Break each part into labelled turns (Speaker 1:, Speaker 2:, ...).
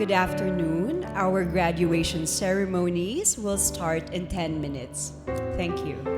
Speaker 1: good afternoon. Our graduation ceremonies will start in 10 minutes. Thank you.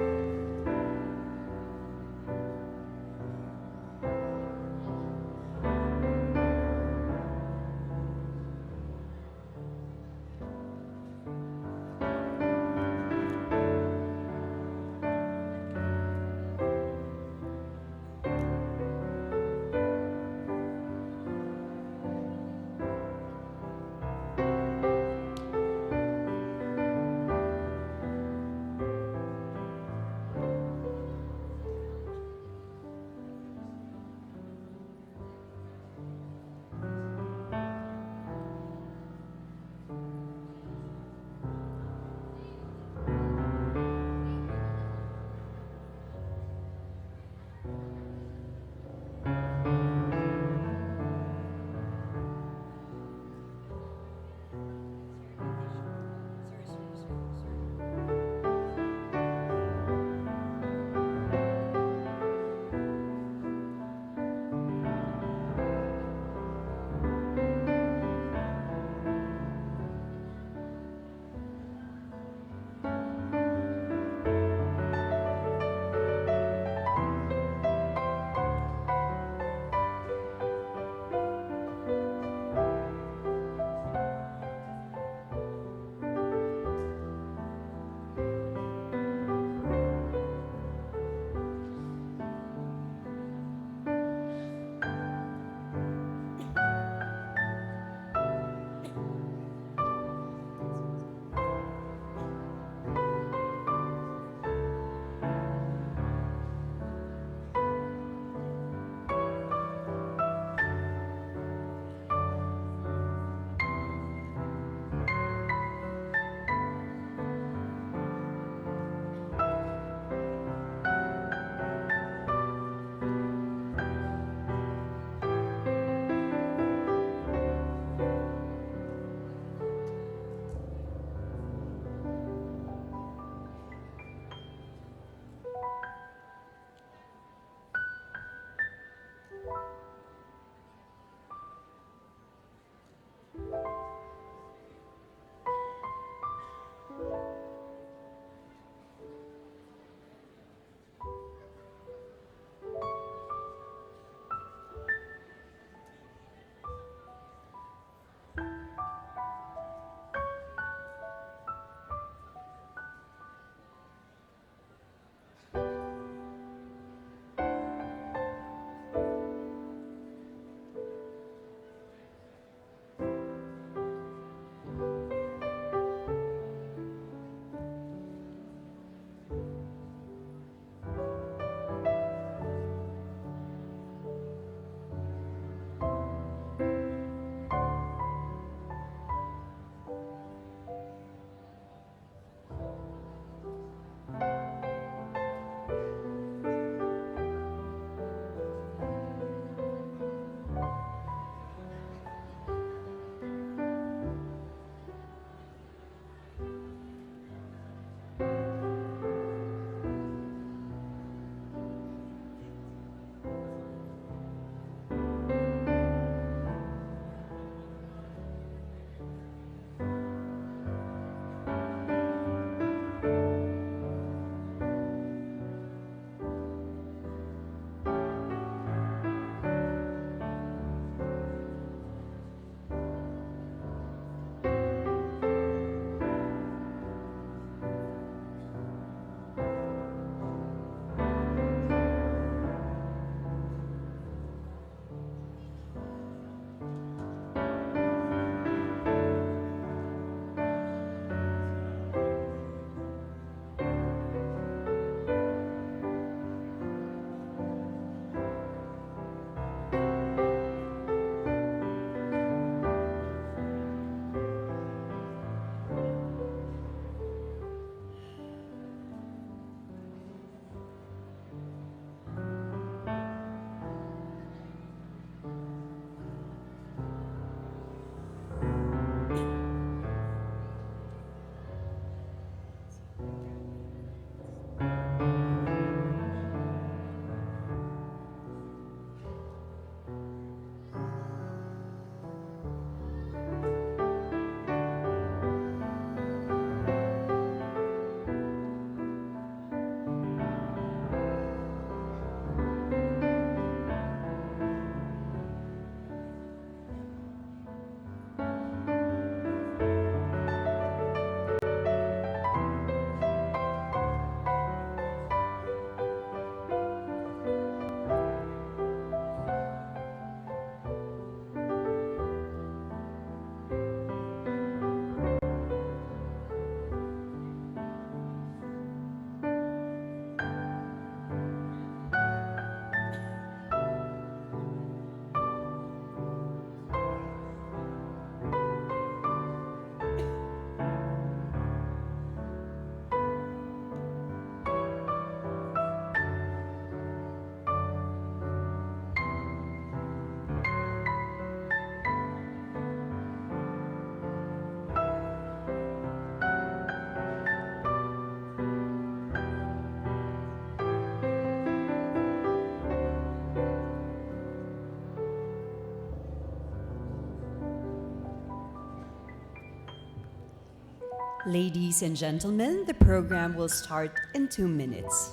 Speaker 1: Ladies and gentlemen, the program will start in 2 minutes.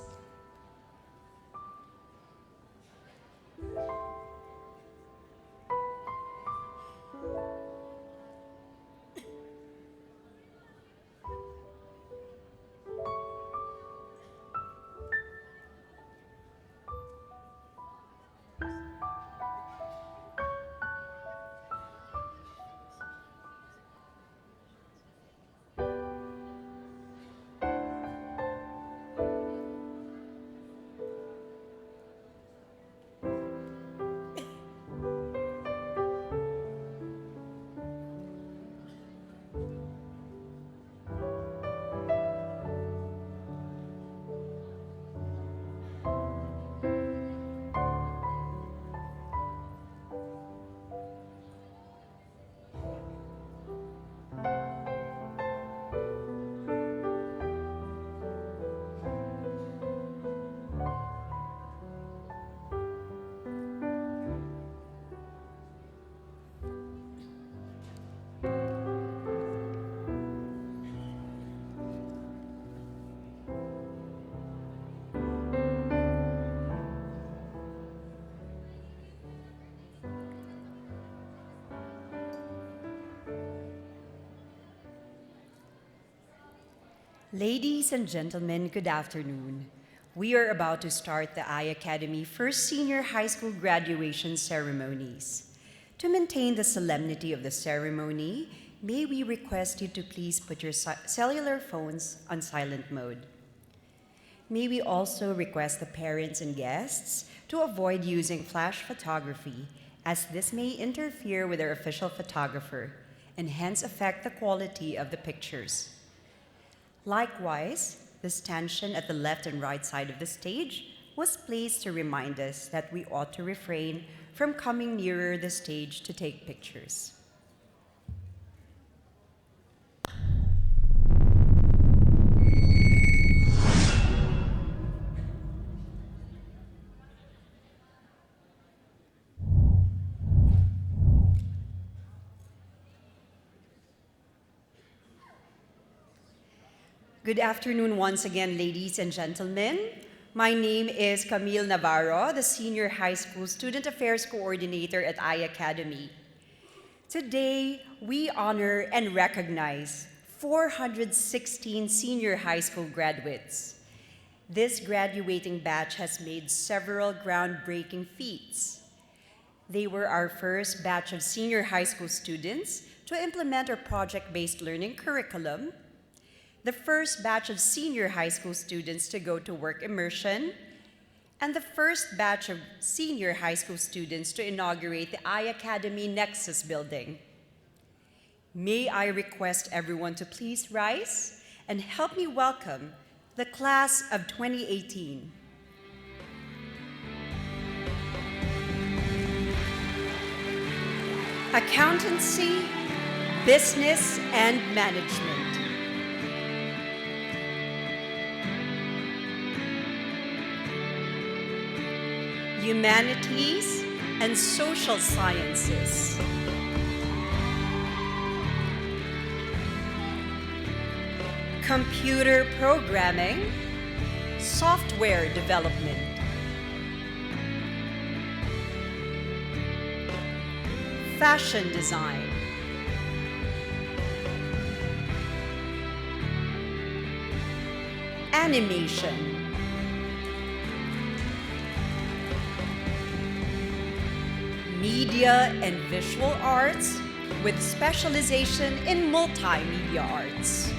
Speaker 1: Ladies and gentlemen, good afternoon. We are about to start the iACADEMY First Senior High School Graduation Ceremonies. To maintain the solemnity of the ceremony, may we request you to please put your cellular phones on silent mode. May we also request the parents and guests to avoid using flash photography, as this may interfere with our official photographer and hence affect the quality of the pictures. Likewise, the stanchion at the left and right side of the stage was placed to remind us that we ought to refrain from coming nearer the stage to take pictures. Good afternoon once again, ladies and gentlemen. My name is Camille Navarro, the Senior High School Student Affairs Coordinator at iACADEMY. Today, we honor and recognize 416 senior high school graduates. This graduating batch has made several groundbreaking feats. They were our first batch of senior high school students to implement our project-based learning curriculum, the first batch of senior high school students to go to work immersion, and the first batch of senior high school students to inaugurate the iACADEMY Nexus building. May I request everyone to please rise and help me welcome the class of 2018. Accountancy, Business, and Management. Humanities and Social Sciences. Computer Programming, Software Development. Fashion Design. Animation. Media and Visual Arts with specialization in multimedia arts.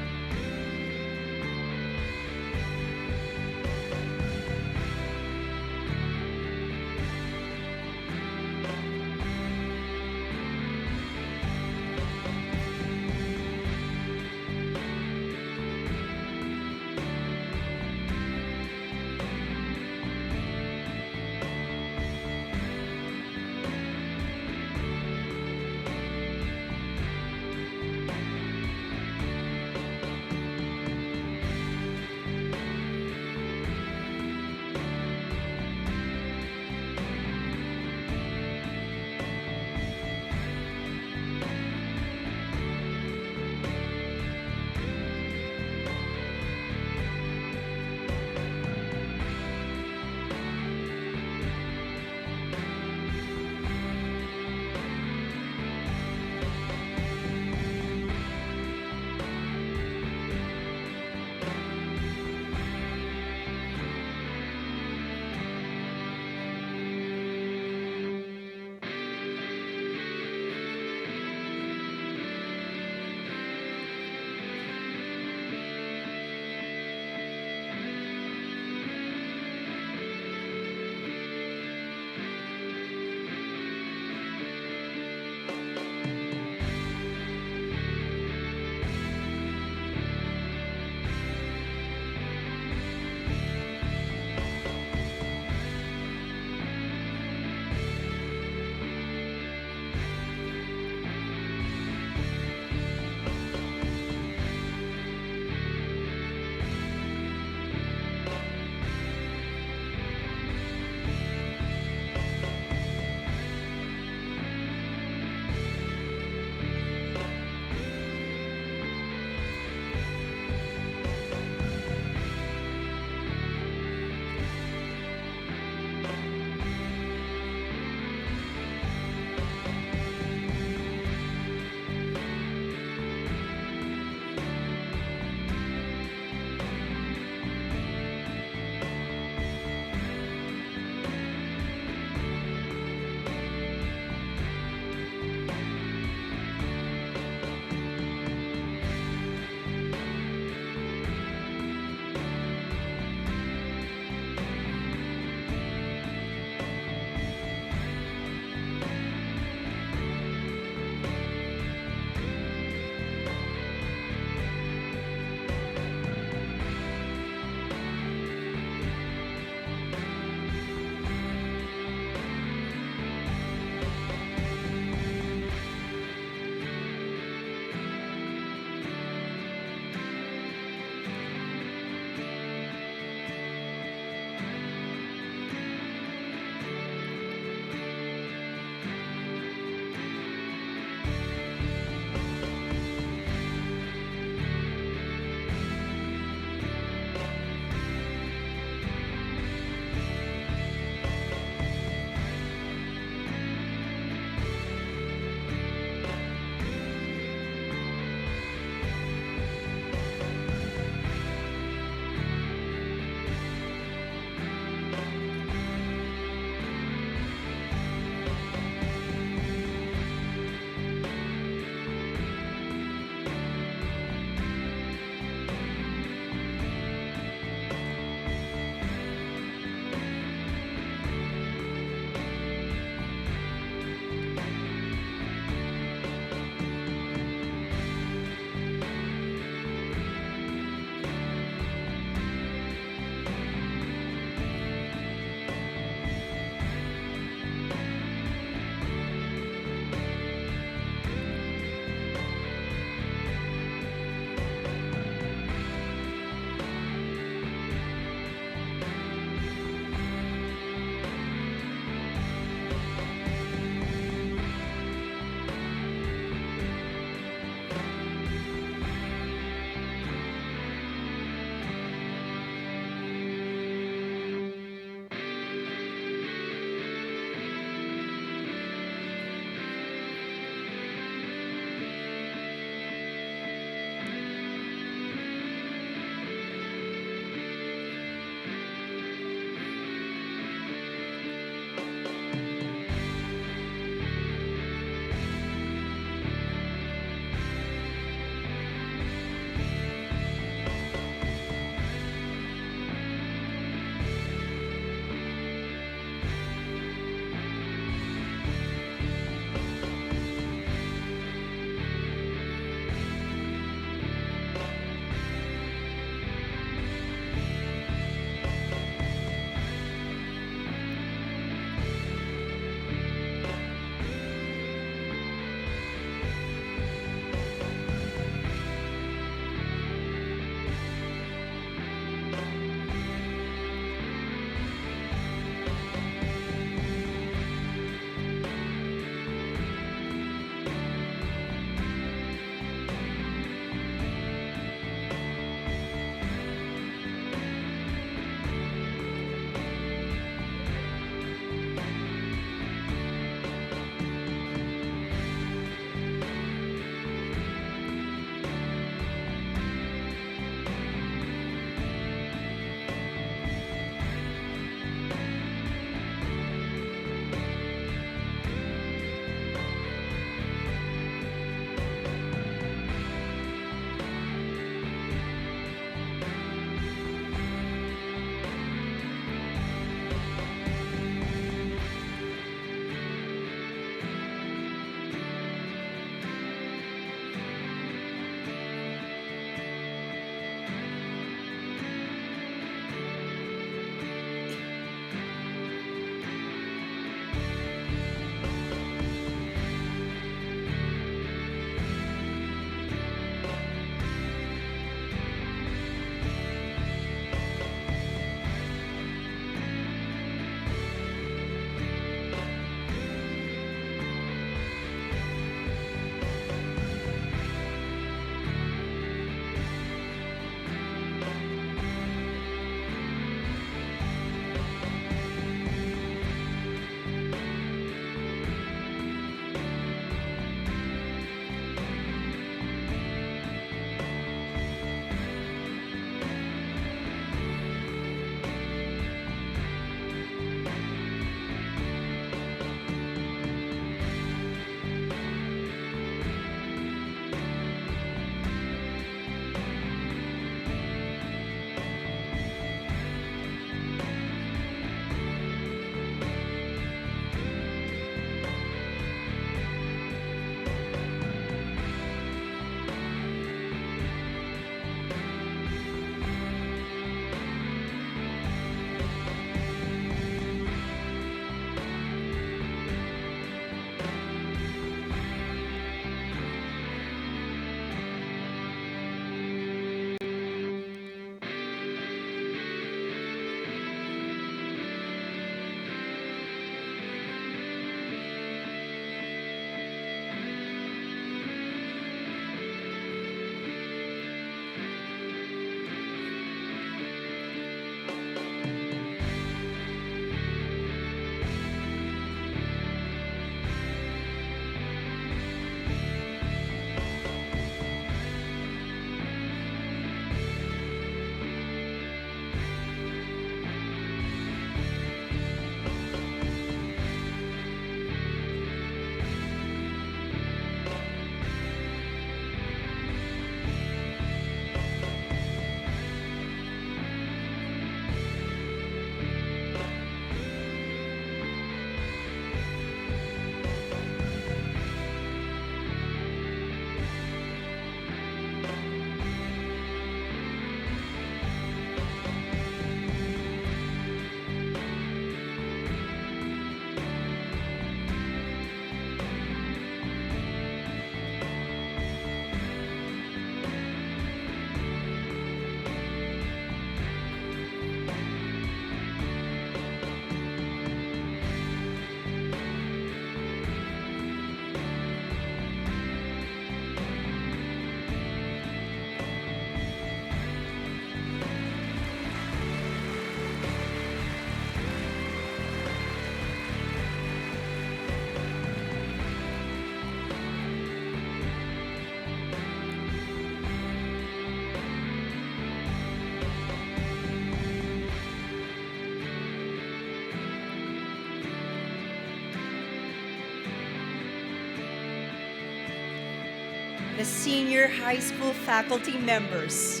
Speaker 1: the senior high school faculty members,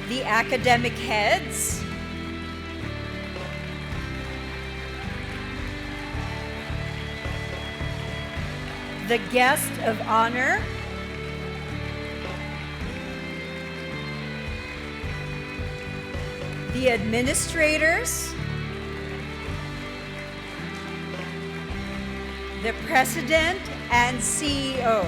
Speaker 1: the academic heads, the guest of honor, the administrators, the president and CEO.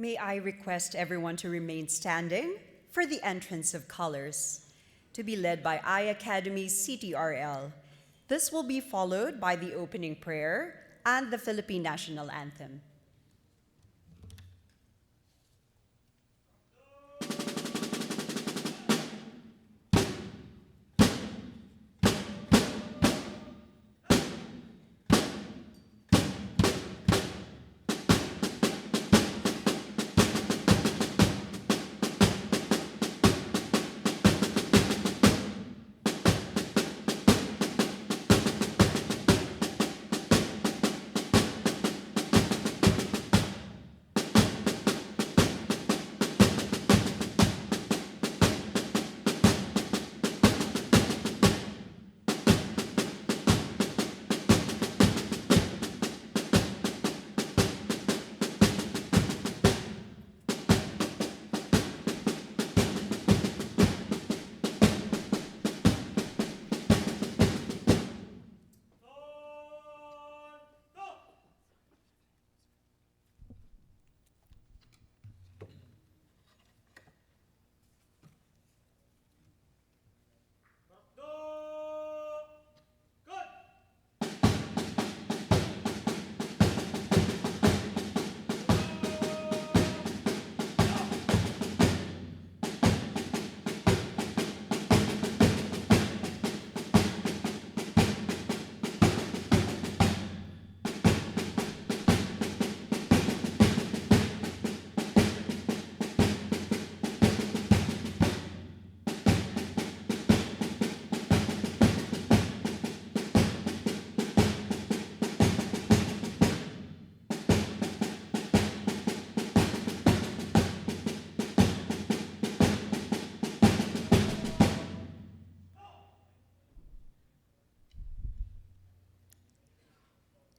Speaker 1: May I request everyone to remain standing for the entrance of colors, to be led by iACADEMY's CTRL. This will be followed by the opening prayer and the Philippine National Anthem.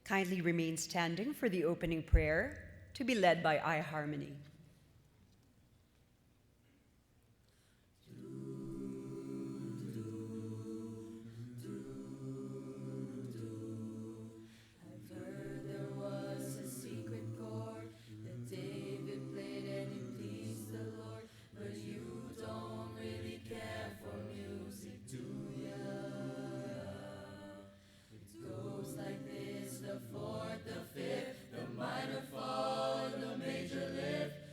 Speaker 1: Kindly remain standing for the opening prayer, to be led by iHarmony.
Speaker 2: The fourth, the fifth, the minor fall, the major lift.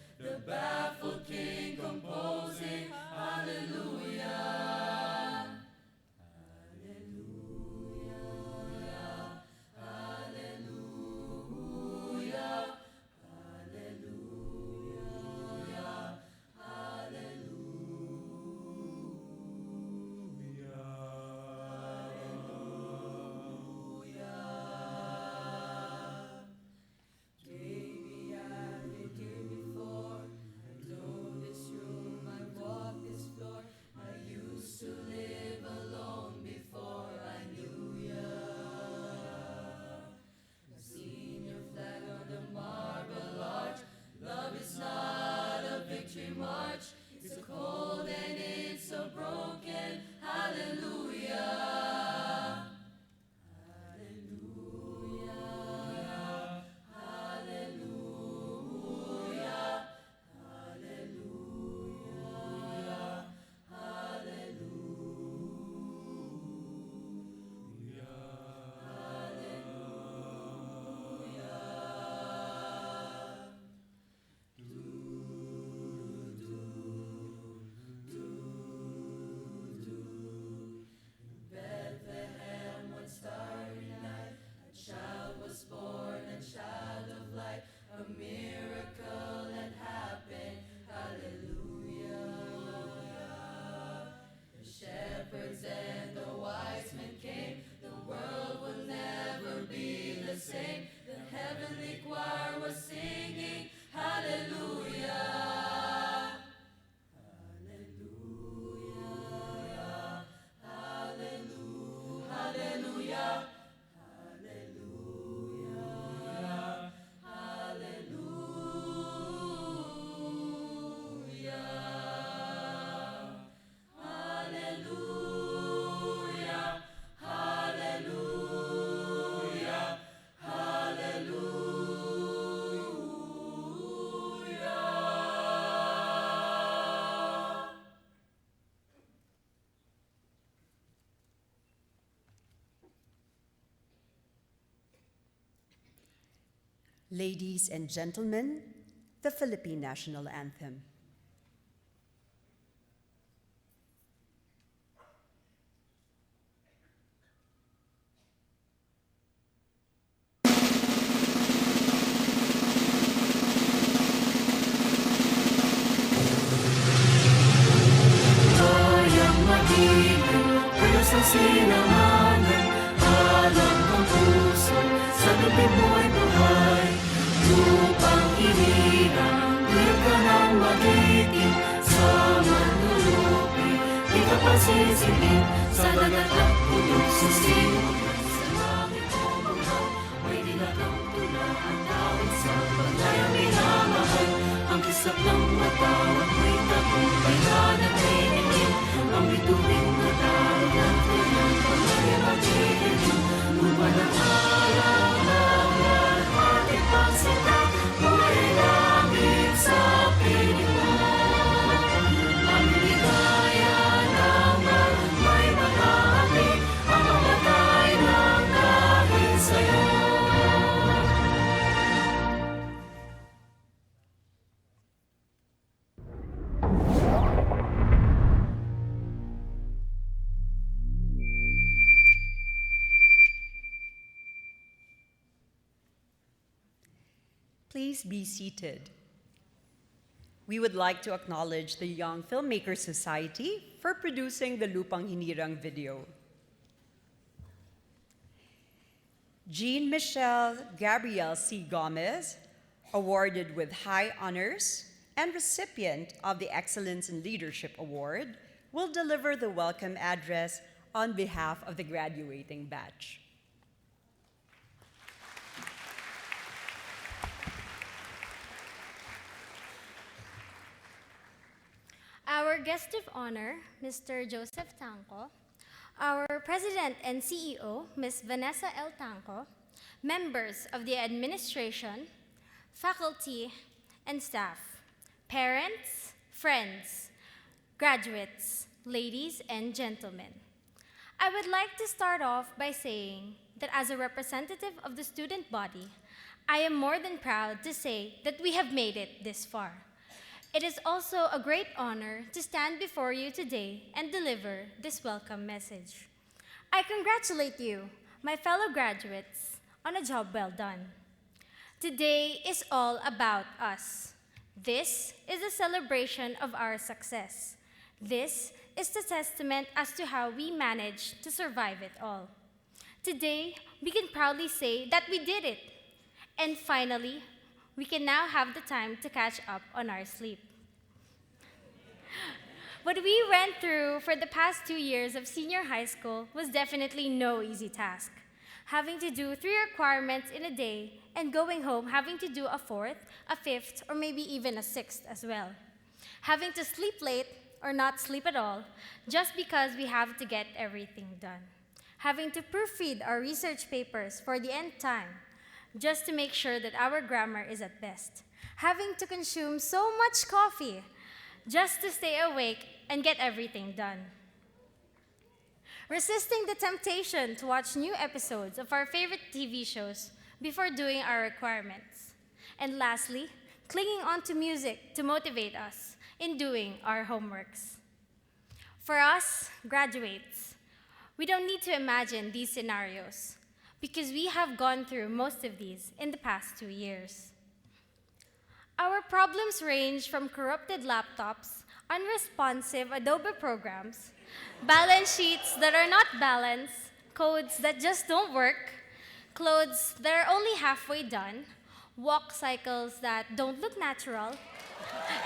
Speaker 1: Ladies and gentlemen, the Philippine National Anthem.
Speaker 2: Sa sinamanan, alam ng puso, sa gabi mo'y buhay. Lupang hinirang, tuyot ka ng magiting, sa manlulupi, di ka pasisingin, sa dagat at puno sa simot. Sa langit o bundok, may dilagang tula at tawid sa paglayang minamahal. Ang kisap ng matawag, may tagumpay na natinigin, ang bituin na tawag at kanyang pagmamagiging. Lupa ng araw na at ating pagsita, buhay langit sa piling mo. Ang ligaya naman may mag-aapi, ang mamatay ng dahil sa'yo.
Speaker 1: Please be seated. We would like to acknowledge the Young Filmmakers Society for producing the Lupang Hinirang video. Jean-Michelle Gabrielle C. Gomez, awarded with high honors and recipient of the Excellence in Leadership Award, will deliver the welcome address on behalf of the graduating batch.
Speaker 3: Our guest of honor, Mr. Joseph Tanco, our President and CEO, Ms. Vanessa L. Tanco, members of the administration, faculty, and staff, parents, friends, graduates, ladies and gentlemen. I would like to start off by saying that as a representative of the student body, I am more than proud to say that we have made it this far. It is also a great honor to stand before you today and deliver this welcome message. I congratulate you, my fellow graduates, on a job well done. Today is all about us. This is a celebration of our success. This is the testament as to how we managed to survive it all. Today, we can proudly say that we did it. And finally, we can now have the time to catch up on our sleep. What we went through for the past 2 years of senior high school was definitely no easy task. Having to do 3 requirements in a day and going home having to do a 4th, a 5th, or maybe even a 6th as well. Having to sleep late or not sleep at all just because we have to get everything done. Having to proofread our research papers for the nth time just to make sure that our grammar is at best. Having to consume so much coffee just to stay awake and get everything done. Resisting the temptation to watch new episodes of our favorite TV shows before doing our requirements. And lastly, clinging on to music to motivate us in doing our homeworks. For us, graduates, we don't need to imagine these scenarios because we have gone through most of these in the past 2 years. Our problems range from corrupted laptops, unresponsive Adobe programs, balance sheets that are not balanced, codes that just don't work, clothes that are only halfway done, walk cycles that don't look natural,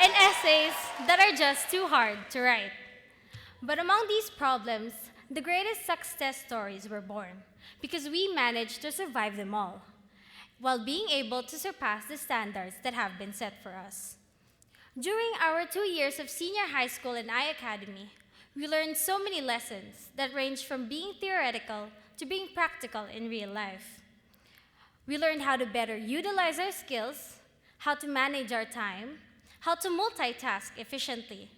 Speaker 3: and essays that are just too hard to write. But among these problems, the greatest success stories were born because we managed to survive them all, while being able to surpass the standards that have been set for us. During our 2 years of senior high school in iACADEMY, we learned so many lessons that range from being theoretical to being practical in real life. We learned how to better utilize our skills, how to manage our time, how to multitask efficiently,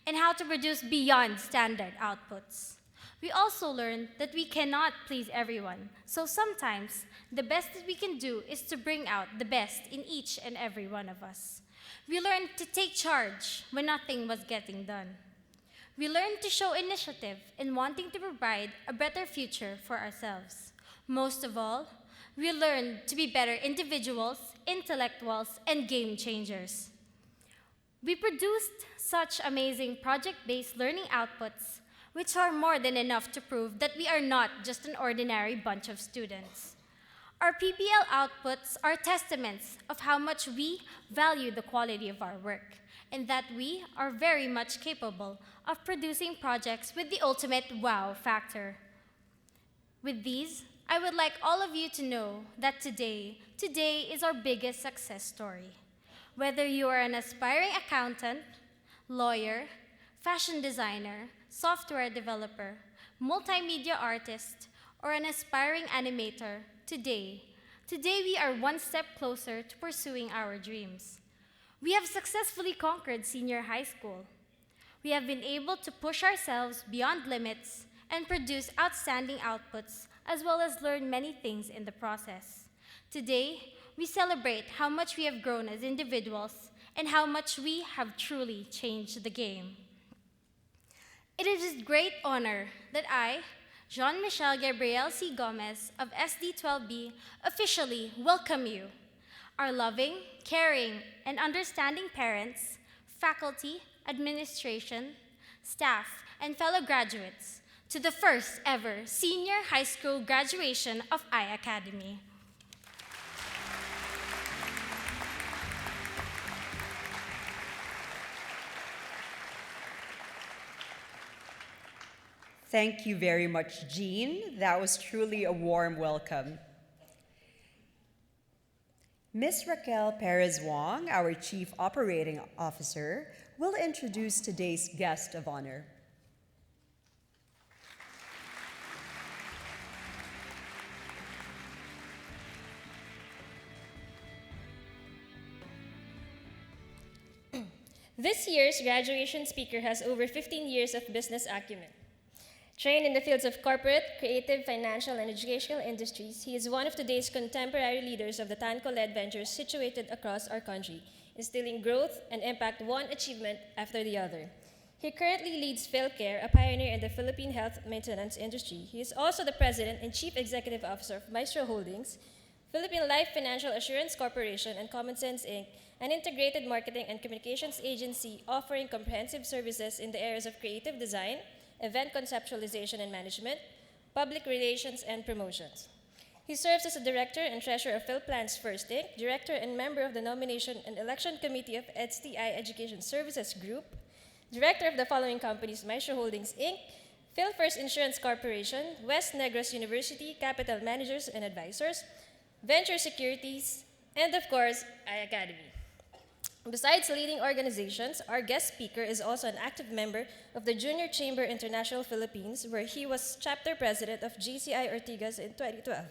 Speaker 3: and how to produce beyond standard outputs. We also learned that we cannot please everyone, so sometimes the best that we can do is to bring out the best in each and every one of us. We learned to take charge when nothing was getting done. We learned to show initiative in wanting to provide a better future for ourselves. Most of all, we learned to be better individuals, intellectuals, and game changers. We produced such amazing project-based learning outputs, which are more than enough to prove that we are not just an ordinary bunch of students. Our PBL outputs are testaments of how much we value the quality of our work, and that we are very much capable of producing projects with the ultimate wow factor. With these, I would like all of you to know that today is our biggest success story. Whether you are an aspiring accountant, lawyer, fashion designer, software developer, multimedia artist, or an aspiring animator, today we are one step closer to pursuing our dreams. We have successfully conquered senior high school. We have been able to push ourselves beyond limits and produce outstanding outputs, as well as learn many things in the process. Today, we celebrate how much we have grown as individuals and how much we have truly changed the game. It is with great honor that I, Jean-Michel Gabriel C. Gomez of SD12B, officially welcome you, our loving, caring, and understanding parents, faculty, administration, staff, and fellow graduates, to the first ever senior high school graduation of iACADEMY.
Speaker 1: Thank you very much, Jean. That was truly a warm welcome. Ms. Raquel Perez Wong, our Chief Operating Officer, will introduce today's guest of honor.
Speaker 4: This year's graduation speaker has over 15 years of business acumen. Trained in the fields of corporate, creative, financial, and educational industries, he is one of today's contemporary leaders of the TANCO-led ventures situated across our country, instilling growth and impact one achievement after the other. He currently leads PhilCare, a pioneer in the Philippine health maintenance industry. He is also the president and chief executive officer of Maestro Holdings, Philippine Life Financial Assurance Corporation, and Common Sense Inc., an integrated marketing and communications agency offering comprehensive services in the areas of creative design, event conceptualization and management, public relations, and promotions. He serves as a director and treasurer of PhilPlans First Inc., director and member of the Nomination and Election Committee of EDSTI Education Services Group, director of the following companies: Maestro Holdings Inc., PhilFirst Insurance Corporation, West Negros University, Capital Managers and Advisors, Venture Securities, and of course, iACADEMY. Besides leading organizations, our guest speaker is also an active member of the Junior Chamber International Philippines, where he was chapter president of GCI Ortigas in 2012.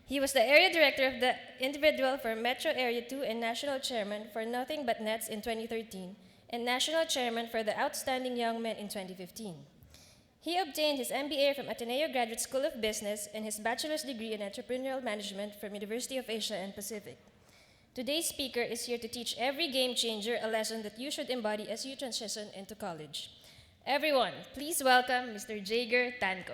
Speaker 4: He was the area director of the individual for Metro Area 2 and national chairman for Nothing But Nets in 2013, and national chairman for the Outstanding Young Men in 2015. He obtained his MBA from Ateneo Graduate School of Business and his bachelor's degree in entrepreneurial management from University of Asia and Pacific. Today's speaker is here to teach every game changer a lesson that you should embody as you transition into college. Everyone, please welcome Mr. Jager Tanco.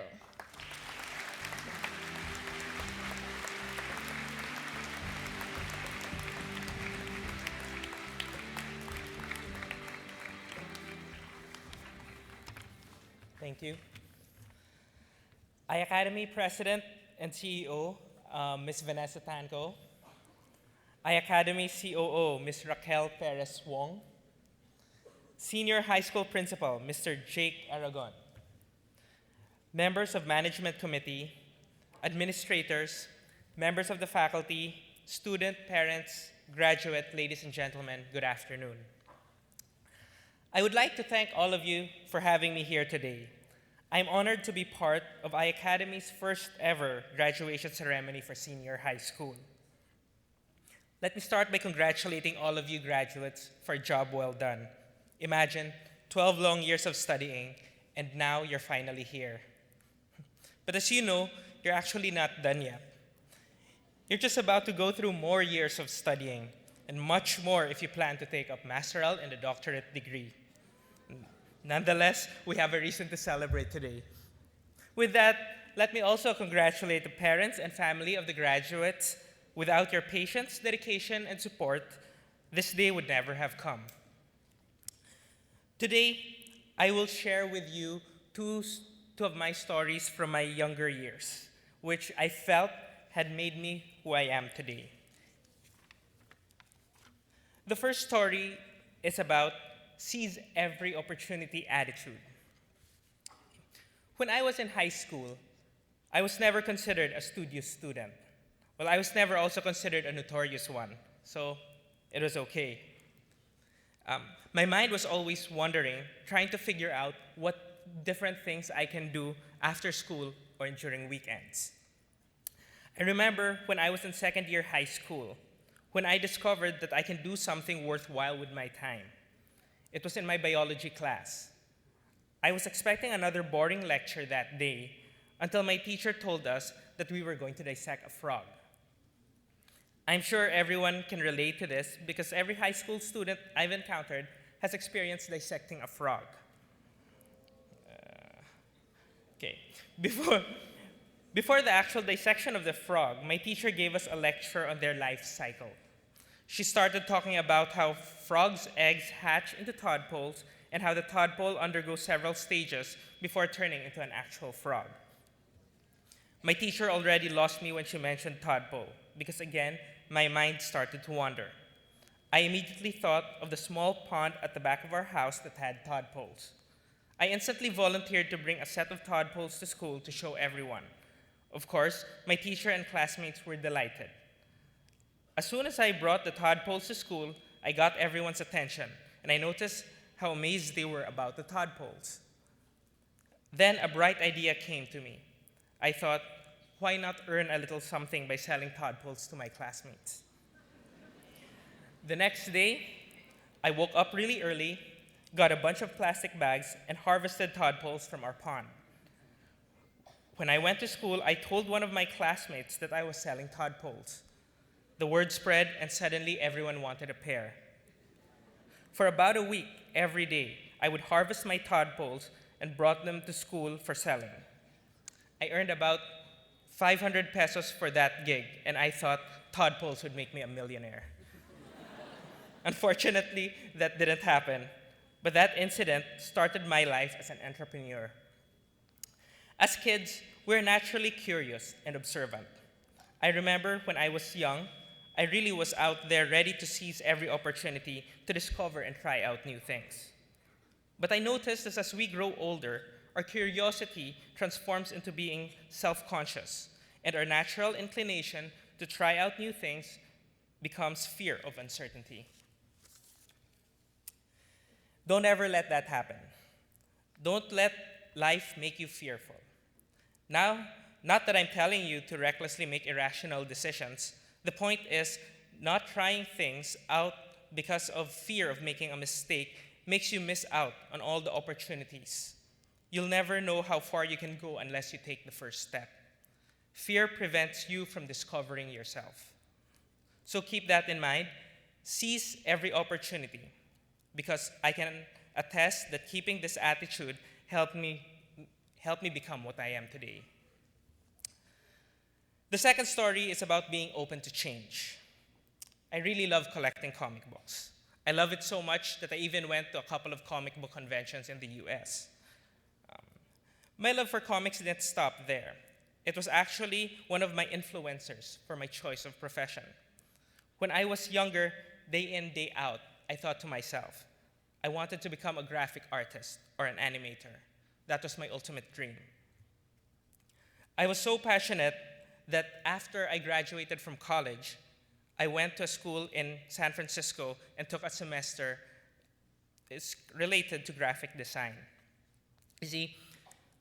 Speaker 5: Thank you. iACADEMY President and CEO, Ms. Vanessa Tanco. iACADEMY COO, Ms. Raquel Perez Wong. Senior High School Principal, Mr. Jake Aragon. Members of Management Committee, administrators, members of the faculty, student, parents, graduate, ladies and gentlemen, good afternoon. I would like to thank all of you for having me here today. I'm honored to be part of iACADEMY's first ever graduation ceremony for senior high school. Let me start by congratulating all of you graduates for a job well done. Imagine 12 long years of studying and now you're finally here. But as you know, you're actually not done yet. You're just about to go through more years of studying, and much more if you plan to take up masteral and a doctorate degree. Nonetheless, we have a reason to celebrate today. With that, let me also congratulate the parents and family of the graduates. Without your patience, dedication, and support, this day would never have come. Today, I will share with you two of my stories from my younger years, which I felt had made me who I am today. The first story is about seize every opportunity attitude. When I was in high school, I was never considered a studious student. Well, I was never also considered a notorious one, so it was okay. My mind was always wandering, trying to figure out what different things I can do after school or during weekends. I remember when I was in second year high school, when I discovered that I can do something worthwhile with my time. It was in my biology class. I was expecting another boring lecture that day until my teacher told us that we were going to dissect a frog. I'm sure everyone can relate to this because every high school student I've encountered has experienced dissecting a frog. Okay, before the actual dissection of the frog, my teacher gave us a lecture on their life cycle. She started talking about how frogs' eggs hatch into tadpoles and how the tadpole undergoes several stages before turning into an actual frog. My teacher already lost me when she mentioned tadpole because, again, my mind started to wander. I immediately thought of the small pond at the back of our house that had tadpoles. I instantly volunteered to bring a set of tadpoles to school to show everyone. Of course, my teacher and classmates were delighted. As soon as I brought the tadpoles to school, I got everyone's attention, and I noticed how amazed they were about the tadpoles. Then a bright idea came to me. I thought, why not earn a little something by selling tadpoles to my classmates? The next day, I woke up really early, got a bunch of plastic bags, and harvested tadpoles from our pond. When I went to school, I told one of my classmates that I was selling tadpoles. The word spread, and suddenly everyone wanted a pair. For about a week, every day, I would harvest my tadpoles and brought them to school for selling. I earned about 500 pesos for that gig, and I thought tadpoles would make me a millionaire. Unfortunately, that didn't happen, but that incident started my life as an entrepreneur. As kids, we're naturally curious and observant. I remember when I was young, I really was out there ready to seize every opportunity to discover and try out new things. But I noticed that as we grow older, our curiosity transforms into being self-conscious, and our natural inclination to try out new things becomes fear of uncertainty. Don't ever let that happen. Don't let life make you fearful. Now, not that I'm telling you to recklessly make irrational decisions. The point is, not trying things out because of fear of making a mistake makes you miss out on all the opportunities. You'll never know how far you can go unless you take the first step. Fear prevents you from discovering yourself. So keep that in mind. Seize every opportunity, because I can attest that keeping this attitude helped me become what I am today. The second story is about being open to change. I really love collecting comic books. I love it so much that I even went to a couple of comic book conventions in the US. My love for comics didn't stop there. It was actually one of my influencers for my choice of profession. When I was younger, day in, day out, I thought to myself, I wanted to become a graphic artist or an animator. That was my ultimate dream. I was so passionate that after I graduated from college, I went to a school in San Francisco and took a semester related to graphic design. You see,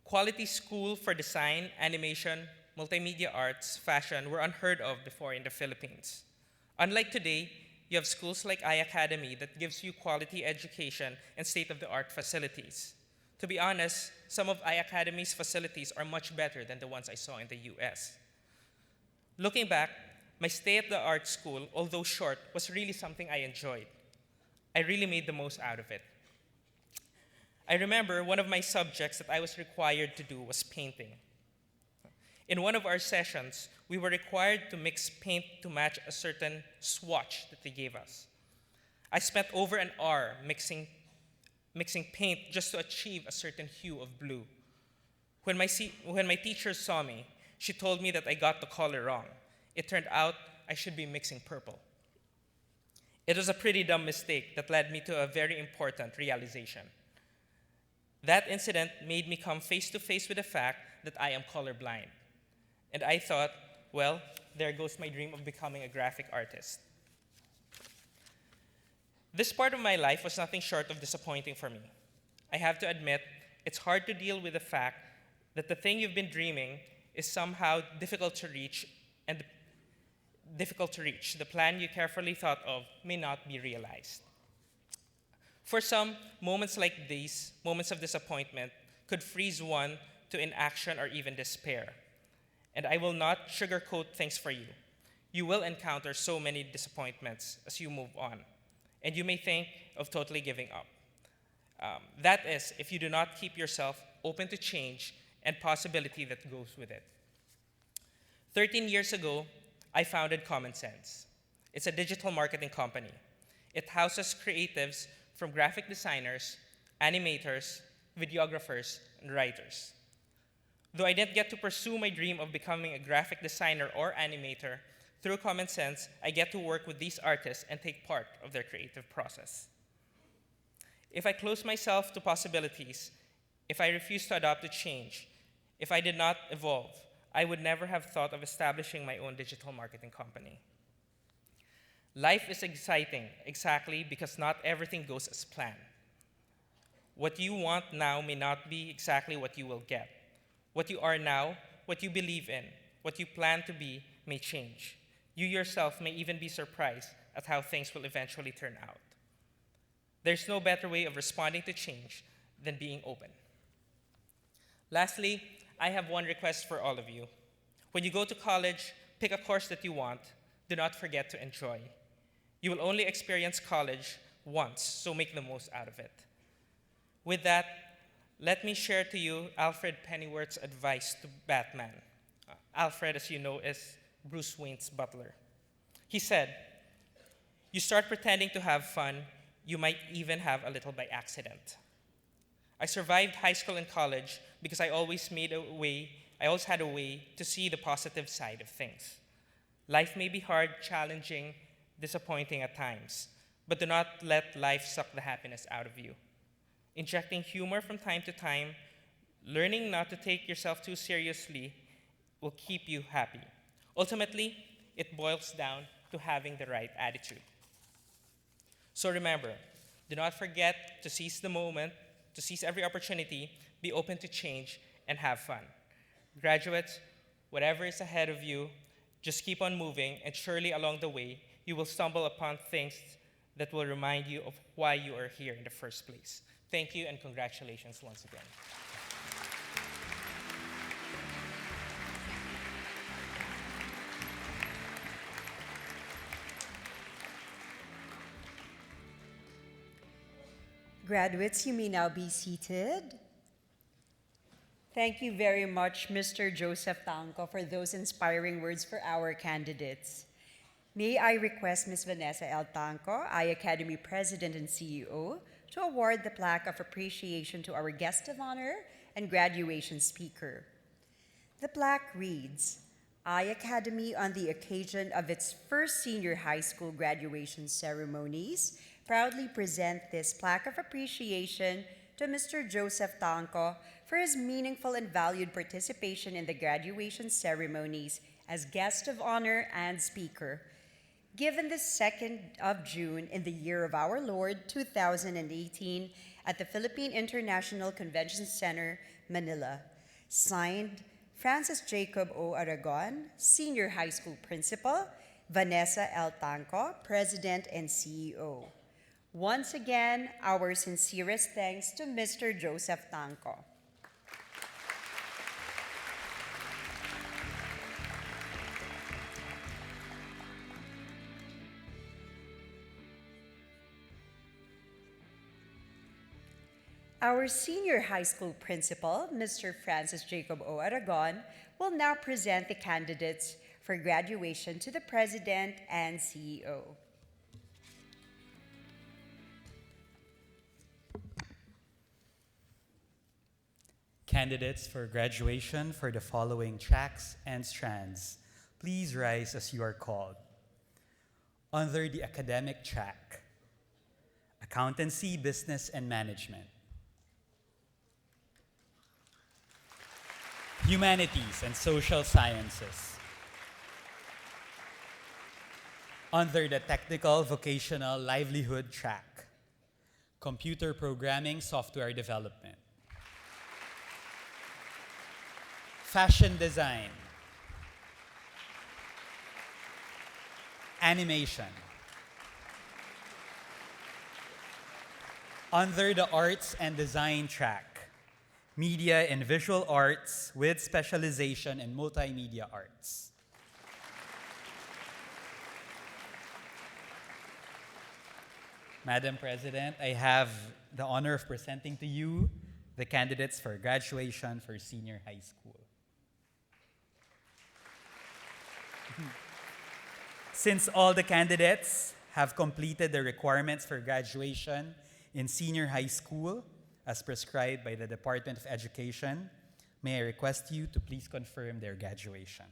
Speaker 5: quality school for design, animation, multimedia arts, fashion were unheard of before in the Philippines. Unlike today, you have schools like iACADEMY that gives you quality education and state-of-the-art facilities. To be honest, some of iACADEMY's facilities are much better than the ones I saw in the US. Looking back, my stay at the art school, although short, was really something I enjoyed. I really made the most out of it. I remember one of my subjects that I was required to do was painting. In one of our sessions, we were required to mix paint to match a certain swatch that they gave us. I spent over an hour mixing paint just to achieve a certain hue of blue. When my teacher saw me, she told me that I got the color wrong. It turned out I should be mixing purple. It was a pretty dumb mistake that led me to a very important realization. That incident made me come face to face with the fact that I am colorblind. And I thought, well, there goes my dream of becoming a graphic artist. This part of my life was nothing short of disappointing for me. I have to admit, it's hard to deal with the fact that the thing you've been dreaming is somehow difficult to reach, and the plan you carefully thought of may not be realized. For some, moments like these, moments of disappointment, could freeze one to inaction or even despair. And I will not sugarcoat things for you. You will encounter so many disappointments as you move on, and you may think of totally giving up. That is, if you do not keep yourself open to change and possibility that goes with it. 13 years ago, I founded Common Sense. It's a digital marketing company. It houses creatives from graphic designers, animators, videographers, and writers. Though I didn't get to pursue my dream of becoming a graphic designer or animator, through Common Sense, I get to work with these artists and take part of their creative process. If I close myself to possibilities, if I refuse to adopt to change, if I did not evolve, I would never have thought of establishing my own digital marketing company. Life is exciting exactly because not everything goes as planned. What you want now may not be exactly what you will get. What you are now, what you believe in, what you plan to be may change. You yourself may even be surprised at how things will eventually turn out. There's no better way of responding to change than being open. Lastly, I have one request for all of you. When you go to college, pick a course that you want. Do not forget to enjoy. You will only experience college once, so make the most out of it. With that, let me share to you Alfred Pennyworth's advice to Batman. Alfred, as you know, is Bruce Wayne's butler. He said, "You start pretending to have fun, you might even have a little by accident." I survived high school and college because I always had a way to see the positive side of things. Life may be hard, challenging, disappointing at times, but do not let life suck the happiness out of you. Injecting humor from time to time, learning not to take yourself too seriously will keep you happy. Ultimately, it boils down to having the right attitude. So remember, do not forget to seize the moment, to seize every opportunity, be open to change, and have fun. Graduates, whatever is ahead of you, just keep on moving, and surely along the way, you will stumble upon things that will remind you of why you are here in the first place. Thank you, and congratulations once again.
Speaker 1: Graduates, you may now be seated. Thank you very much, Mr. Joseph Tanco, for those inspiring words for our candidates. May I request Ms. Vanessa L. Tanco, iACADEMY President and CEO, to award the plaque of appreciation to our guest of honor and graduation speaker. The plaque reads, iACADEMY, on the occasion of its first senior high school graduation ceremonies, proudly present this plaque of appreciation to Mr. Joseph Tanco for his meaningful and valued participation in the graduation ceremonies as guest of honor and speaker. Given the 2nd of June in the year of our Lord, 2018, at the Philippine International Convention Center, Manila. Signed, Francis Jacob O. Aragon, Senior High School Principal, Vanessa L. Tanco, President and CEO. Once again, our sincerest thanks to Mr. Joseph Tanco. Our senior high school principal, Mr. Francis Jacob O. Aragon, will now present the candidates for graduation to the President and CEO.
Speaker 6: Candidates for graduation for the following tracks and strands, please rise as you are called. Under the academic track, Accountancy, Business, and Management. Humanities and Social Sciences. Under the Technical, Vocational, Livelihood track, Computer Programming, Software Development. Fashion Design. Animation. Under the Arts and Design track, Media and Visual Arts with specialization in Multimedia Arts. Madam President, I have the honor of presenting to you the candidates for graduation for senior high school. Since all the candidates have completed the requirements for graduation in senior high school, as prescribed by the Department of Education, may I request you to please confirm their graduation.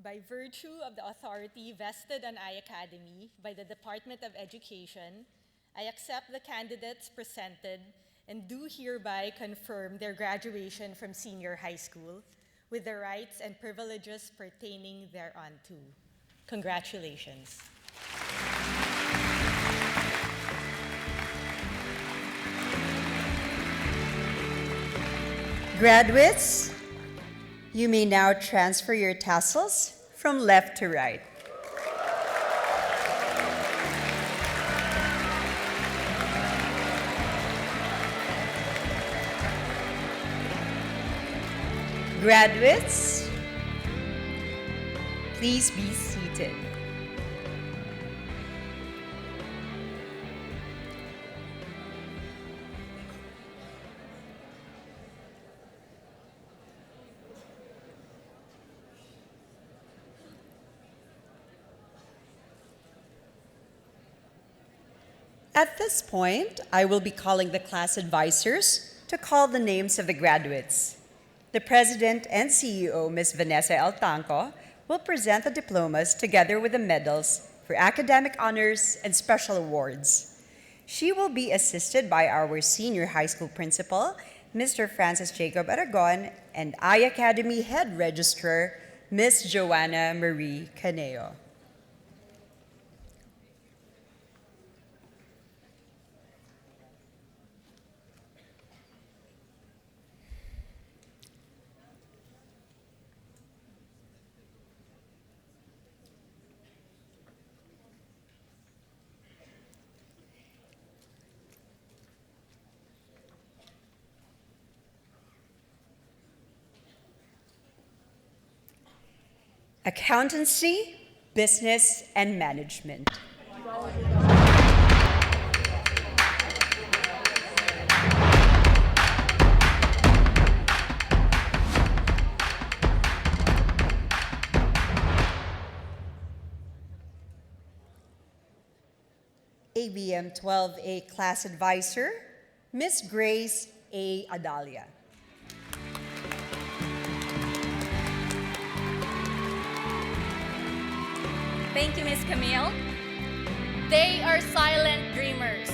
Speaker 7: By virtue of the authority vested on iACADEMY by the Department of Education, I accept the candidates presented and do hereby confirm their graduation from senior high school with the rights and privileges pertaining thereunto. Congratulations.
Speaker 1: Graduates, you may now transfer your tassels from left to right. Graduates, please be seated. At this point, I will be calling the class advisors to call the names of the graduates. The President and CEO, Ms. Vanessa L. Tanco, will present the diplomas together with the medals for academic honors and special awards. She will be assisted by our senior high school principal, Mr. Francis Jacob Aragon, and iACADEMY Head Registrar, Ms. Joanna Marie Caneo. Accountancy, Business, and Management. ABM 12A Class Advisor, Ms. Grace A. Adalia.
Speaker 8: Thank you, Ms. Camille. They are silent dreamers,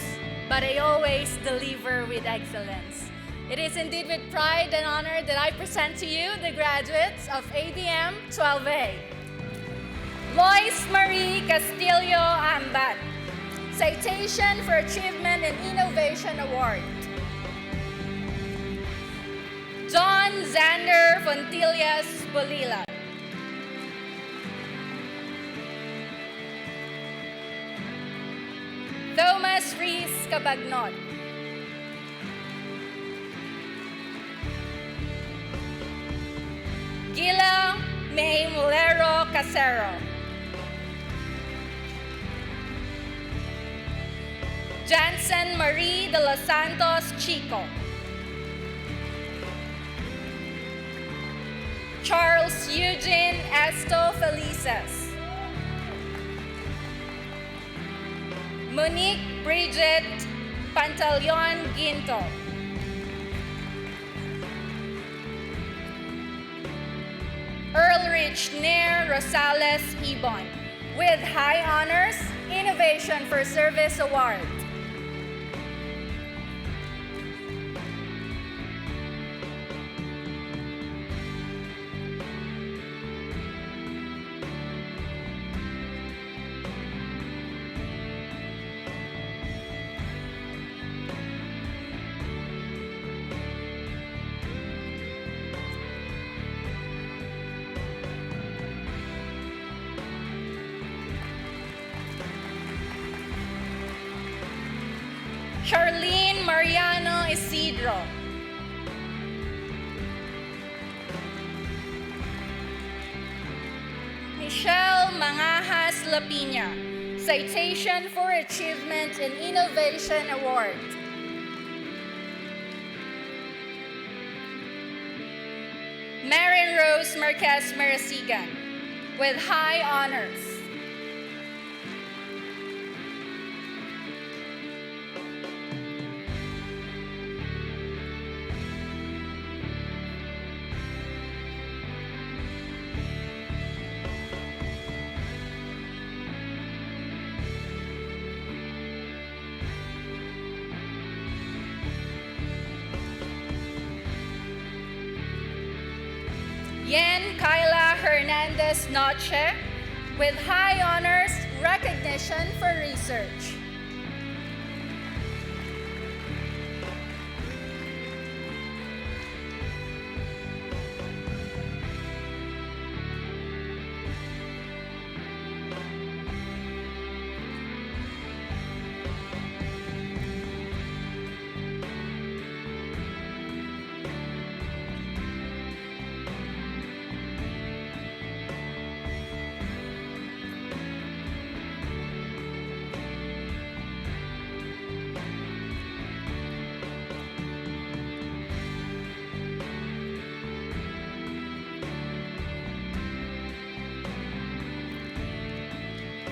Speaker 8: but they always deliver with excellence. It is indeed with pride and honor that I present to you the graduates of ABM 12A. Lois Marie Castillo Ambat, Citation for Achievement in Innovation Award. John Xander Fontillas Bolila. Thomas Rees Cabagnot. Gila May Mulero Casero. Jansen Marie de los Santos Chico. Charles Eugene Esto Felices. Monique Bridget Pantaleon Ginto. Earlrich Nair Rosales Ibon with high honors, Innovation for Service Award. Charlene Mariano Isidro. Michelle Mangajas Lapina, Citation for Achievement in Innovation Award. Marin Rose Marquez Marasigan, with high honors. Yen Kyla Hernandez Noche, with high honors, recognition for research.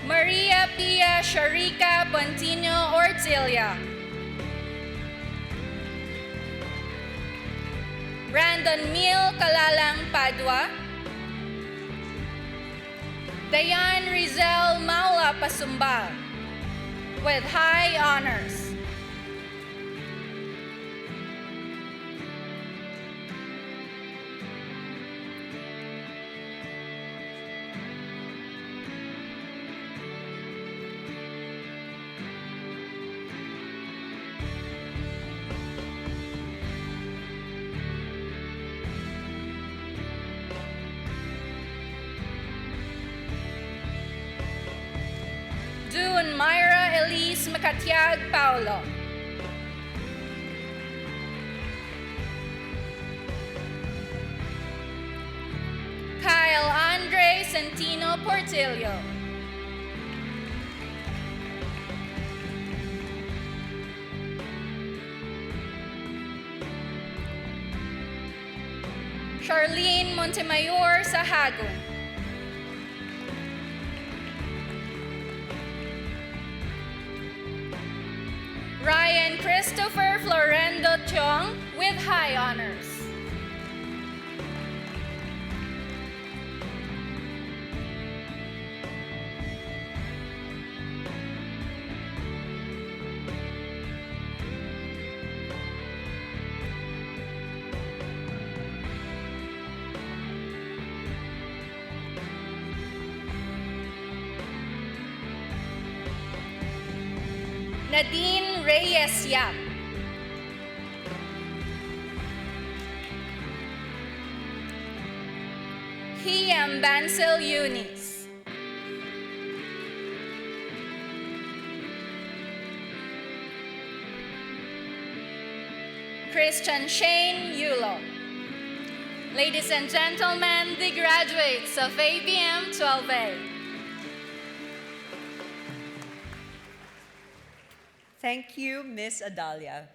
Speaker 8: Maria Pia Sharika Pontino Ortilia. Brandon Mil Kalalang Padua. Dayan Rizel Maula Pasumbal, with high honors. Dune Myra Elise Macatiag Paulo. Kyle Andre Centino Portillo. Charlene Montemayor Sahagun. Ryan Christopher Florendo Chong, with high honors. Nadine Reyes Yap. Hiyam Bansel Eunice. Christian Shane Yulo. Ladies and gentlemen, the graduates of ABM 12A.
Speaker 1: Thank you, Miss Adalia.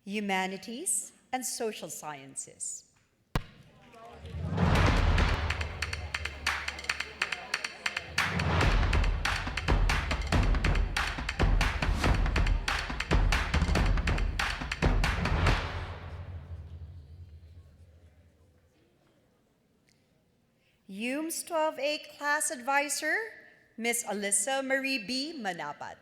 Speaker 1: Humanities and Social Sciences. HUMSS 12A Class Advisor, Miss Alyssa Marie B. Manapat.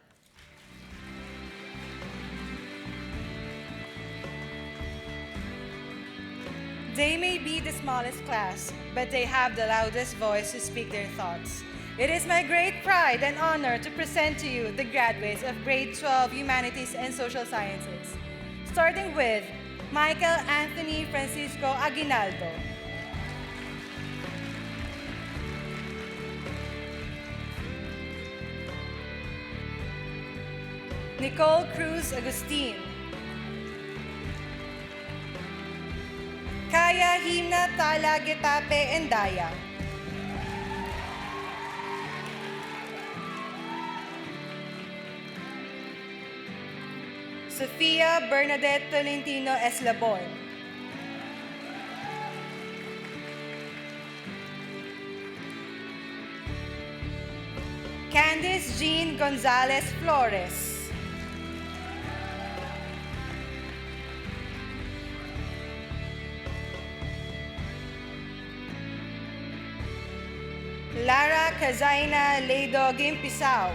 Speaker 9: They may be the smallest class, but they have the loudest voice to speak their thoughts. It is my great pride and honor to present to you the graduates of Grade 12 Humanities and Social Sciences, starting with Michael Anthony Francisco Aguinaldo. Nicole Cruz Agustin. Kaya Hina Tala Getape Endaya. Sofia Bernadette Tolentino Eslabon. Candice Jean Gonzalez Flores. Lara Kazaina Leido Gimpisao.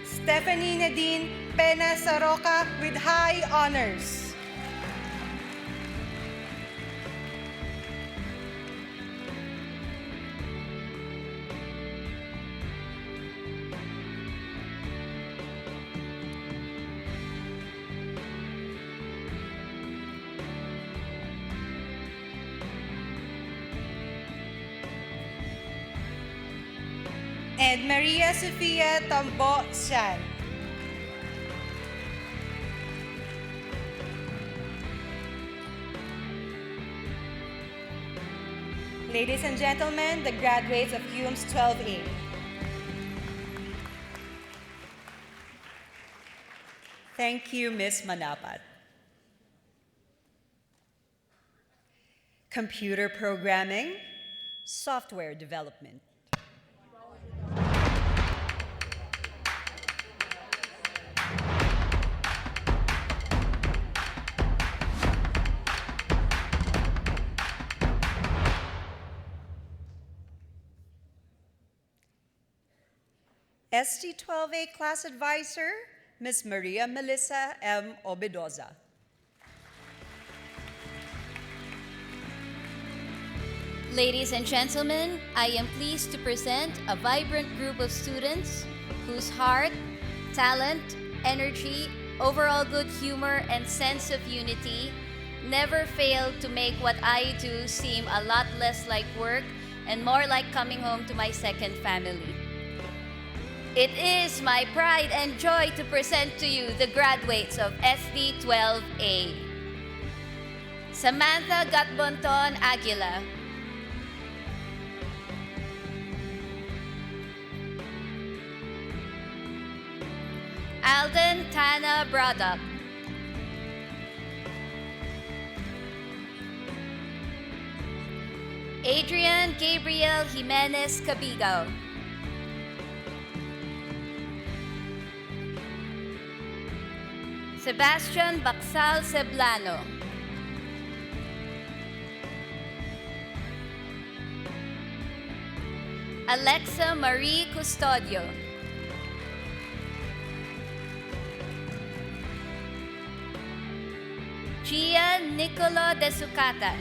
Speaker 9: Stephanie Nadine Pena Saroca with high honors. And Maria Sofia Tambo Sian. Ladies and gentlemen, the graduates of HUMSS 12A.
Speaker 1: Thank you, Ms. Manapat. Computer programming, software development. ST12A Class Advisor, Ms. Maria Melissa M. Obedoza.
Speaker 10: Ladies and gentlemen, I am pleased to present a vibrant group of students whose heart, talent, energy, overall good humor, and sense of unity never failed to make what I do seem a lot less like work and more like coming home to my second family. It is my pride and joy to present to you the graduates of SD12A. Samantha Gatbonton Aguila. Alden Tana Braddock. Adrian Gabriel Jimenez Cabigo. Sebastian Baksal Ceblano. Alexa Marie Custodio. Gia Nicolo de Sucata.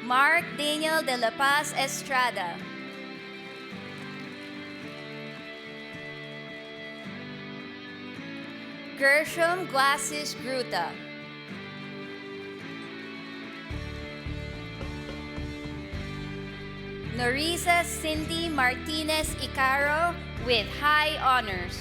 Speaker 10: Mark Daniel de la Paz Estrada. Gershom Guasis Gruta. Norisa Cindy Martinez Icaro with high honors.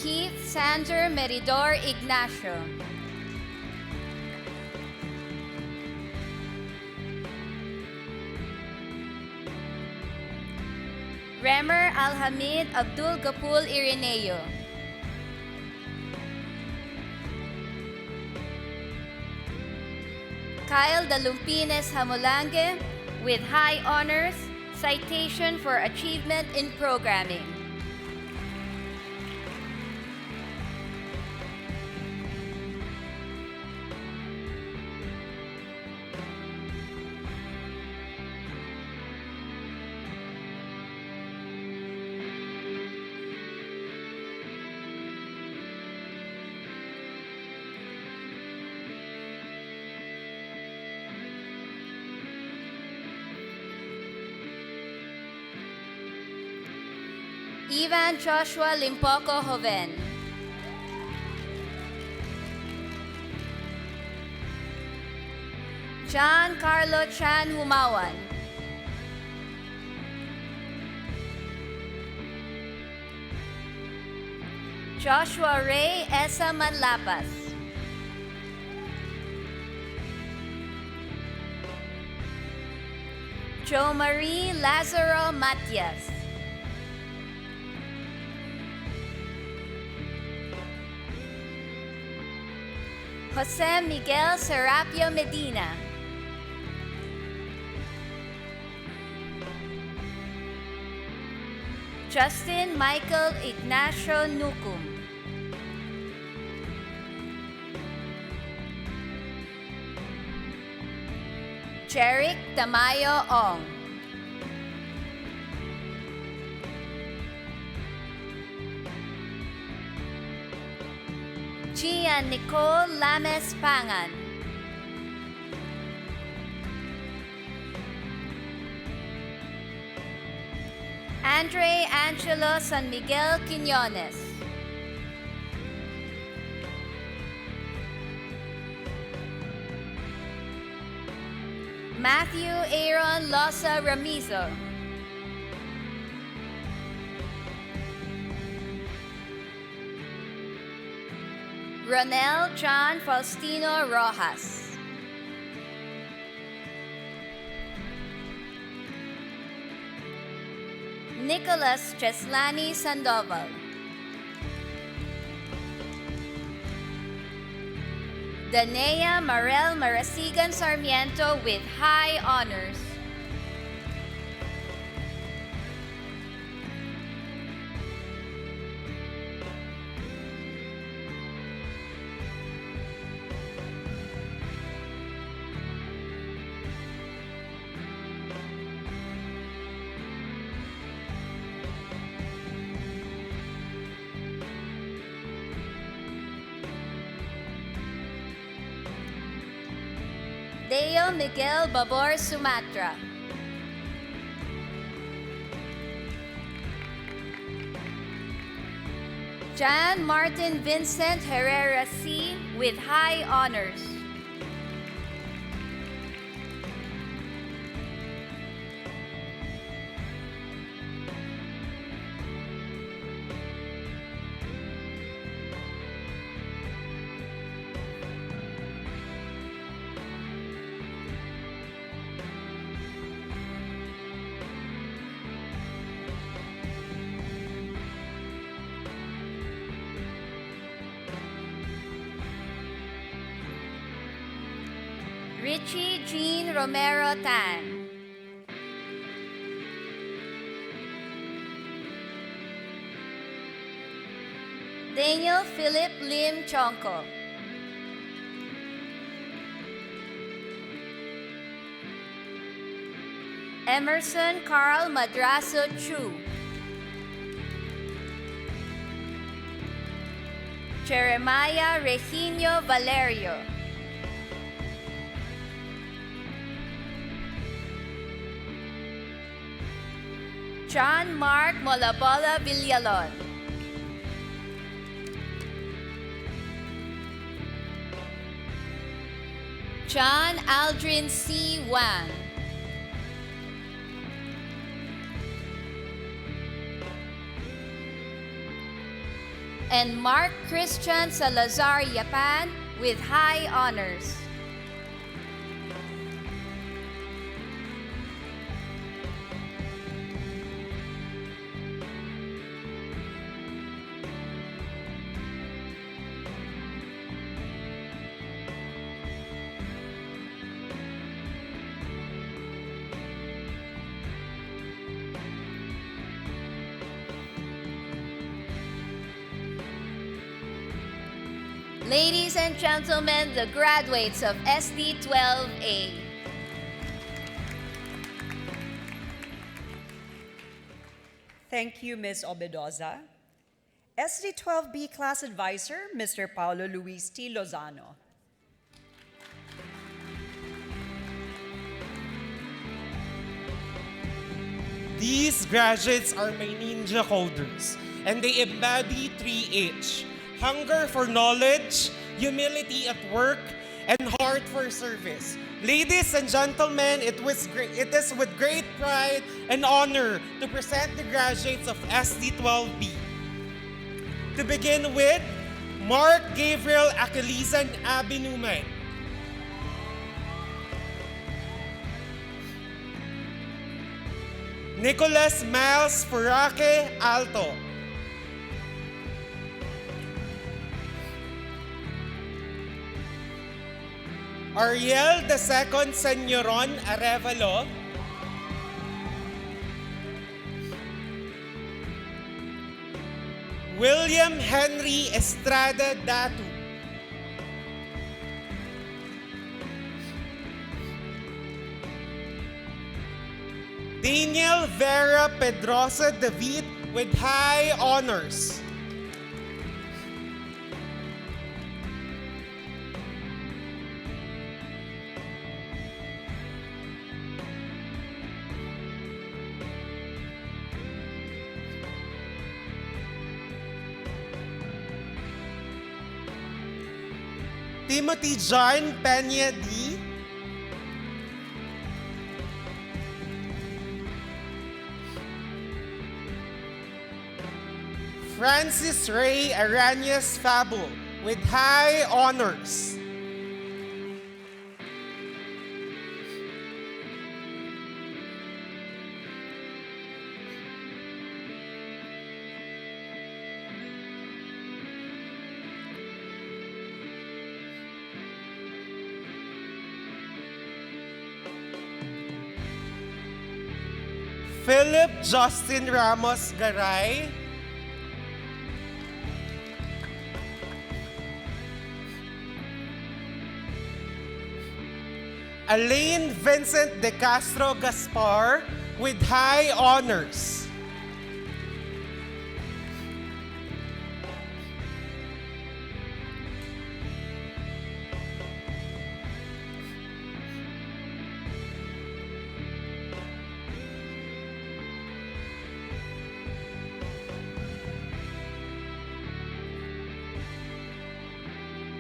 Speaker 10: Keith Sander Meridor Ignacio. Remer Alhamid Abdul Gapul Irineo. Kyle Dalumpines Hamulange with high honors, citation for achievement in programming. Ivan Joshua Limpoco Joven. John Carlo Chan Humawan. Joshua Ray Esa Manlapas. Jo Marie Lazaro Matias. Jose Miguel Serapio Medina. Justin Michael Ignacio Nukum. Jeric Tamayo Ong. Gia Nicole Lames Pangan. Andre Angelo San Miguel Quiñones. Matthew Aaron Losa Ramizo. Ronel John Faustino Rojas. Nicholas Cheslani Sandoval. Danea Marel Marasigan Sarmiento with high honors. Deo Miguel Babor Sumatra. Jan Martin Vincent Herrera C. with high honors. Richie Jean Romero Tan. Daniel Philip Lim Chonko. Emerson Carl Madraso Chu. Jeremiah Regino Valerio. John Mark Molabola Villalon. John Aldrin C. Wang. And Mark Christian Salazar Yapan with high honors. Ladies and gentlemen, the graduates of SD12A.
Speaker 1: Thank you, Ms. Obedoza. SD12B Class Advisor, Mr. Paulo Luis T. Lozano.
Speaker 11: These graduates are my ninja coders, and they embody 3H: hunger for knowledge, humility at work, and heart for service. Ladies and gentlemen, it is with great pride and honor to present the graduates of SD12B. To begin with, Mark Gabriel Akalizan Abinuman. Nicholas Miles Furaque Alto. Ariel II Senyoron Arevalo. William Henry Estrada Datu. Daniel Vera Pedrosa David with high honors. Timothy John Peña D. Francis Ray Arañez Fabo with high honors. Philip Justin Ramos Garay. Alain Vincent De Castro Gaspar with high honors.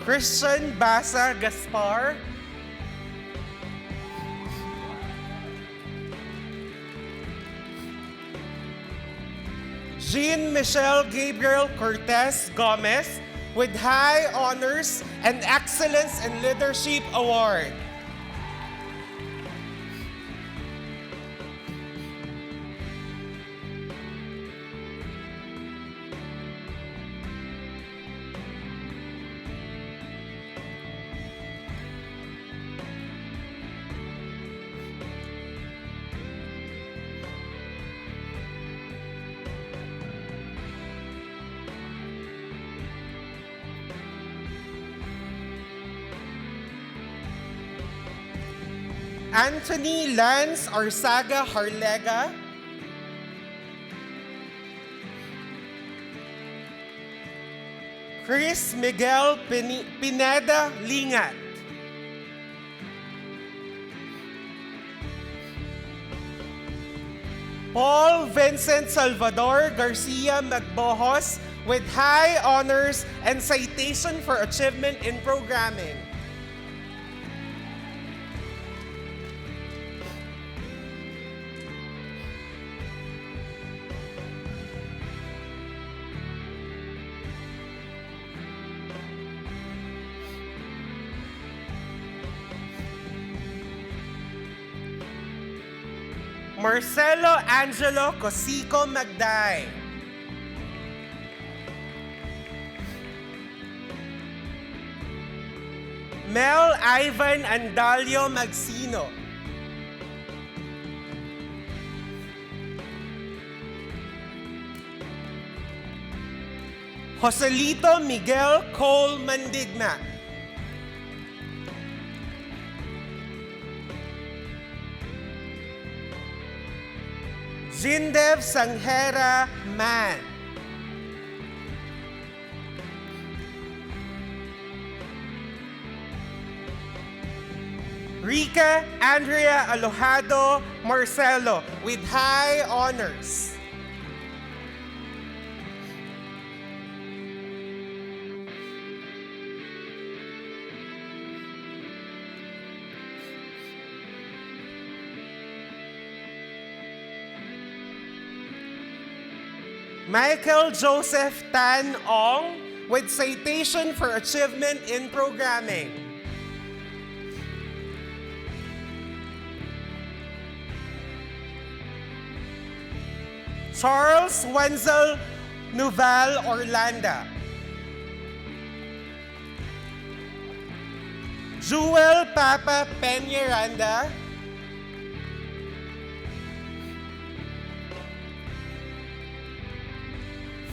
Speaker 11: Christian Basa Gaspar. Jean-Michel Gabriel Cortez Gomez with high honors and Excellence in Leadership Award. Anthony Lance Arsaga Harlega, Chris Miguel Pineda Lingat, Paul Vincent Salvador Garcia Magbohos with high honors and citation for achievement in programming. Marcelo Angelo Cosico Magday, Mel Ivan Andalio Magsino, Joselito Miguel Cole Mandigma, Zindev Sanghera Man, Rica Andrea Alojado Marcelo with high honors. Michael Joseph Tan Ong with citation for achievement in programming. Charles Wenzel Nuval Orlando, Jewel Papa Peñaranda,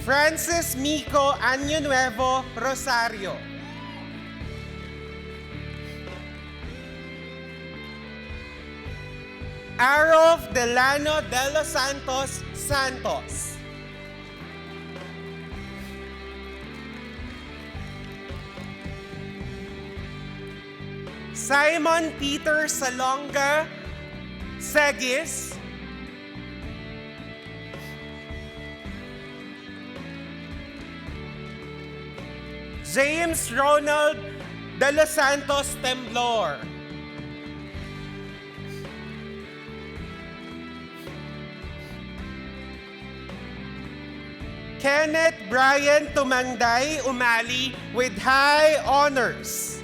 Speaker 11: Francis Mico Año Nuevo Rosario, Arov Delano de los Santos Santos, Simon Peter Salonga Segis, James Ronald de los Santos Temblor, Kenneth Brian Tumangday Umali with high honors.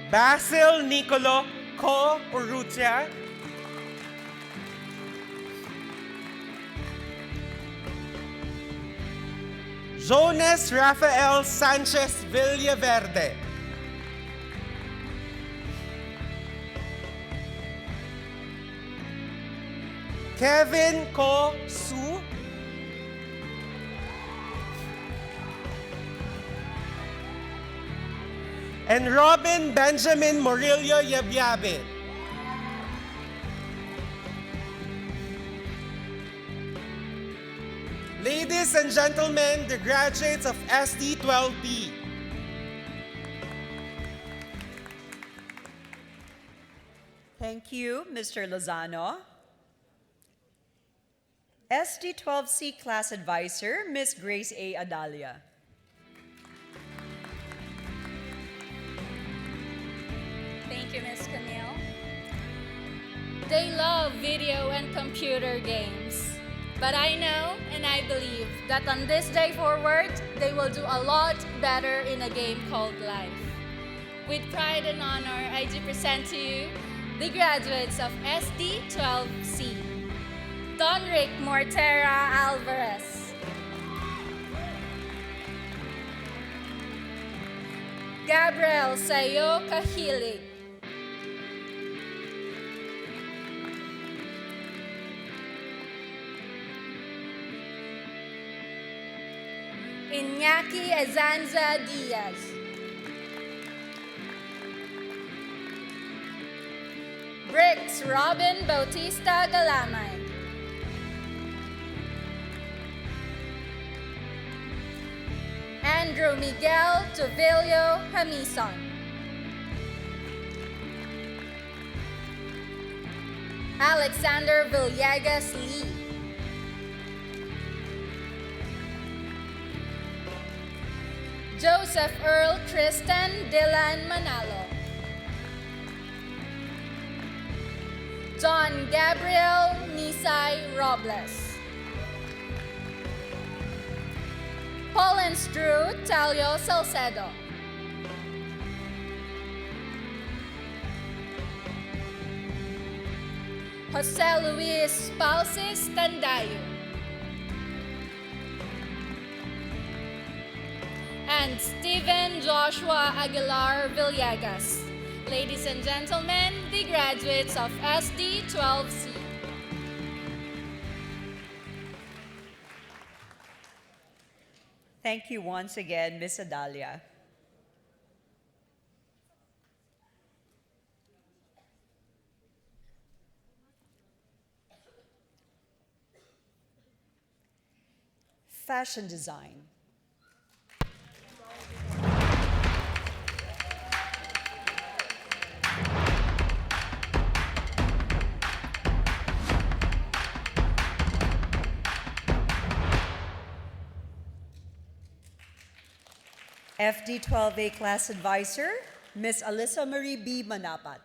Speaker 11: Basil Nicolo Co Urrutia, Jonas Rafael Sanchez Villaverde, Kevin Co Su, and Robin Benjamin Murillo Yabyabin. Ladies and gentlemen, the graduates of SD12B.
Speaker 1: Thank you, Mr. Lozano. SD12C Class Advisor, Ms. Grace A. Adalia.
Speaker 8: Thank you, Ms. Camille. They love video and computer games. But I know and I believe that on this day forward, they will do a lot better in a game called life. With pride and honor, I do present to you the graduates of SD12C. Donrick Mortera Alvarez, Gabriel Sayo Kahilig. Iñaki Azanza Diaz. Bricks Robin Bautista Galamay. Andrew Miguel Tovilio Hamison. Alexander Villegas Lee. Joseph Earl Tristan Dylan Manalo. John Gabriel Nisay Robles. Paulins Drew Talio Salcedo. Jose Luis Palsis Tandayo. And Stephen Joshua Aguilar Villegas. Ladies and gentlemen, the graduates of SD 12C.
Speaker 1: Thank you once again, Ms. Adalia. Fashion design. FD 12A Class Advisor, Ms. Alyssa Marie B. Manapat.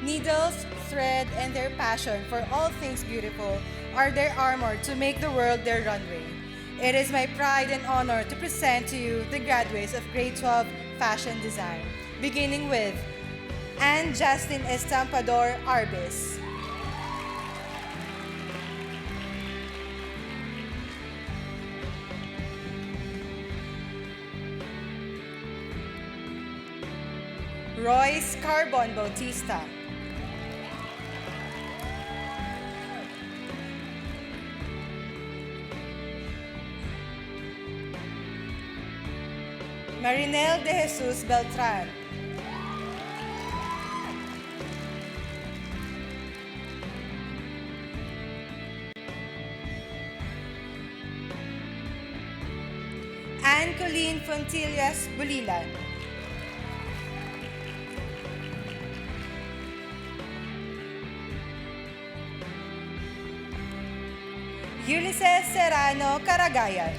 Speaker 9: Needles, thread, and their passion for all things beautiful are their armor to make the world their runway. It is my pride and honor to present to you the graduates of Grade 12 Fashion Design, beginning with Anne Justin Estampador Arbis, Royce Carbon Bautista, Marinel de Jesus Beltran, Anne Colleen Fontillas Bulilan, Ulysses Serrano Caragayan,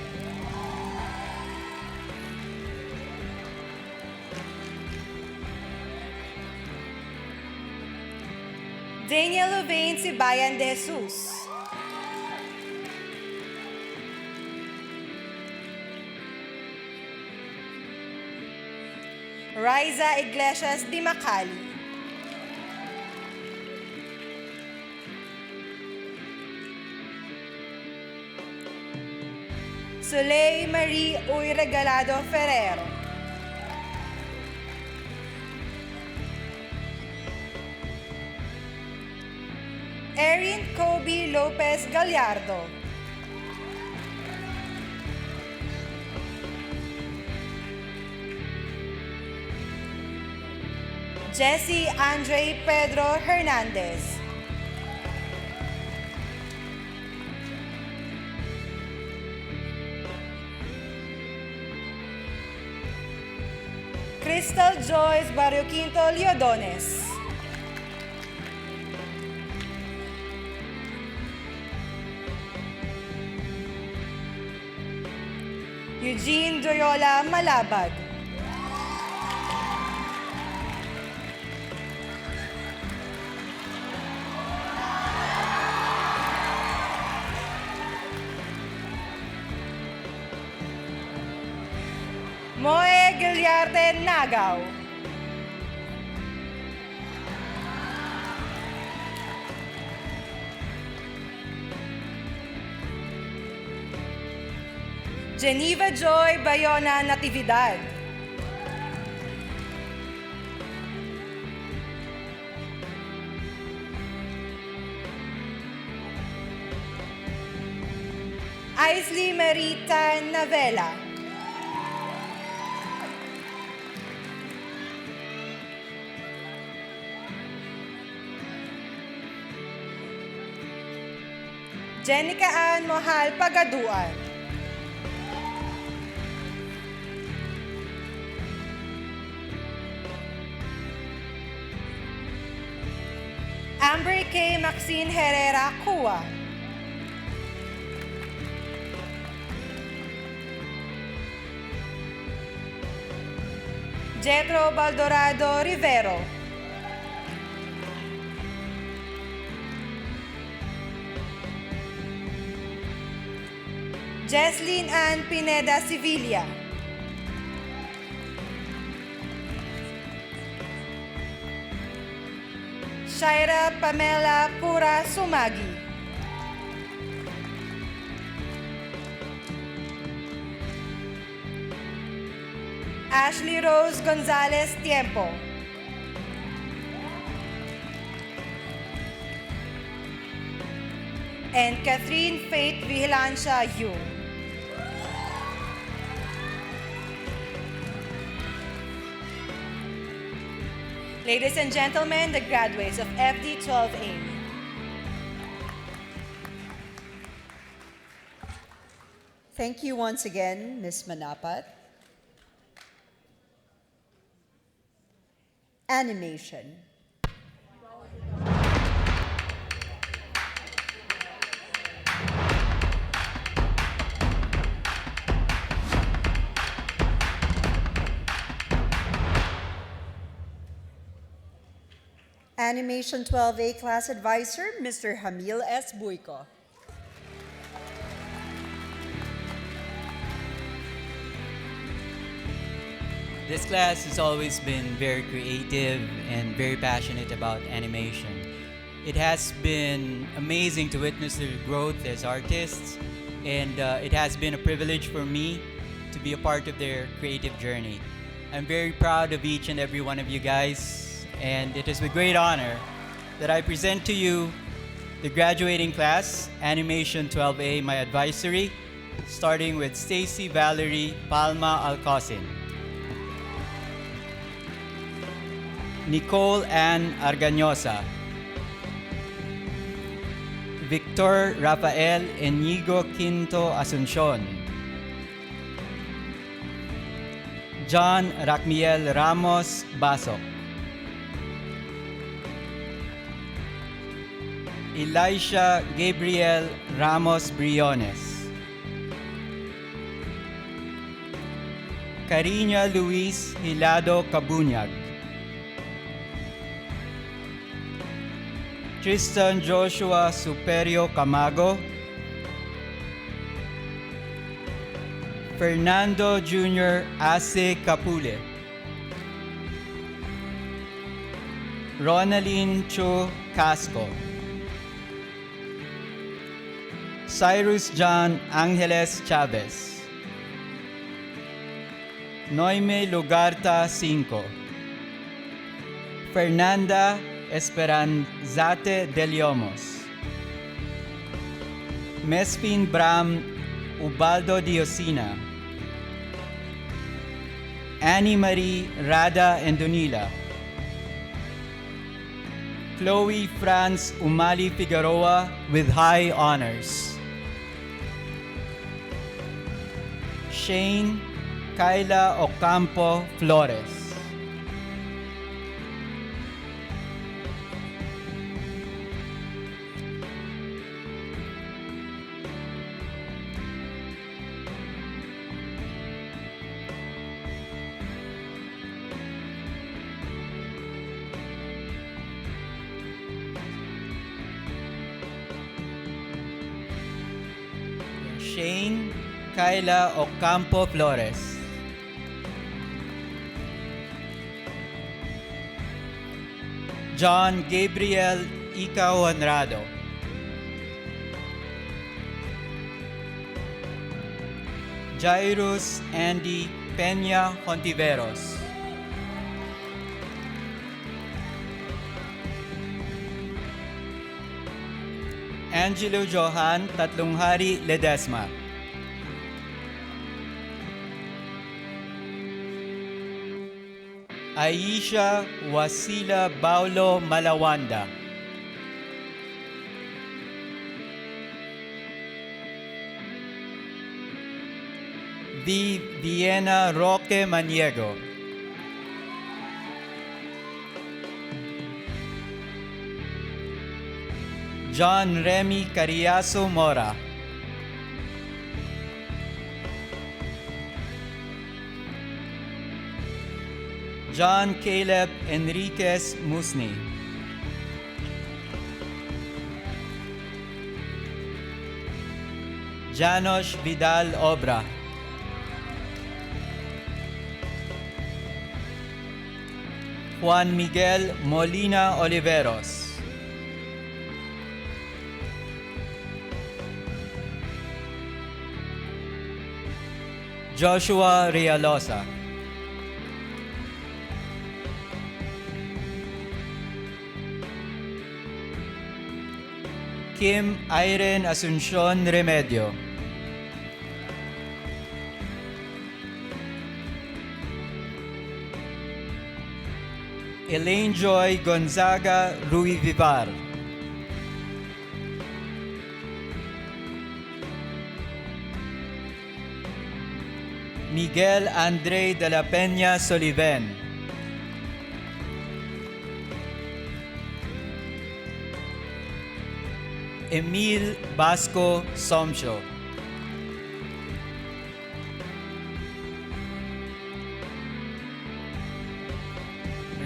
Speaker 9: Daniel Uvain Sibayan de Jesus, Riza Iglesias Di Macali, Soleil Marie Uy Regalado Ferrero, Erin Kobe Lopez Gallardo, Jesse Andre Pedro Hernandez, Crystal Joyce Barrio Quinto Liodones, Eugene Doyola Malabad, Moe Giliarte Nagaw, Geneva Joy Bayona Natividad. Aisley Marita Navela. Jenica Ann Mohal Pagaduan. Amber K. Maxine Herrera Cua. Jetro Baldorado Rivero. Jesslyn Ann Pineda Sevilla. Shaira Pamela Pura Sumagi. Ashley Rose Gonzalez Tiempo. And Catherine Faith Vigilancia Yu. Ladies and gentlemen, the graduates of FD12A.
Speaker 1: Thank you once again, Ms. Manapat. Animation. Animation 12A Class Advisor, Mr. Hamil S. Buico.
Speaker 12: This class has always been very creative and very passionate about animation. It has been amazing to witness their growth as artists, and it has been a privilege for me to be a part of their creative journey. I'm very proud of each and every one of you guys, and it is with great honor that I present to you the graduating class, Animation 12A, my advisory, starting with Stacy Valerie Palma Alcosin, Nicole Ann Argañosa, Victor Rafael Enigo Quinto Asuncion, John Racmiel Ramos Basok, Elisha Gabriel Ramos Briones, Cariña Luis Hilado Cabuñag, Tristan Joshua Superio Camago, Fernando Jr. Ace Capule, Ronaline Cho Casco, Cyrus John Angeles Chavez, Noime Lugarta 5, Fernanda Esperanzate de Liomos, Mespin Bram Ubaldo Diosina, Annie Marie Rada Endonila, Chloe Franz Umali Figueroa with high honors, Shane Kyla Ocampo Flores, Shane Kyla Ocampo Flores, John Gabriel Icao Honrado, Jairus Andy Peña Hontiveros. Angelo Johan Tatlonghari Ledesma. Aisha Wasila Baulo Malawanda. V. Viena Roque Maniego. John Remy Cariaso Mora. John Caleb Enriquez Musni. Janos Vidal Obra. Juan Miguel Molina Oliveros. Joshua Rialosa. Kim Irene Asuncion Remedio. Elaine Joy Gonzaga Rui Vivar. Miguel Andre de la Peña Soliven. Emil Basco Somcho.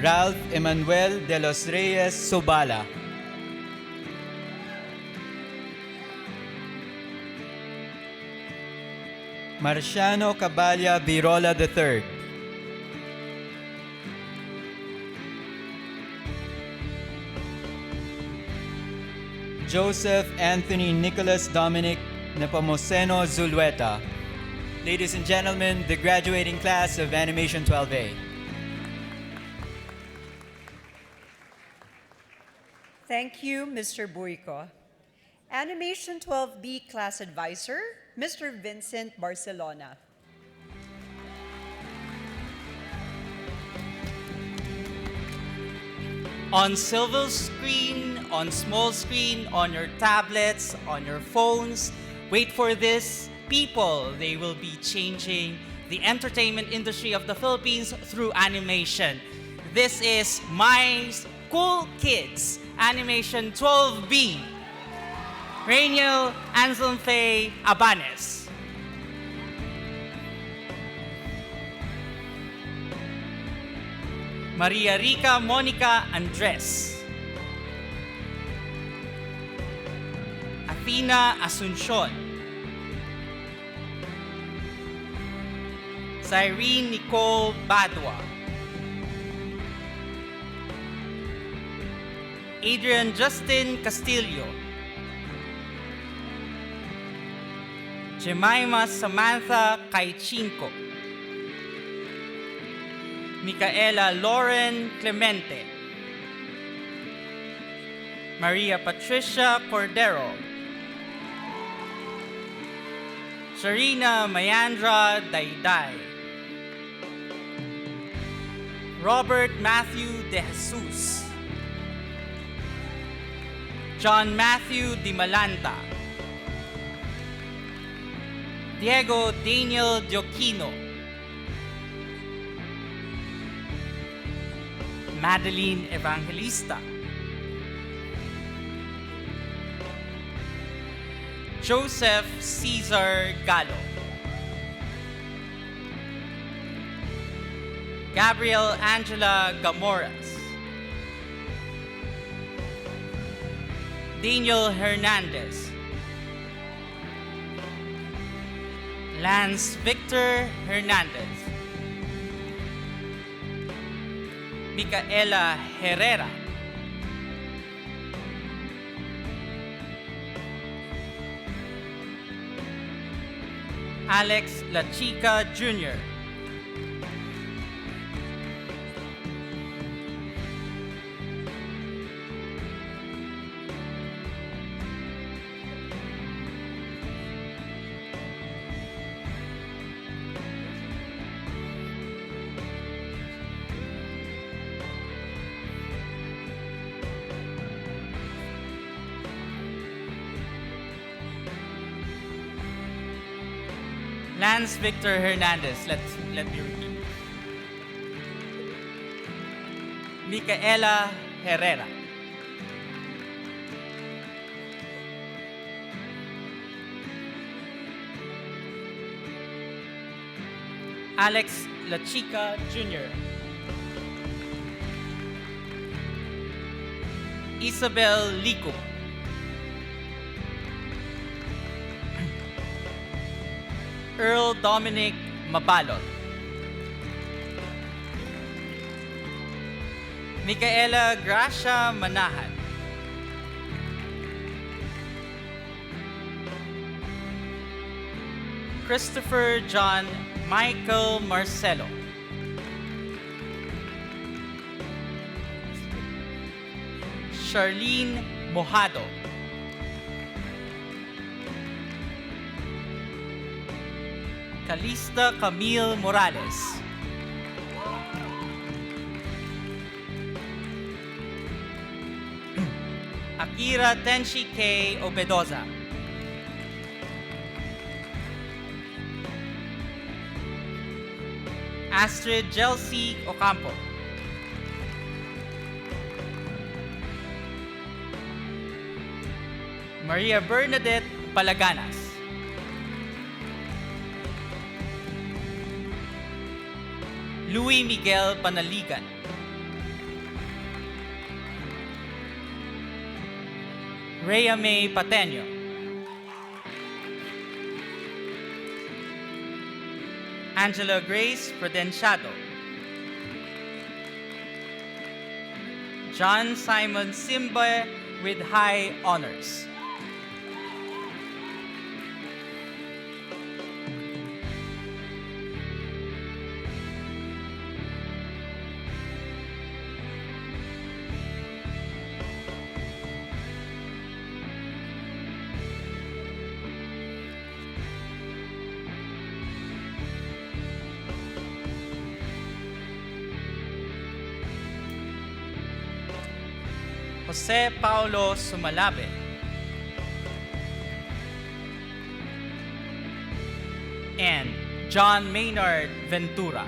Speaker 12: Ralph Emanuel de los Reyes Sobala. Marciano Caballa Virola III. Joseph Anthony Nicholas Dominic Nepomuceno Zulueta. Ladies and gentlemen, the graduating class of Animation 12A.
Speaker 1: Thank you, Mr. Buico. Animation 12B Class Advisor, Mr. Vincent Barcelona.
Speaker 13: On silver screen, on small screen, on your tablets, on your phones, wait for this. People, they will be changing the entertainment industry of the Philippines through animation. This is My Cool Kids, Animation 12B. Rainiel Anselm Faye Abanes. Maria Rica Monica Andres. Athena Asuncion. Cyrene Nicole Badua. Adrian Justin Castillo. Jemima Samantha Caichinco. Micaela Lauren Clemente. Maria Patricia Cordero. Sharina Mayandra Dayday. Robert Matthew De Jesus. John Matthew Di Malanta. Diego Daniel Dioquino. Madeline Evangelista. Joseph Cesar Gallo. Gabriel Angela Gamoras. Daniel Hernandez. Lance Victor Hernandez. Micaela Herrera. Alex La Chica Jr. Lance Victor Hernandez. Let me repeat. Micaela Herrera. Alex La Chica Jr. Isabel Lico. Earl Dominic Mabalot. Micaela Gracia Manahan. Christopher John Michael Marcelo. Charlene Mojado. Calista Camille Morales. Akira Tenshi K. Obedoza. Astrid Jelsi Ocampo. Maria Bernadette Palaganas. Luis Miguel Panaligan. Rhea May Pateño. Angela Grace Prudenciado. John Simon Simba with high honors. Jose Paulo Sumalabe. And John Maynard Ventura.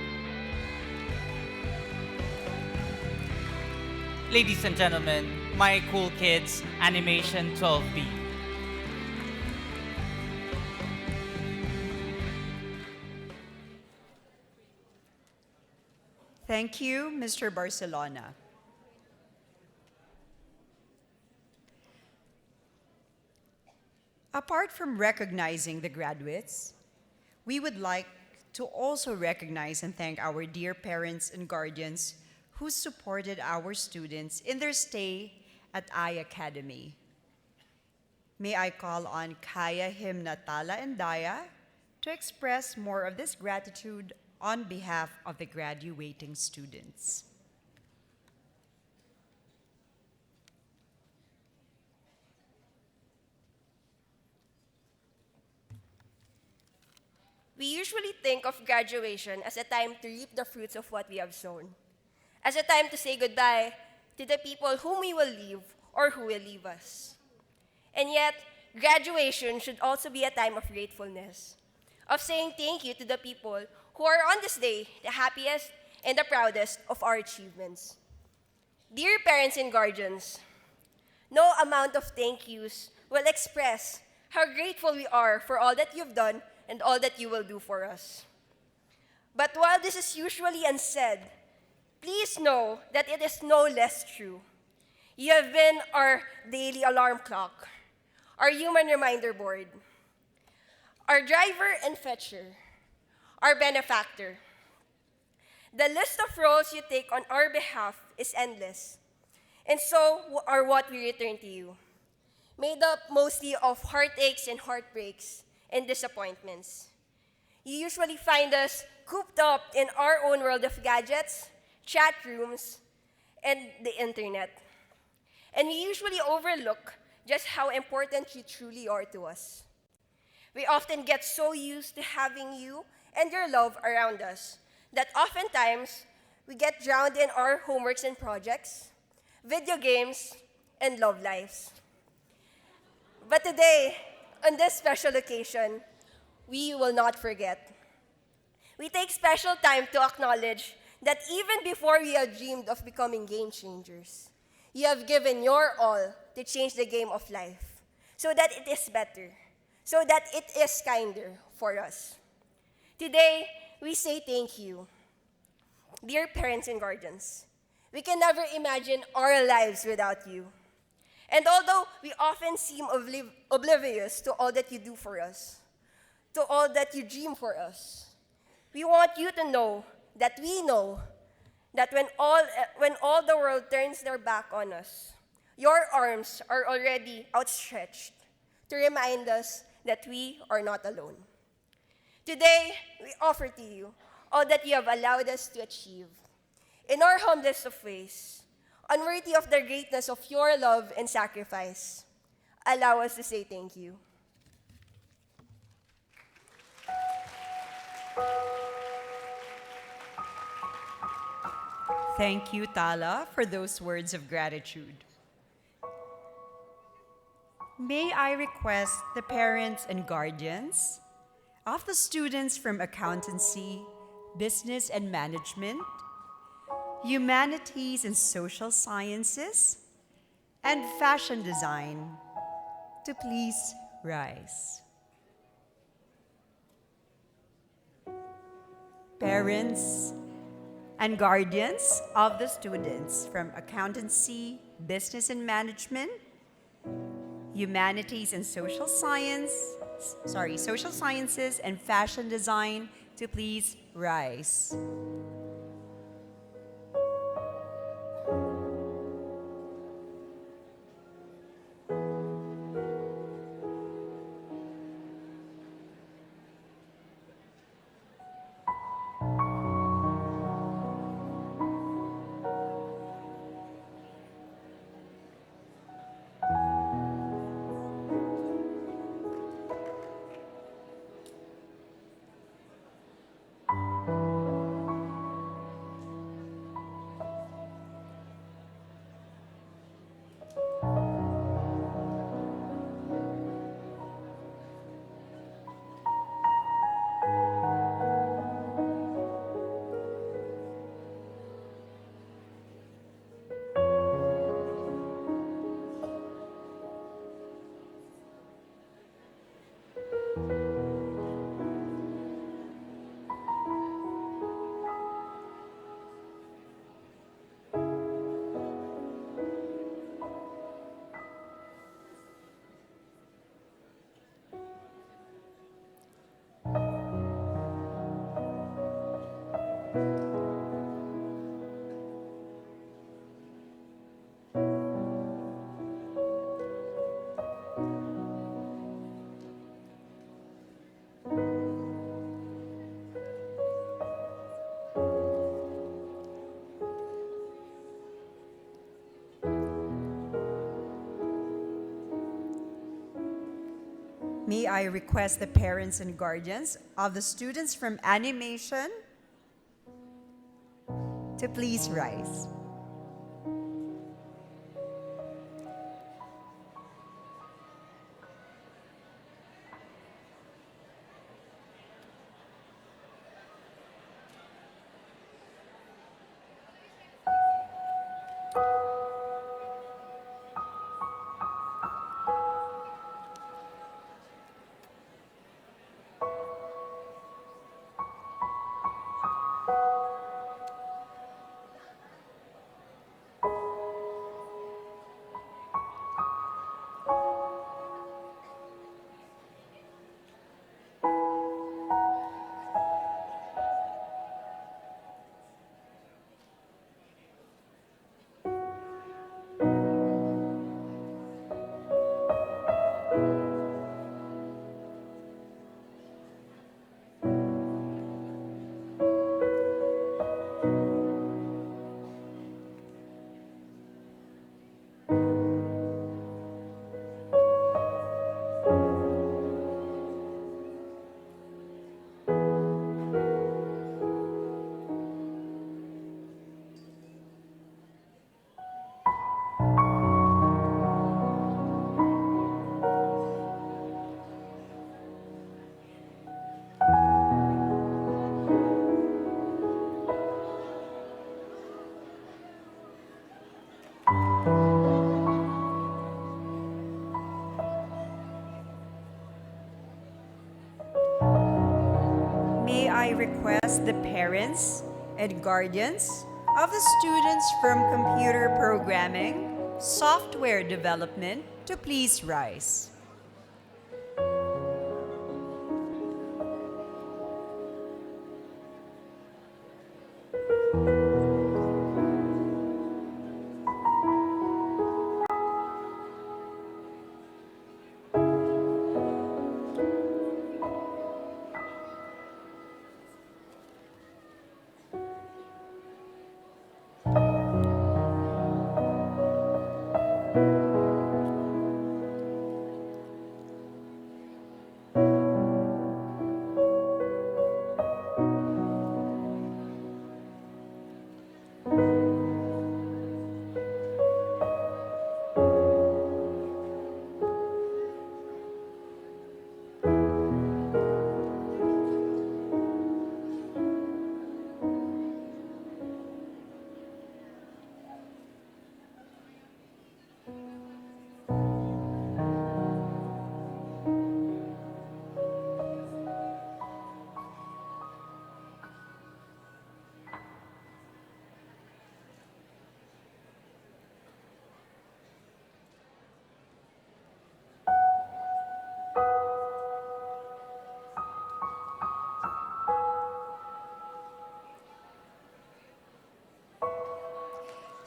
Speaker 13: Ladies and gentlemen, my cool kids, Animation 12B.
Speaker 1: Thank you, Mr. Barcelona. Apart from recognizing the graduates, we would like to also recognize and thank our dear parents and guardians who supported our students in their stay at iACADEMY. May I call on Kaya, Himnatala, and Daya to express more of this gratitude on behalf of the graduating students.
Speaker 14: We usually think of graduation as a time to reap the fruits of what we have sown, as a time to say goodbye to the people whom we will leave or who will leave us. And yet, graduation should also be a time of gratefulness, of saying thank you to the people who are on this day the happiest and the proudest of our achievements. Dear parents and guardians, no amount of thank yous will express how grateful we are for all that you've done and all that you will do for us. But while this is usually unsaid, please know that it is no less true. You have been our daily alarm clock, our human reminder board, our driver and fetcher, our benefactor. The list of roles you take on our behalf is endless, and so are what we return to you, made up mostly of heartaches and heartbreaks and disappointments. You usually find us cooped up in our own world of gadgets, chat rooms, and the internet. And we usually overlook just how important you truly are to us. We often get so used to having you and your love around us that oftentimes we get drowned in our homeworks and projects, video games, and love lives. But today, on this special occasion, we will not forget. We take special time to acknowledge that even before we have dreamed of becoming game changers, you have given your all to change the game of life so that it is better, so that it is kinder for us. Today, we say thank you. Dear parents and guardians, we can never imagine our lives without you. And although we often seem oblivious to all that you do for us, to all that you dream for us, we want you to know that we know that when all the world turns their back on us, your arms are already outstretched to remind us that we are not alone. Today, we offer to you all that you have allowed us to achieve. In our humblest of ways, unworthy of the greatness of your love and sacrifice, allow us to say thank you.
Speaker 1: Thank you, Tala, for those words of gratitude. May I request the parents and guardians of the students from accountancy, business and management, humanities and social sciences, and fashion design to please rise. Parents and guardians of the students from accountancy, business and management, humanities and social sciences and fashion design to please rise. May I request the parents and guardians of the students from animation to please rise. May I request the parents and guardians of the students from computer programming, software development to please rise.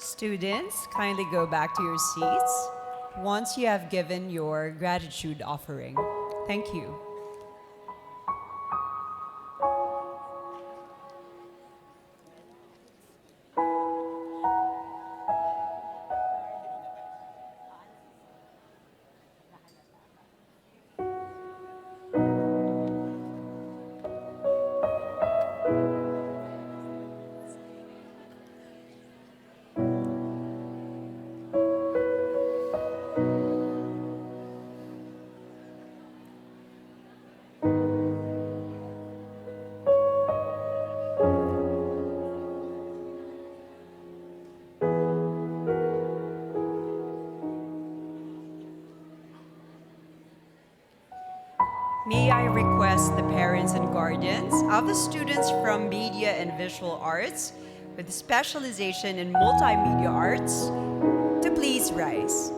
Speaker 1: Students, kindly go back to your seats once you have given your gratitude offering. Thank you. May I request the parents and guardians of the students from Media and Visual Arts with specialization in Multimedia Arts to please rise.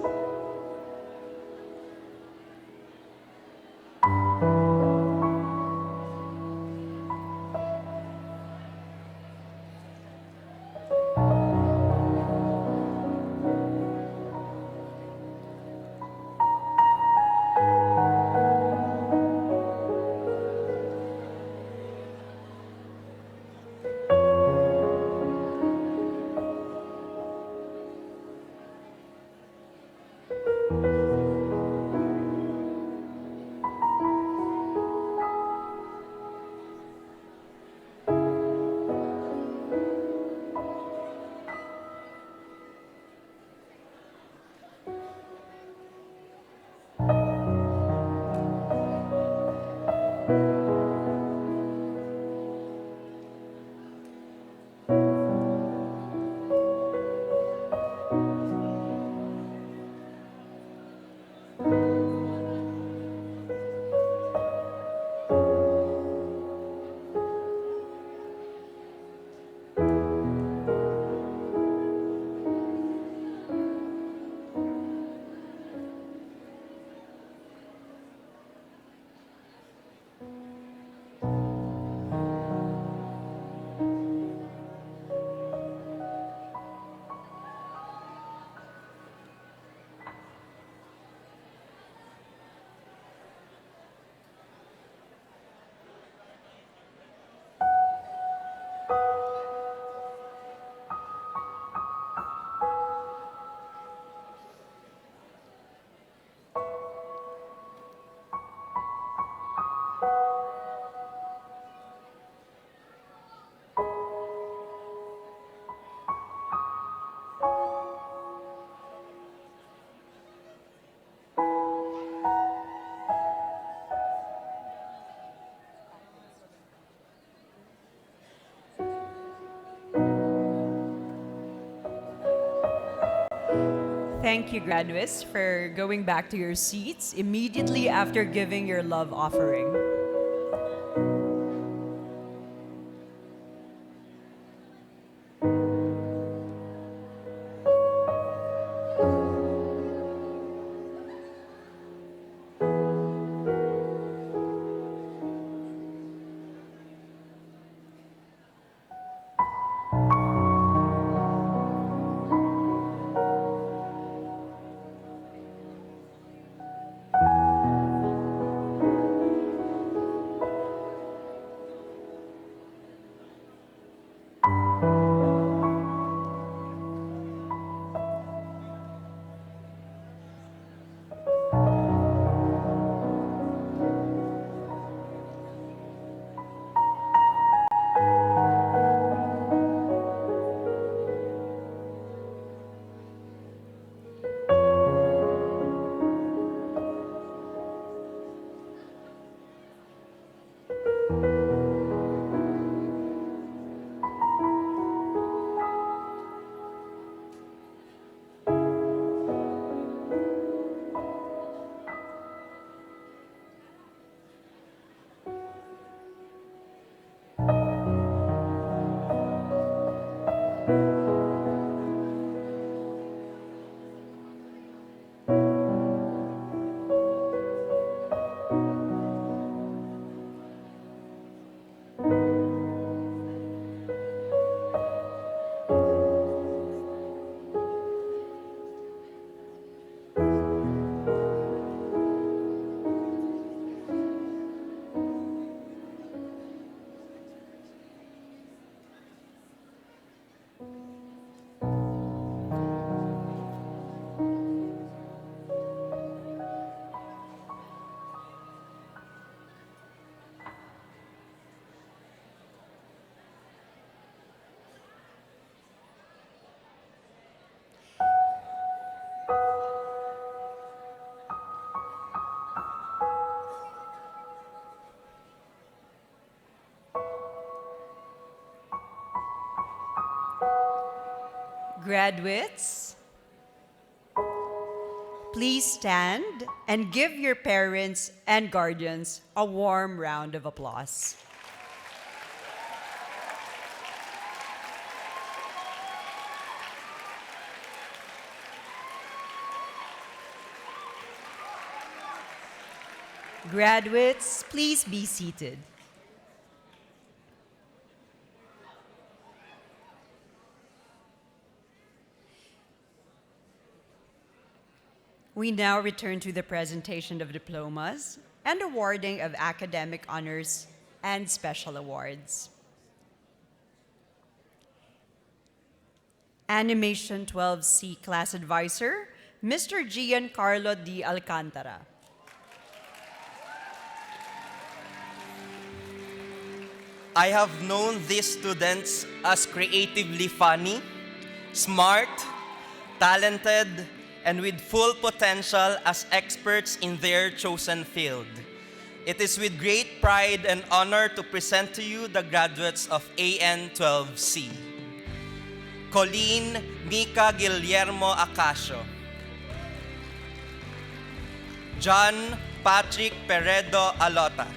Speaker 1: Thank you, graduates, for going back to your seats immediately after giving your love offering. Graduates, please stand and give your parents and guardians a warm round of applause. Graduates, please be seated. We now return to the presentation of diplomas and awarding of academic honors and special awards. Animation 12C Class Advisor, Mr. Giancarlo D. Alcantara.
Speaker 15: I have known these students as creatively funny, smart, talented, and with full potential as experts in their chosen field. It is with great pride and honor to present to you the graduates of AN12C. Colleen Mika Guillermo Acacio. John Patrick Peredo Alota.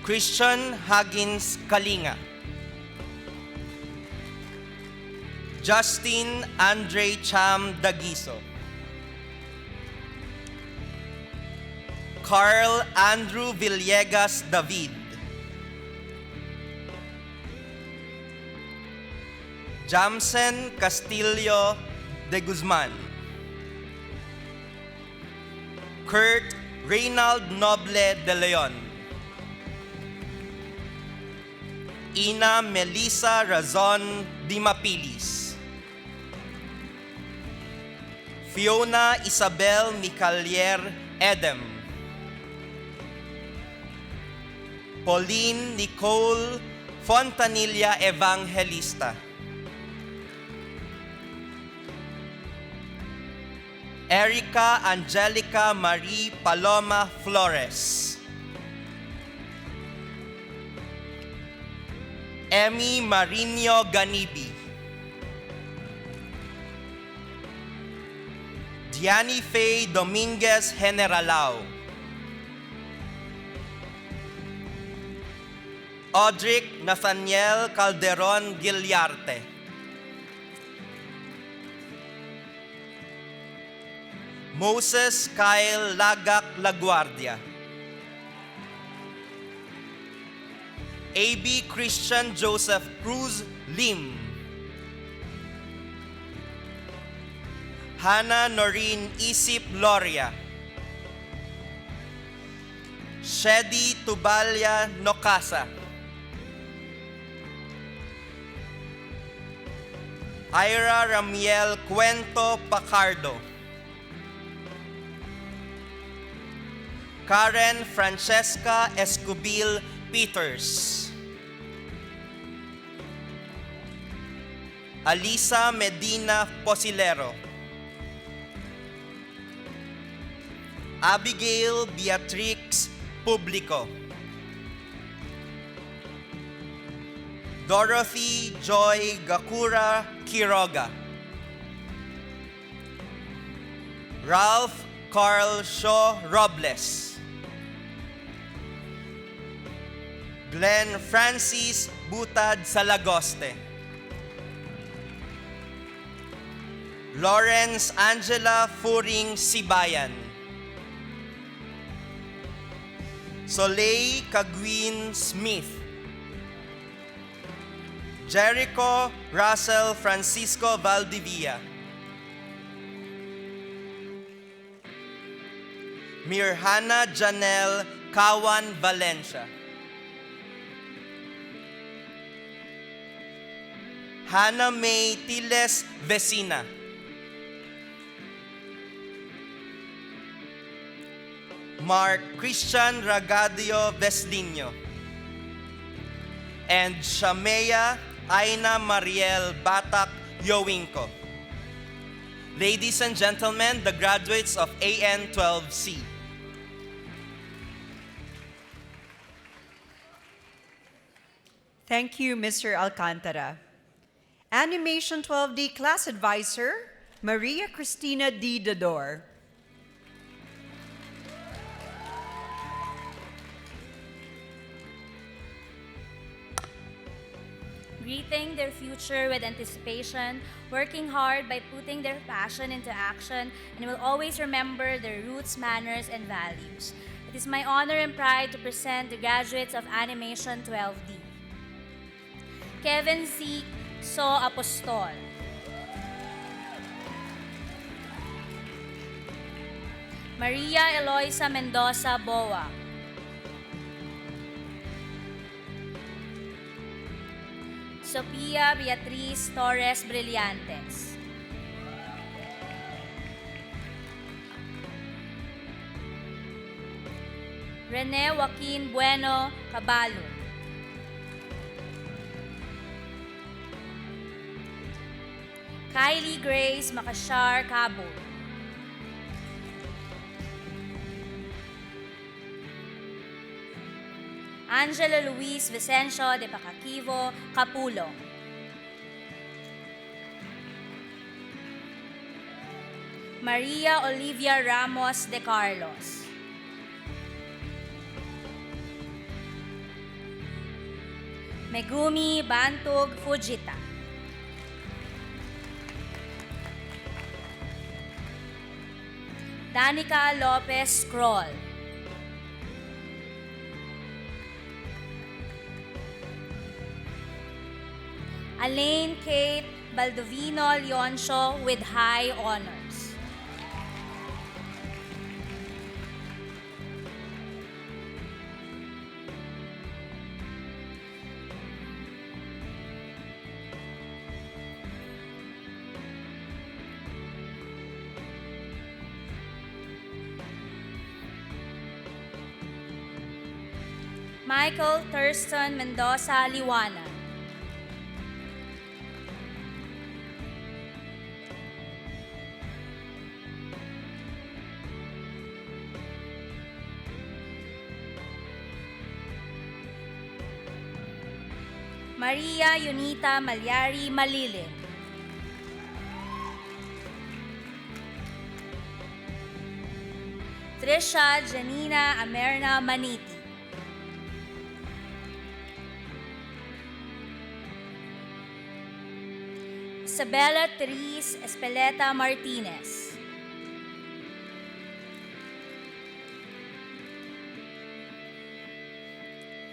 Speaker 15: Christian Huggins Kalinga. Justin Andre Cham Dagiso. Carl Andrew Villegas David. Jamsen Castillo de Guzman. Kurt Reynald Noble de Leon. Ina Melissa Razon Dimapilis. Fiona Isabel Micalier Edem. Pauline Nicole Fontanilla Evangelista. Erica Angelica Marie Paloma Flores. Emmy Marinho Ganibi. Gianni Faye Dominguez Generalao, Audric Nathaniel Calderon Guillarte, Moses Kyle Lagak Laguardia, A.B. Christian Joseph Cruz Lim, Hannah Noreen Isip Loria, Shedi Tubalia Nocasa, Ira Ramiel Cuento Pacardo, Karen Francesca Escobil Peters, Alisa Medina Posilero, Abigail Beatrix Publico, Dorothy Joy Gakura Quiroga, Ralph Carl Shaw Robles, Glenn Francis Butad Salagoste, Lawrence Angela Furing Sibayan, Soleil Kagwin Smith, Jericho Russell Francisco Valdivia, Mirhana Janelle Kawan Valencia, Hannah May Tiles Vecina, Mark Christian Ragadio Veslino, and Shamea Aina Mariel Batak Yowinko. Ladies and gentlemen, the graduates of AN12C.
Speaker 1: Thank you, Mr. Alcantara. Animation 12D Class Advisor, Maria Cristina D. Dodor.
Speaker 16: Greeting their future with anticipation, working hard by putting their passion into action, and will always remember their roots, manners, and values. It is my honor and pride to present the graduates of Animation 12D. Kevin C. So Apostol, Maria Eloisa Mendoza Boa, Sophia Beatriz Torres Brillantes, Rene Joaquin Bueno Caballo, Kylie Grace Macashar Cabo, Angela Luis Vicencio de Pacaquivo Capulo, Maria Olivia Ramos de Carlos, Megumi Bantog Fujita, Danica Lopez Kroll, Alaine Kate Baldovino Leoncio with high honors, Michael Thurston Mendoza Liwana, Maria Yunita Malyari Malilin, Trisha Janina Amerna Maniti. Isabella Therese Espeleta Martinez.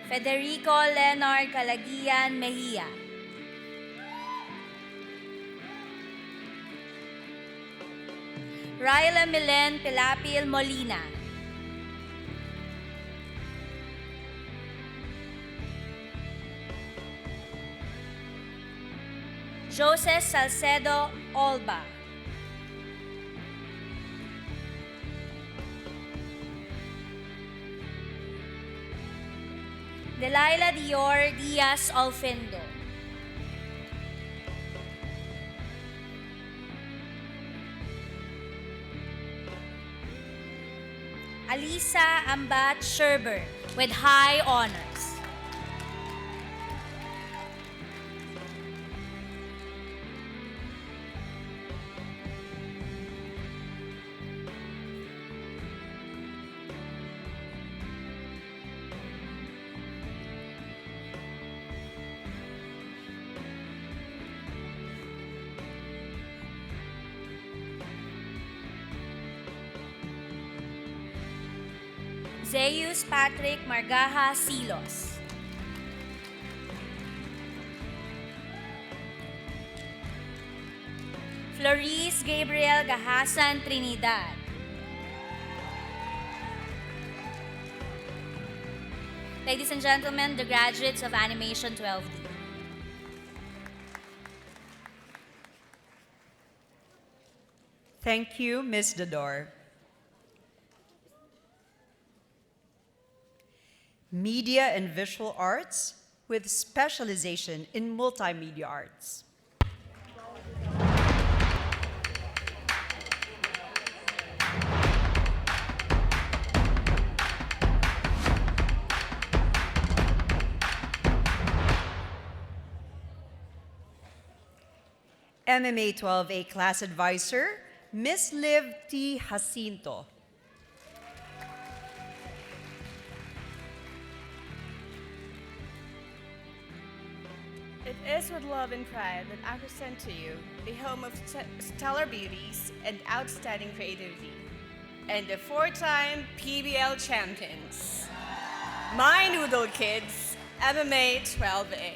Speaker 16: Federico Leonard Calagian Mejia. Ryla Milen Pilapil Molina. Joseph Salcedo Olba. Delilah Dior Diaz Alfindo. Alisa Ambat Sherburne with high honors. Zeus Patrick Margaha Silos. Florice Gabriel Gahasan Trinidad. Ladies and gentlemen, the graduates of Animation 12D.
Speaker 1: Thank you, Ms. Dodor. Media and Visual Arts with specialization in multimedia arts. MMA 12A Class Advisor, Ms. Liv T. Jacinto.
Speaker 17: It is with love and pride that I present to you the home of stellar beauties and outstanding creativity, and the four-time PBL champions, my Noodle Kids, MMA 12A.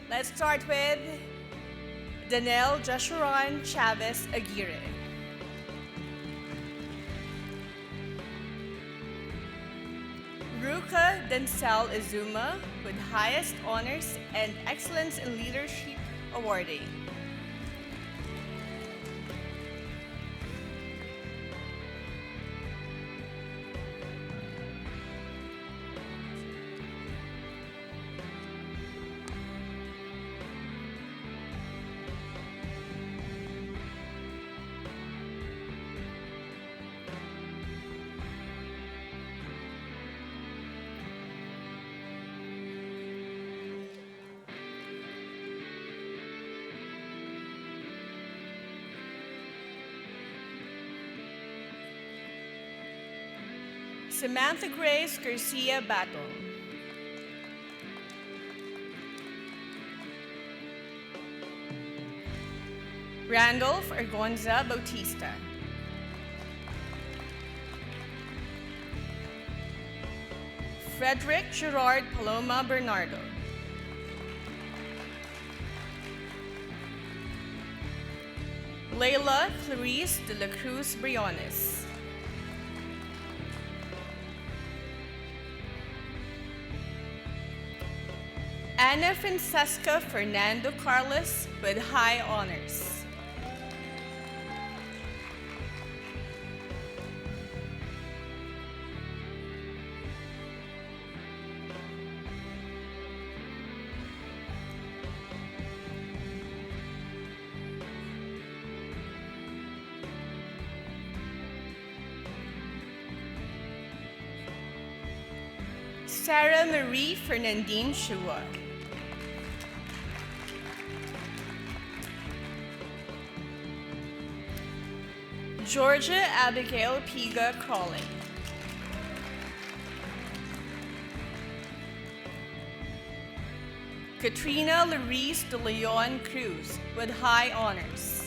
Speaker 17: Let's start with Danelle Joshuron Chavez Aguirre. Ruka Denzel Izuma with highest honors and excellence in leadership awarding. Samantha Grace Garcia Battle. Randolph Argonza Bautista. Frederick Gerard Paloma Bernardo. Layla Clarice de la Cruz Briones. Ana Francesca Fernando Carlos with high honors. Sarah Marie Fernandine Shua. Georgia Abigail Piga Crawley. Katrina Larice de Leon Cruz with high honors.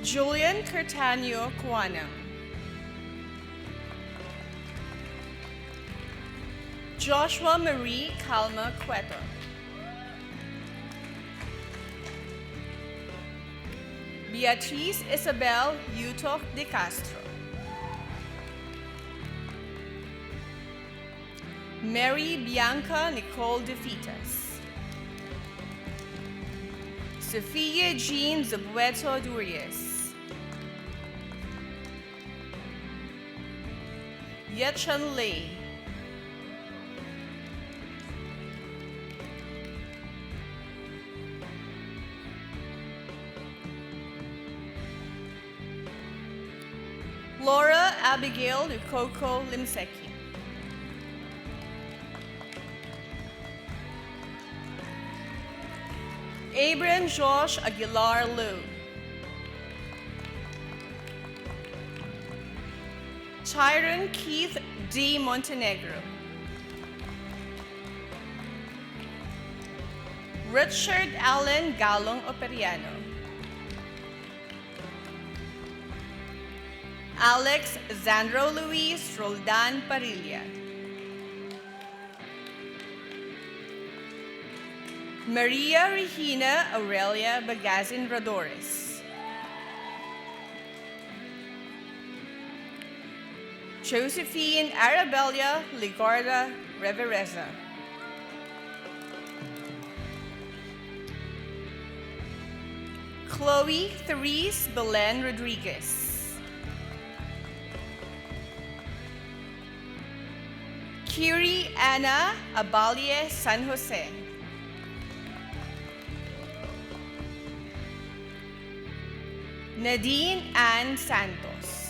Speaker 17: Julian Curtanio Cuanam. Joshua Marie Calma Cueto. Beatriz Isabel Yutok de Castro. Mary Bianca Nicole de Fitas. Sophia Jean Zabueto Durias. Yetchan Lee. Laura Abigail Lukoko Limseki. Abram Josh Aguilar Liu. Tyron Keith D. Montenegro. Richard Allen Galong Operiano. Alex Zandro Luis Roldan Parilla. Maria Regina Aurelia Bagazin Rodores. Josephine Arabella Ligarda Revereza. Chloe Therese Belen Rodriguez. Kiri Ana Abalie San Jose. Nadine Ann Santos.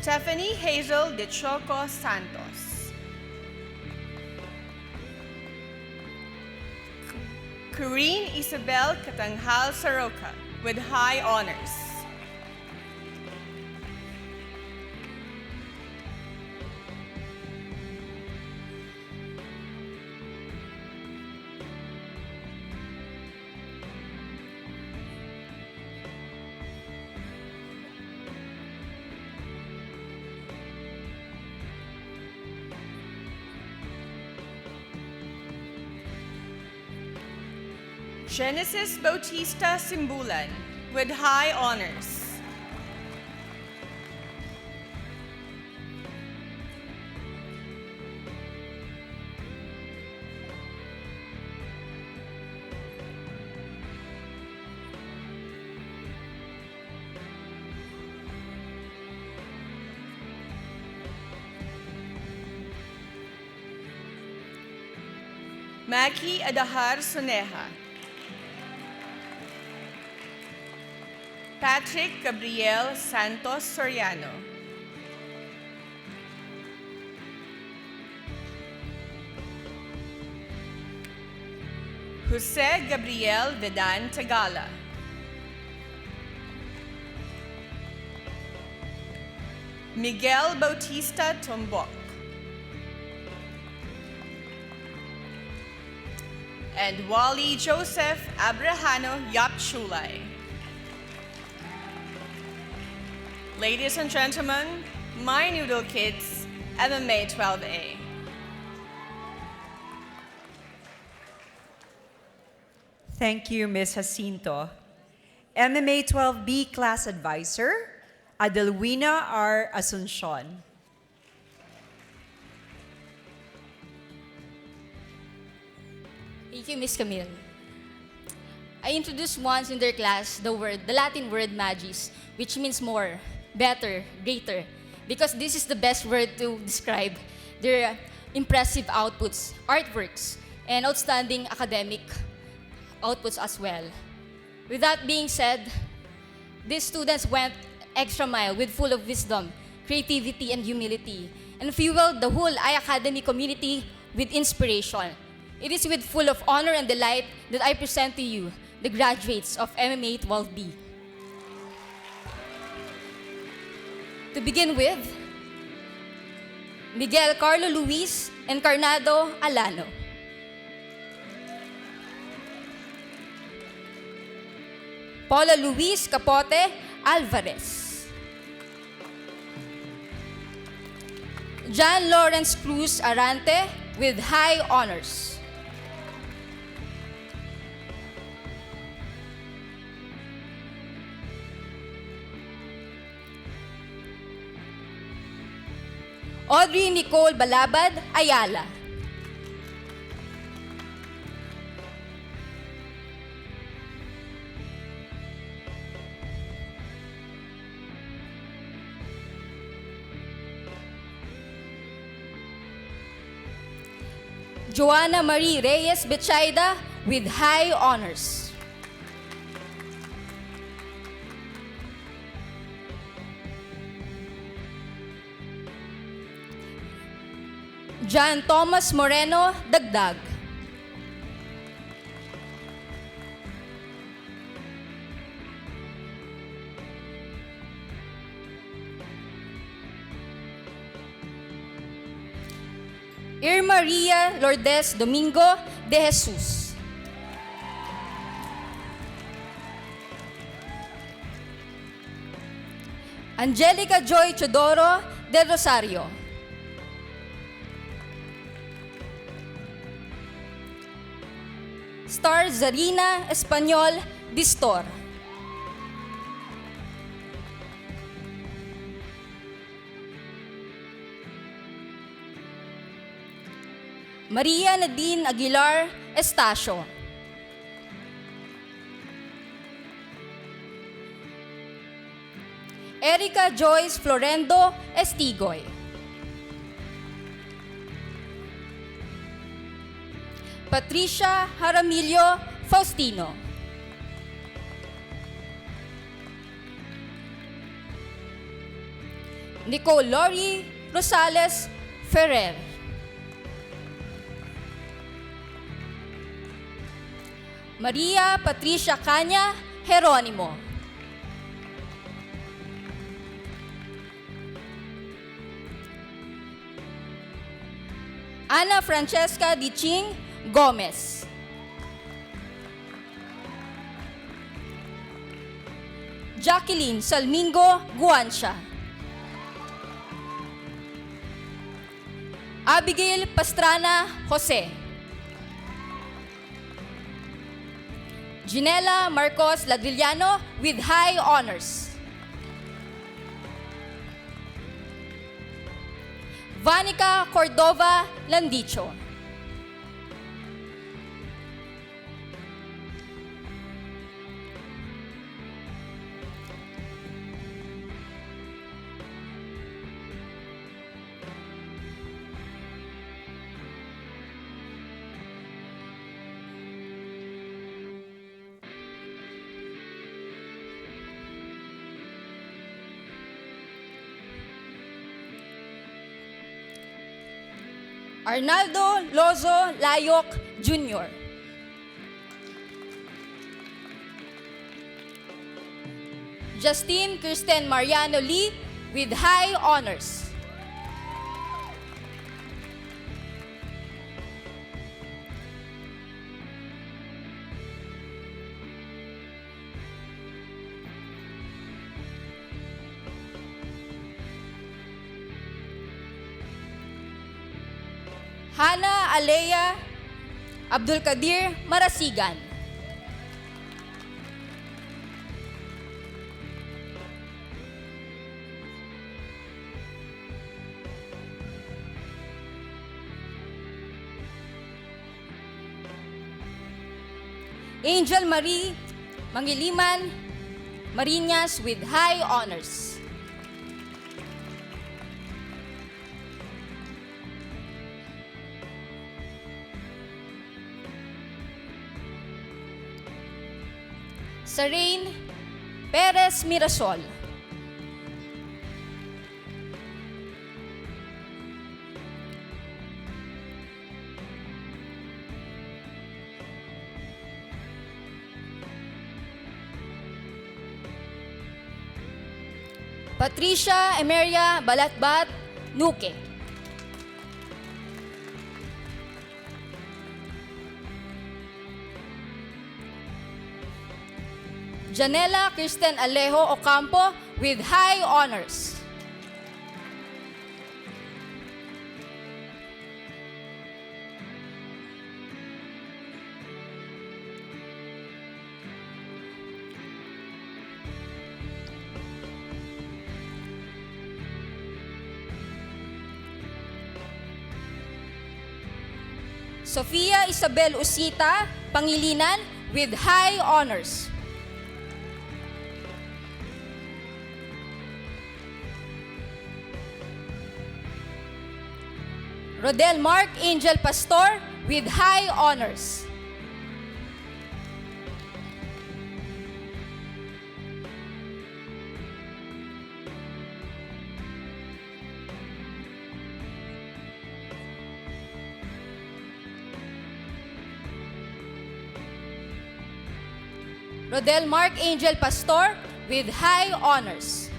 Speaker 17: Stephanie Hazel de Choco Santos. Corrine Isabel Katanghal Saroca with high honors. Genesis Bautista Simbulan with high honors. Maki Adahar Soneja. Patrick Gabriel Santos Soriano. Jose Gabriel Vedan Tagala. Miguel Bautista Tombok. And Wally Joseph Abrahano Yapchulay. Ladies and gentlemen, my noodle kids, MMA 12A.
Speaker 1: Thank you, Ms. Jacinto. MMA 12B Class Advisor, Adelwina R. Asuncion.
Speaker 18: Thank you, Ms. Camille. I introduced once in their class the Latin word magis, which means more, better, greater, because this is the best word to describe their impressive outputs, artworks, and outstanding academic outputs as well. With that being said, these students went extra mile with full of wisdom, creativity, and humility, and fueled the whole iACADEMY community with inspiration. It is with full of honor and delight that I present to you the graduates of MMA 12B. To begin with, Miguel Carlo Luis Encarnado Alano. Paula Luis Capote Alvarez. John Lawrence Cruz Arante with high honors. Audrey Nicole Balabad Ayala. Joanna Marie Reyes Bechaida with high honors. John Thomas Moreno Dagdag. Maria Lourdes Domingo de Jesus. Angelica Joy Chodoro del Rosario. Star Zarina Espanyol Distor. Maria Nadine Aguilar Estacio. Erica Joyce Florendo Estigoy. Patricia Jaramillo Faustino. Nicole Lori Rosales Ferrer. Maria Patricia Caña Jeronimo. Ana Francesca Diching Gomez. Jacqueline Salmingo Guancia. Abigail Pastrana Jose. Ginela Marcos Ladrillano with high honors. Vanica Cordova Landicho. Arnaldo Lozo Layok Jr. Justine Kirsten Mariano Lee with high honors. Hana Alea Abdul Kadir Marasigan. Angel Marie Mangiliman Marinas with high honors. Sarain Perez Mirasol. Patricia Emeria Balatbat Nuke. Janela Kirsten Alejo Ocampo with high honors. Sofia Isabel Usita Pangilinan with high honors. Rodel Mark Angel Pastor with high honors. Rodel Mark Angel Pastor with high honors.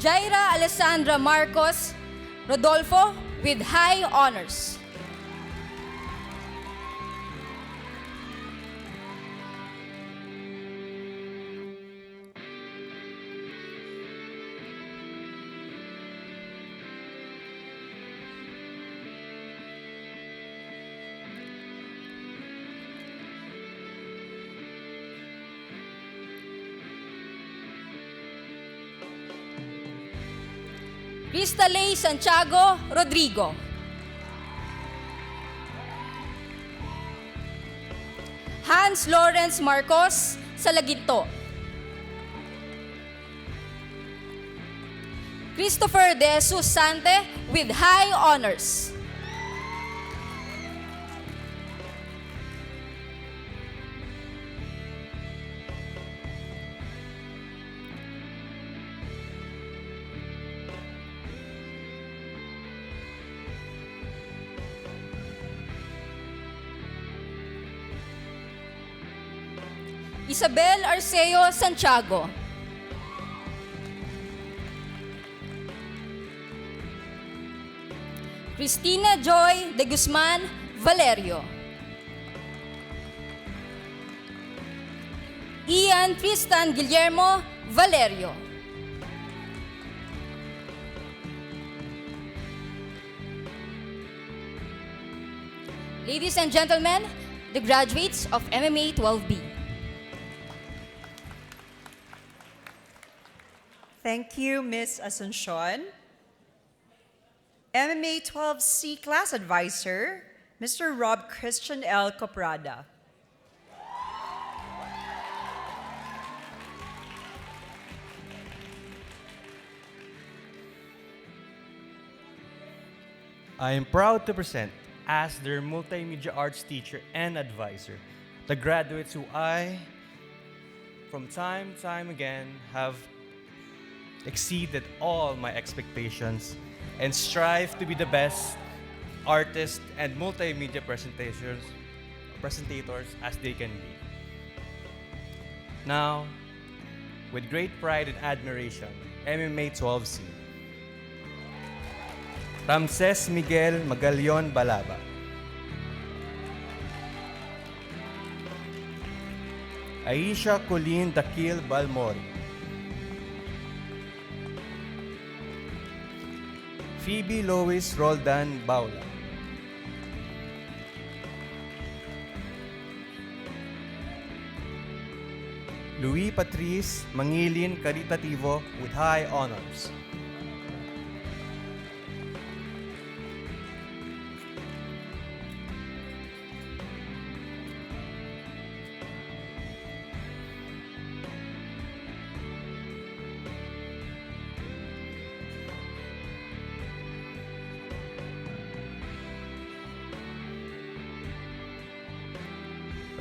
Speaker 18: Jaira Alessandra Marcos Rodolfo with high honors. Cristalay Santiago Rodrigo. Hans Lawrence Marcos Salaginto. Christopher De Jesus Sante with high honors. Isabel Arceo Santiago. Cristina Joy de Guzman Valerio. Ian Tristan Guillermo Valerio. Ladies and gentlemen, the graduates of MMA 12B.
Speaker 1: Thank you, Ms. Asuncion. MMA 12C Class Advisor, Mr. Rob Christian L. Coprada.
Speaker 19: I am proud to present, as their multimedia arts teacher and advisor, the graduates who I, from time to time again, have exceeded all my expectations and strive to be the best artists and multimedia presentators as they can be. Now, with great pride and admiration, MMA 12C. Ramses Miguel Magallon Balaba. Aisha Colleen Dakil Balmori. Phoebe Lois Roldan Baula. Louis Patrice Mangilin Caritativo with high honors.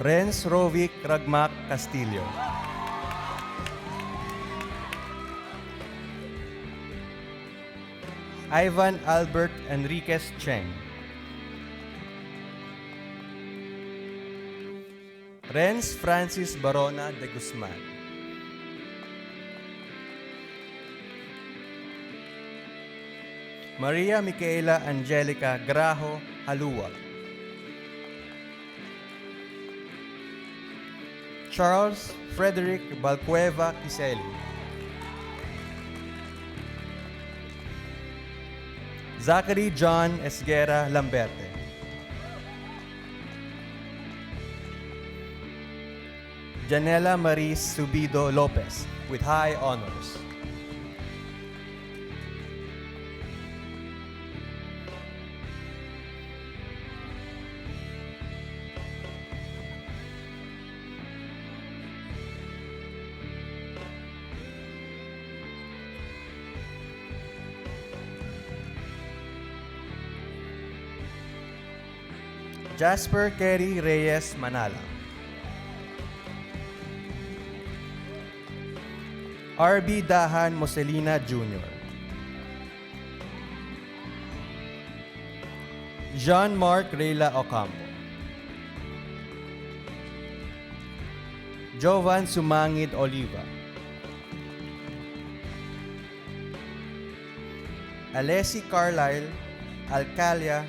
Speaker 19: Renz Rovic Ragmac Castillo. Ivan Albert Enriquez Cheng. Renz Francis Barona de Guzman. Maria Micaela Angelica Grajo Halua. Charles Frederick Balcueva Kiseli. Zachary John Esguera Lamberte. Janela Maris Subido Lopez with high honors. Jasper Kerry Reyes Manala. RB Dahan Moselina Jr. Jean-Marc Reyla Ocampo. Jovan Sumangid Oliva. Alessi Carlisle Alcalia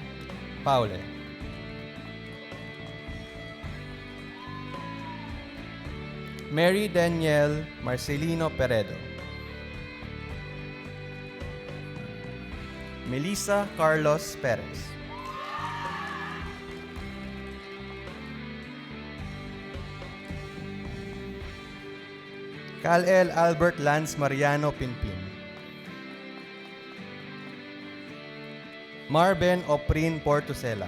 Speaker 19: Paule. Mary Danielle Marcelino Peredo. Melissa Carlos Perez. Cal-El Albert Lance Mariano Pinpin. Marben Oprin Portosela.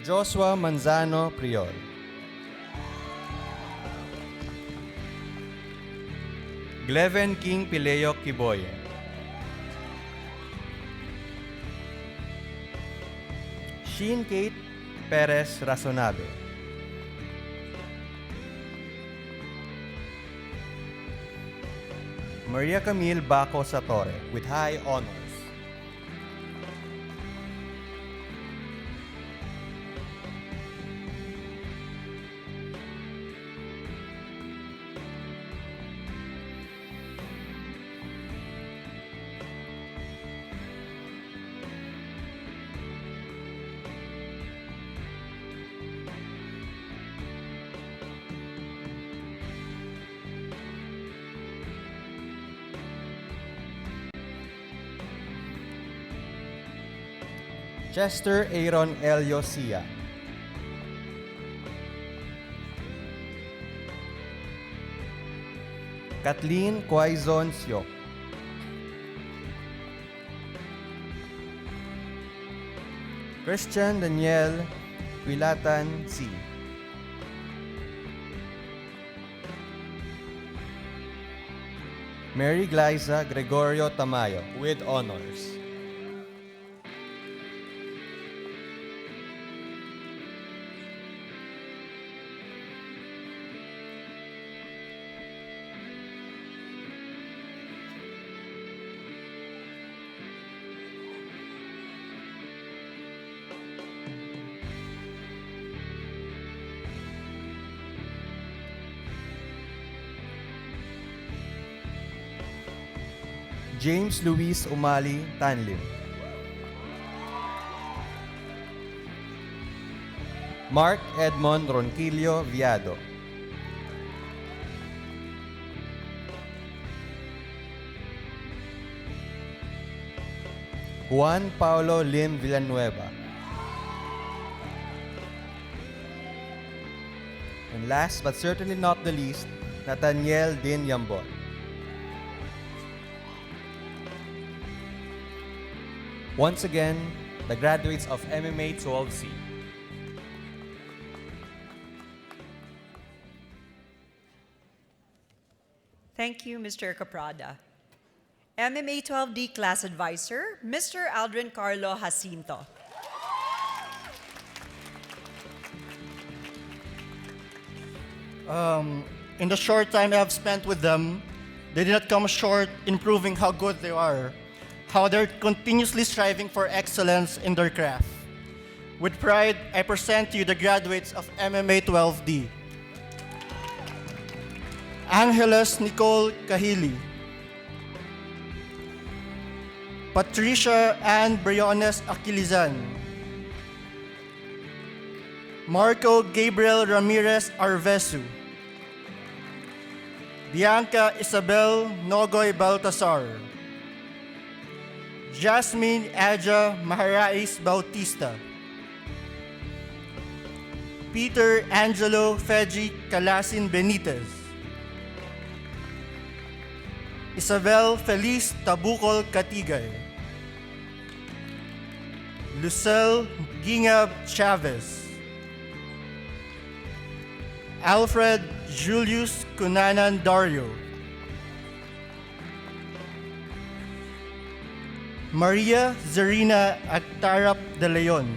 Speaker 19: Joshua Manzano Priol. Gleven King Pileo Kiboye. Sheen Kate Perez Rasonabe. Maria Camille Baco Satore with high honors. Chester Aaron Elio Sia. Kathleen Quaizon Siok. Christian Daniel Quilatan C. Mary Glyza Gregorio Tamayo with honors. James Luis Umali Tanlim. Mark Edmond Ronquillo Viado. Juan Paulo Lim Villanueva. And last but certainly not the least, Nathaniel Din Yambon. Once again, the graduates of MMA 12C.
Speaker 1: Thank you, Mr. Caprada. MMA 12D Class Advisor, Mr. Aldrin Carlo Jacinto.
Speaker 20: In the short time I have spent with them, they did not come short in proving how good they are, how they're continuously striving for excellence in their craft. With pride, I present to you the graduates of MMA 12D. Angeles Nicole Kahili, Patricia Ann Briones Aquilizan, Marco Gabriel Ramirez Arvesu, Bianca Isabel Nogoy Baltasar, Jasmine Aja Maharais Bautista, Peter Angelo Feji Calasin Benitez, Isabel Feliz Tabucol Katigay, Lucelle Gingab Chavez, Alfred Julius Cunanan Dario, Maria Zarina Actarap de Leon,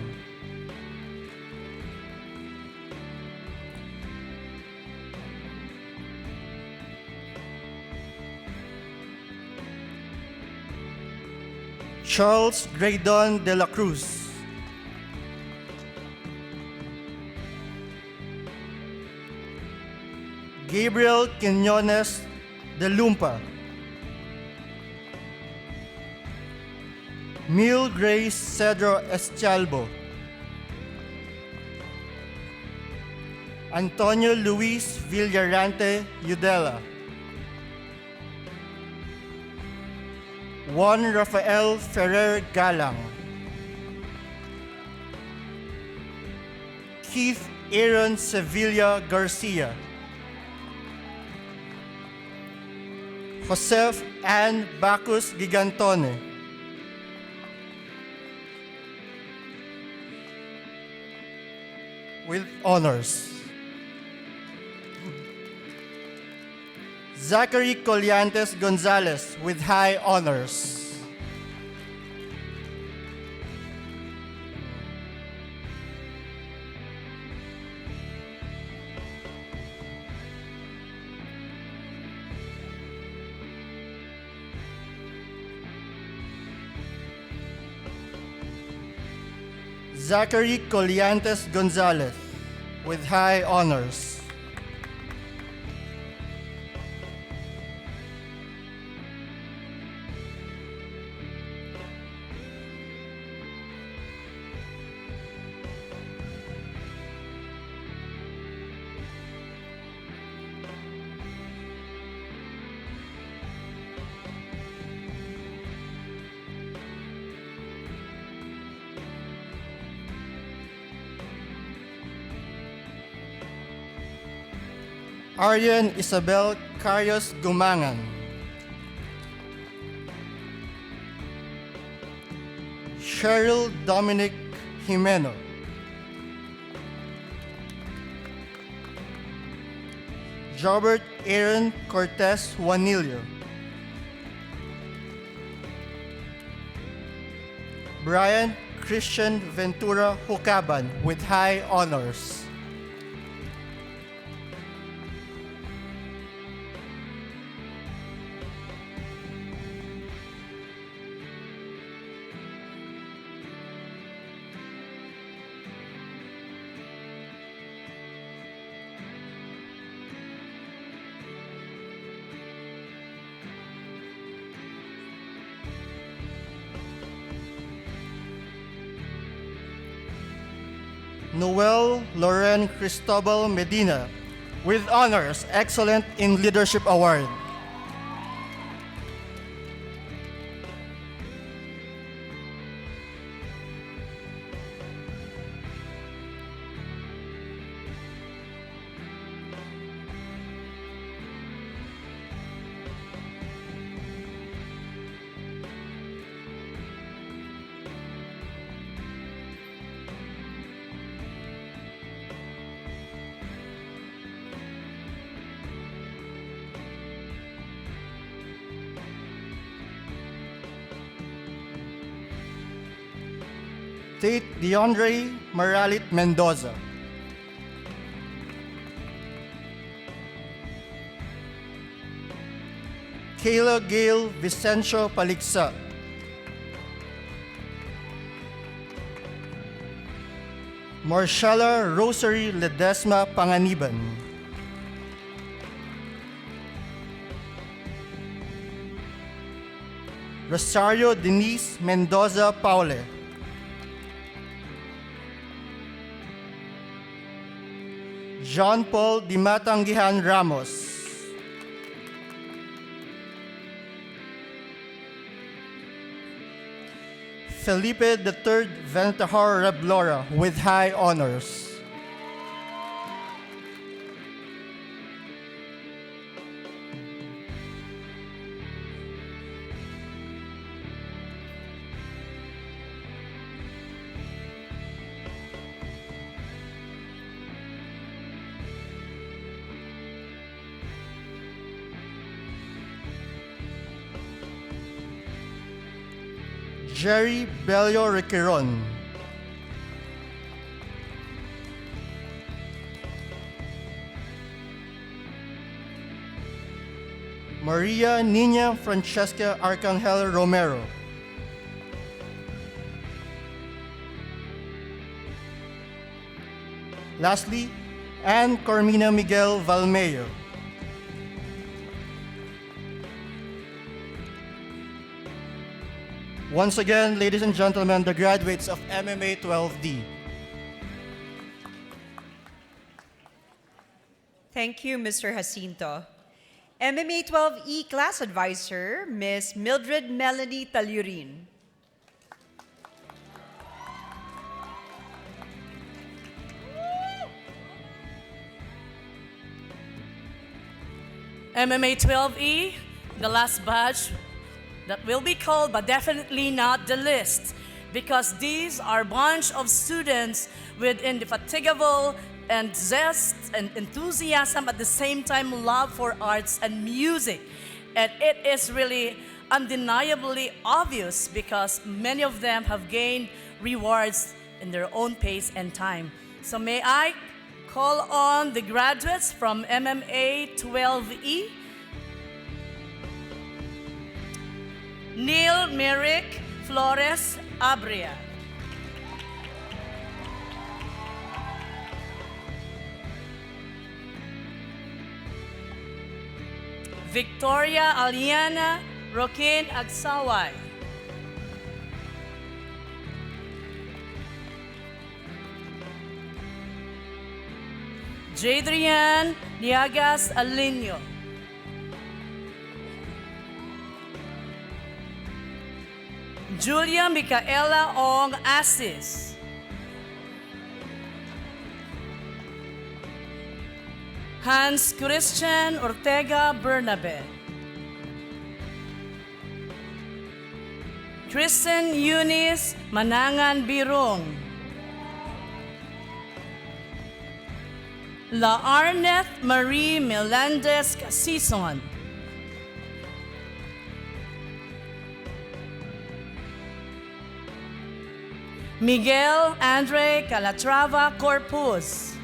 Speaker 20: Charles Graydon de la Cruz, Gabriel Quinones de Lumpa, Mil Grace Cedro Escalbo, Antonio Luis Villarante Udela, Juan Rafael Ferrer Galang, Keith Aaron Sevilla Garcia, Joseph Ann Bacus Gigantone, with honors. Zachary Colliantes Gonzalez with high honors. Zachary Colliantes Gonzalez with high honors. Aryan Isabel Carios Gumangan, Cheryl Dominic Jimeno, Robert Aaron Cortez Juanillo, Brian Christian Ventura Hucaban with high honors. Noel Loren Cristobal Medina with honors, Excellent in Leadership Award. Tate DeAndre Maralit Mendoza. Kayla Gail Vicencio Paliksa. Marshalla Rosary Ledesma Panganiban. Rosario Denise Mendoza Paule. John Paul Dimatanggihan Ramos. Felipe III Ventahor Reblora with high honors. Jerry Belio Requiron. Maria Nina Francesca Arcangel Romero. Lastly, Anne Cormina Miguel Valmeyo. Once again, ladies and gentlemen, the graduates of MMA 12D.
Speaker 1: Thank you, Mr. Jacinto. MMA 12E Class Advisor, Ms. Mildred Melanie Talurin.
Speaker 21: MMA 12E, the last batch that will be called, but definitely not the list, because these are a bunch of students with indefatigable and zest and enthusiasm, at the same time love for arts and music. And it is really undeniably obvious because many of them have gained rewards in their own pace and time. So may I call on the graduates from MMA 12E. Neil Merrick Flores Abria. Victoria Aliana Roquin Agsaway. Jadrian Niagas Alinio. Julia Micaela Ong Asis. Hans Christian Ortega Bernabe. Kristen Eunice Manangan Birong. La Arneth Marie Melendez Casison. Miguel Andre Calatrava Corpus.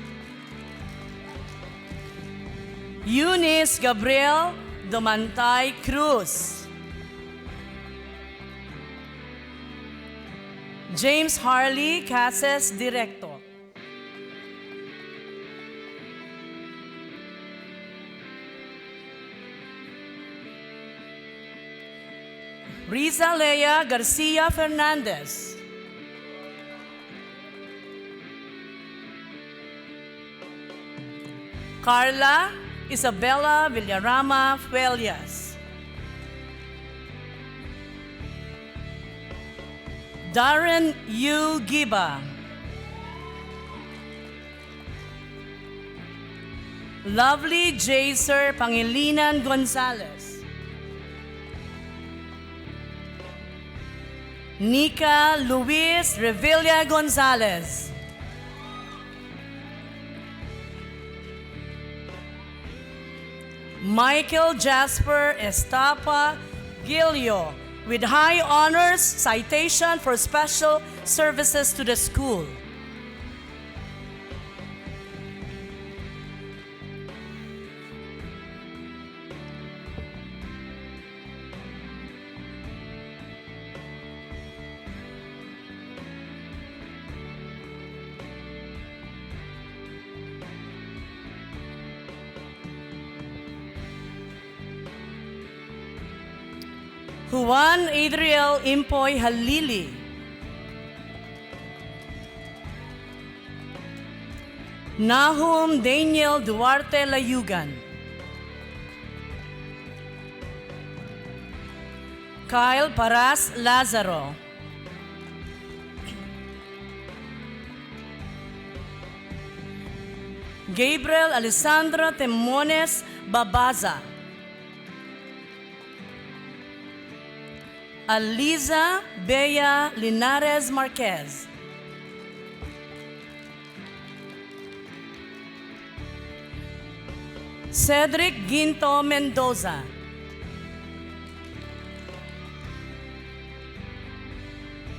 Speaker 21: Eunice Gabriel Domantay Cruz. James Harley Cases Director. Riza Lea Garcia Fernandez. Carla Isabella Villarama Fuelias. Darren Yu Giba. Lovely Jaser Pangilinan Gonzalez. Nika Luis Revilla Gonzalez. Michael Jasper Estapa Gilio with high honors citation for special services to the school. Juan Adriel Impoy Halili. Nahum Daniel Duarte Layugan. Kyle Paras Lazaro. Gabriel Alessandro Temones Babaza. Aliza Bea Linares Marquez. Cedric Ginto Mendoza.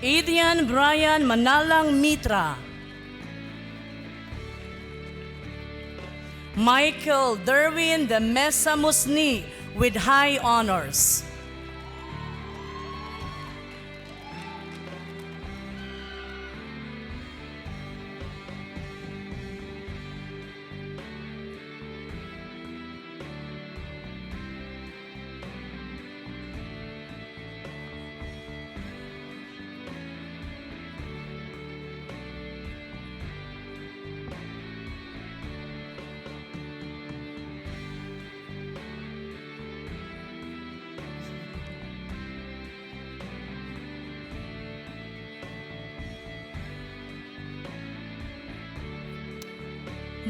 Speaker 21: Adrian Brian Manalang Mitra. Michael Derwin de Mesa Musni with high honors.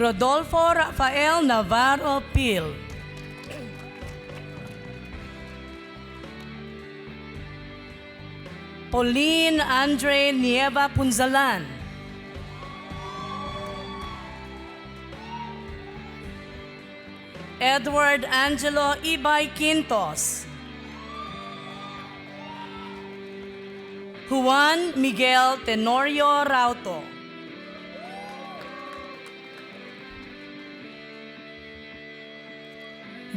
Speaker 21: Rodolfo Rafael Navarro Pil. Pauline Andre Nieva Punzalan. Edward Angelo Ibay Quintos. Juan Miguel Tenorio Rauto.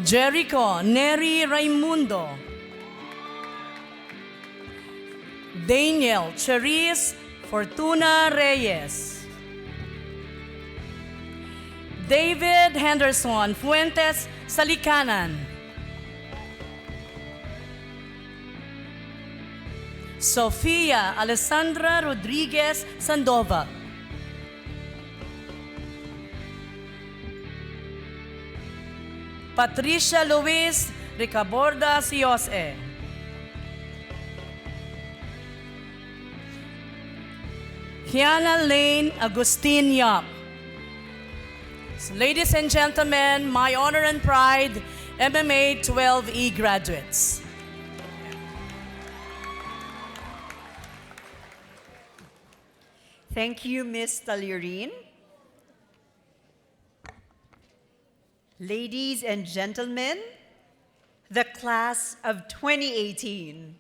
Speaker 21: Jericho Neri Raimundo. Daniel Cherise Fortuna Reyes. David Henderson Fuentes Salikanan. Sofia Alessandra Rodriguez Sandoval. Patricia Luis Ricaborda Siose. Kiana Lane Agustin Yap. So, ladies and gentlemen, my honor and pride, MMA 12E graduates.
Speaker 1: Thank you, Ms. Talirine. Ladies and gentlemen, the class of 2018.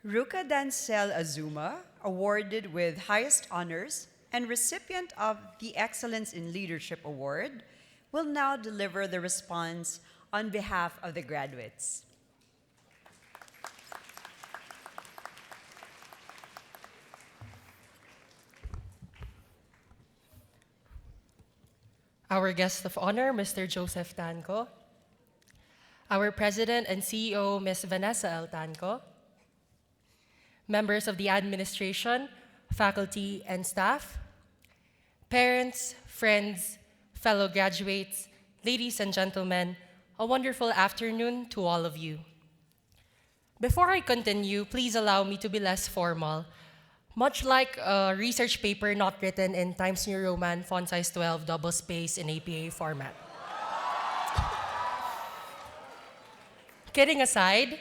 Speaker 1: Ruka Dancel Azuma, awarded with highest honors and recipient of the Excellence in Leadership Award, will now deliver the response on behalf of the graduates.
Speaker 2: Our guest of honor, Mr. Joseph Danco. our President and CEO, Ms. Vanessa Altanco, members of the administration, faculty, and staff, parents, friends, fellow graduates, ladies and gentlemen, a wonderful afternoon to all of you. Before I continue, please allow me to be less formal. Much like a research paper not written in Times New Roman, font size 12, double space in APA format. Kidding aside,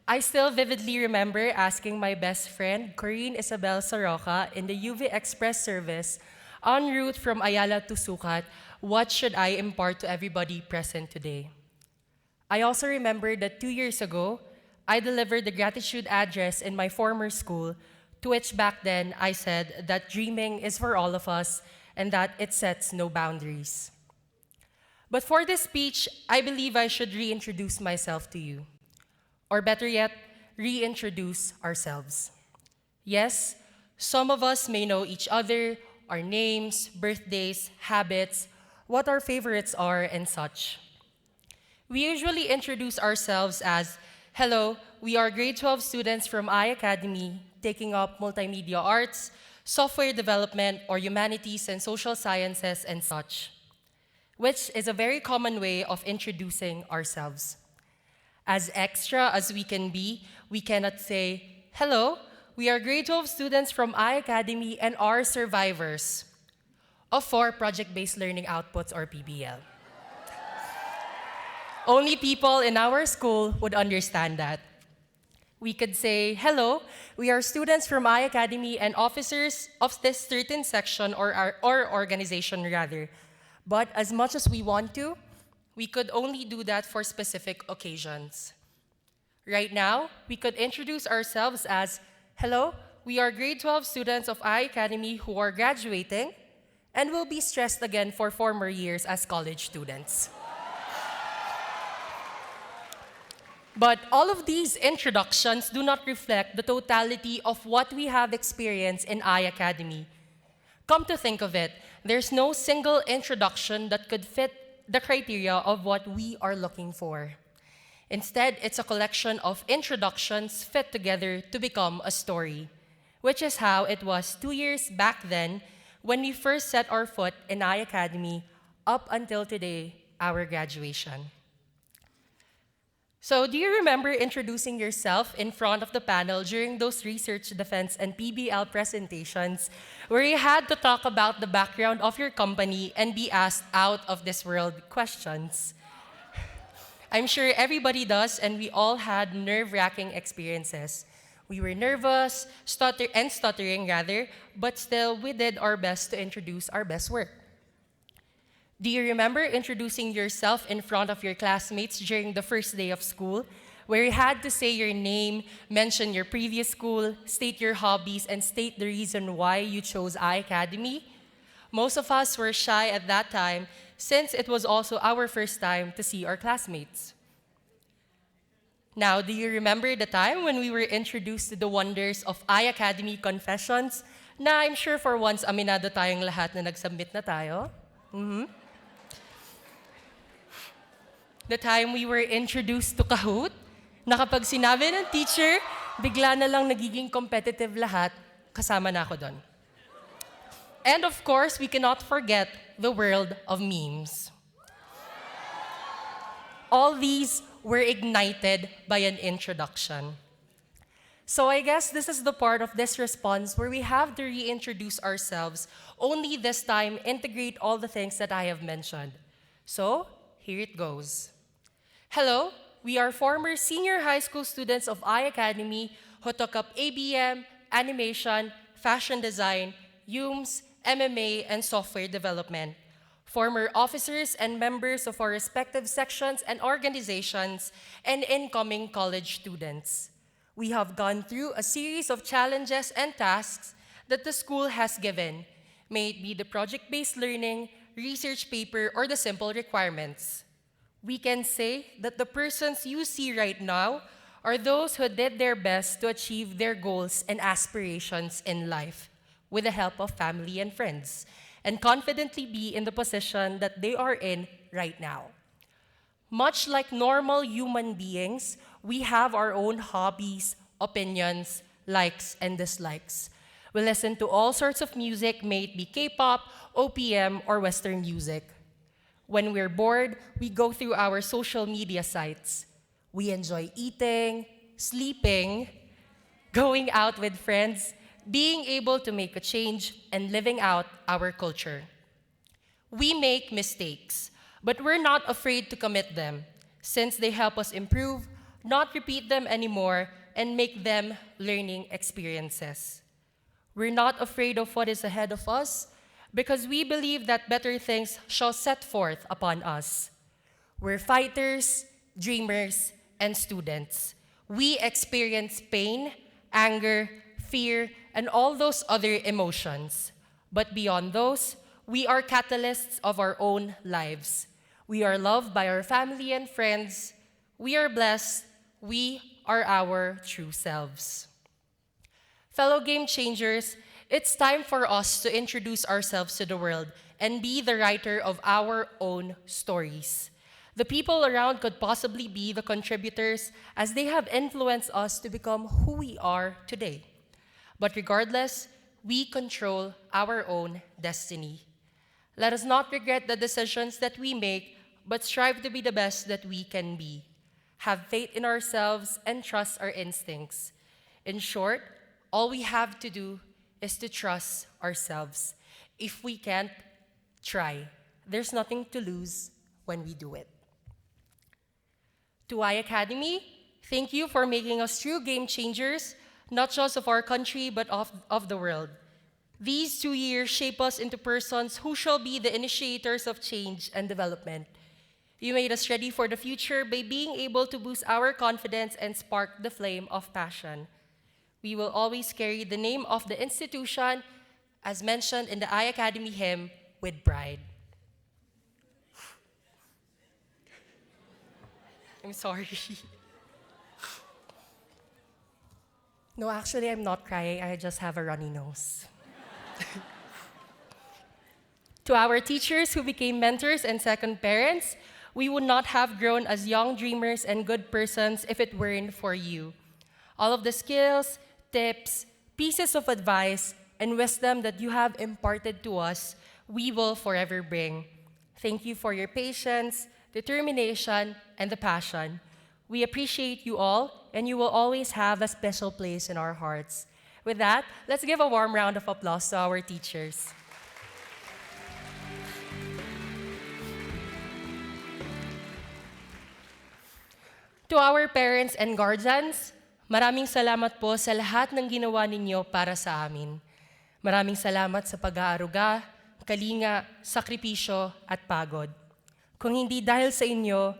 Speaker 2: I still vividly remember asking my best friend, Corinne Isabel Soroka, in the UV Express service en route from Ayala to Sukat, what should I impart to everybody present today? I also remember that 2 years ago, I delivered the gratitude address in my former school, to which back then I said that dreaming is for all of us and that it sets no boundaries. But for this speech, I believe I should reintroduce myself to you. Or better yet, reintroduce ourselves. Yes, some of us may know each other, our names, birthdays, habits, what our favorites are, and such. We usually introduce ourselves as, hello, we are grade 12 students from iACADEMY taking up multimedia arts, software development, or humanities and social sciences and such, which is a very common way of introducing ourselves. As extra as we can be, we cannot say, hello, we are grade 12 students from iACADEMY and are survivors of 4 project-based learning outputs or PBL. Only people in our school would understand that. We could say, hello, we are students from iACADEMY and officers of this certain section or organization rather. But as much as we want to, we could only do that for specific occasions. Right now, we could introduce ourselves as, hello, we are grade 12 students of iACADEMY who are graduating and will be stressed again for former years as college students. But all of these introductions do not reflect the totality of what we have experienced in iACADEMY. Come to think of it, there's no single introduction that could fit the criteria of what we are looking for. Instead, it's a collection of introductions fit together to become a story, which is how it was 2 years back then when we first set our foot in iACADEMY up until today, our graduation. So do you remember introducing yourself in front of the panel during those research, defense, and PBL presentations where you had to talk about the background of your company and be asked out-of-this-world questions? I'm sure everybody does, and we all had nerve-wracking experiences. We were nervous, stuttering, but still we did our best to introduce our best work. Do you remember introducing yourself in front of your classmates during the first day of school, where you had to say your name, mention your previous school, state your hobbies, and state the reason why you chose iACADEMY? Most of us were shy at that time, since it was also our first time to see our classmates. Now, do you remember the time when we were introduced to the wonders of iACADEMY confessions? Na I'm sure for once, aminado tayong lahat na nag-submit na tayo. The time we were introduced to Kahoot, na kapag sinabi ng teacher, bigla na lang nagiging competitive lahat, kasama na ako doon. And of course, we cannot forget the world of memes. All these were ignited by an introduction. So I guess this is the part of this response where we have to reintroduce ourselves, only this time integrate all the things that I have mentioned. So, here it goes. Hello, we are former senior high school students of iACADEMY who took up ABM, animation, fashion design, HUMSS, MMA, and software development. Former officers and members of our respective sections and organizations, and incoming college students. We have gone through a series of challenges and tasks that the school has given, may it be the project-based learning, research paper, or the simple requirements. We can say that the persons you see right now are those who did their best to achieve their goals and aspirations in life with the help of family and friends, and confidently be in the position that they are in right now. Much like normal human beings, we have our own hobbies, opinions, likes, and dislikes. We listen to all sorts of music, may it be K-pop, OPM, or Western music. When we're bored, we go through our social media sites. We enjoy eating, sleeping, going out with friends, being able to make a change, and living out our culture. We make mistakes, but we're not afraid to commit them, since they help us improve, not repeat them anymore, and make them learning experiences. We're not afraid of what is ahead of us, because we believe that better things shall set forth upon us. We're fighters, dreamers, and students. We experience pain, anger, fear, and all those other emotions. But beyond those, we are catalysts of our own lives. We are loved by our family and friends. We are blessed. We are our true selves. Fellow game changers, it's time for us to introduce ourselves to the world and be the writer of our own stories. The people around could possibly be the contributors as they have influenced us to become who we are today. But regardless, we control our own destiny. Let us not regret the decisions that we make, but strive to be the best that we can be. Have faith in ourselves and trust our instincts. In short, all we have to do is to trust ourselves. If we can't, try. There's nothing to lose when we do it. To iACADEMY, thank you for making us true game changers, not just of our country, but of the world. These 2 years shape us into persons who shall be the initiators of change and development. You made us ready for the future by being able to boost our confidence and spark the flame of passion. We will always carry the name of the institution, as mentioned in the iACADEMY hymn, with pride. I'm sorry. No, actually, I'm not crying. I just have a runny nose. To our teachers who became mentors and second parents, we would not have grown as young dreamers and good persons if it weren't for you. All of the skills, tips, pieces of advice, and wisdom that you have imparted to us, we will forever bring. Thank you for your patience, determination, and the passion. We appreciate you all, and you will always have a special place in our hearts. With that, let's give a warm round of applause to our teachers. To our parents and guardians, maraming salamat po sa lahat ng ginawa ninyo para sa amin. Maraming salamat sa pag-aaruga, kalinga, sakripisyo at pagod. Kung hindi dahil sa inyo,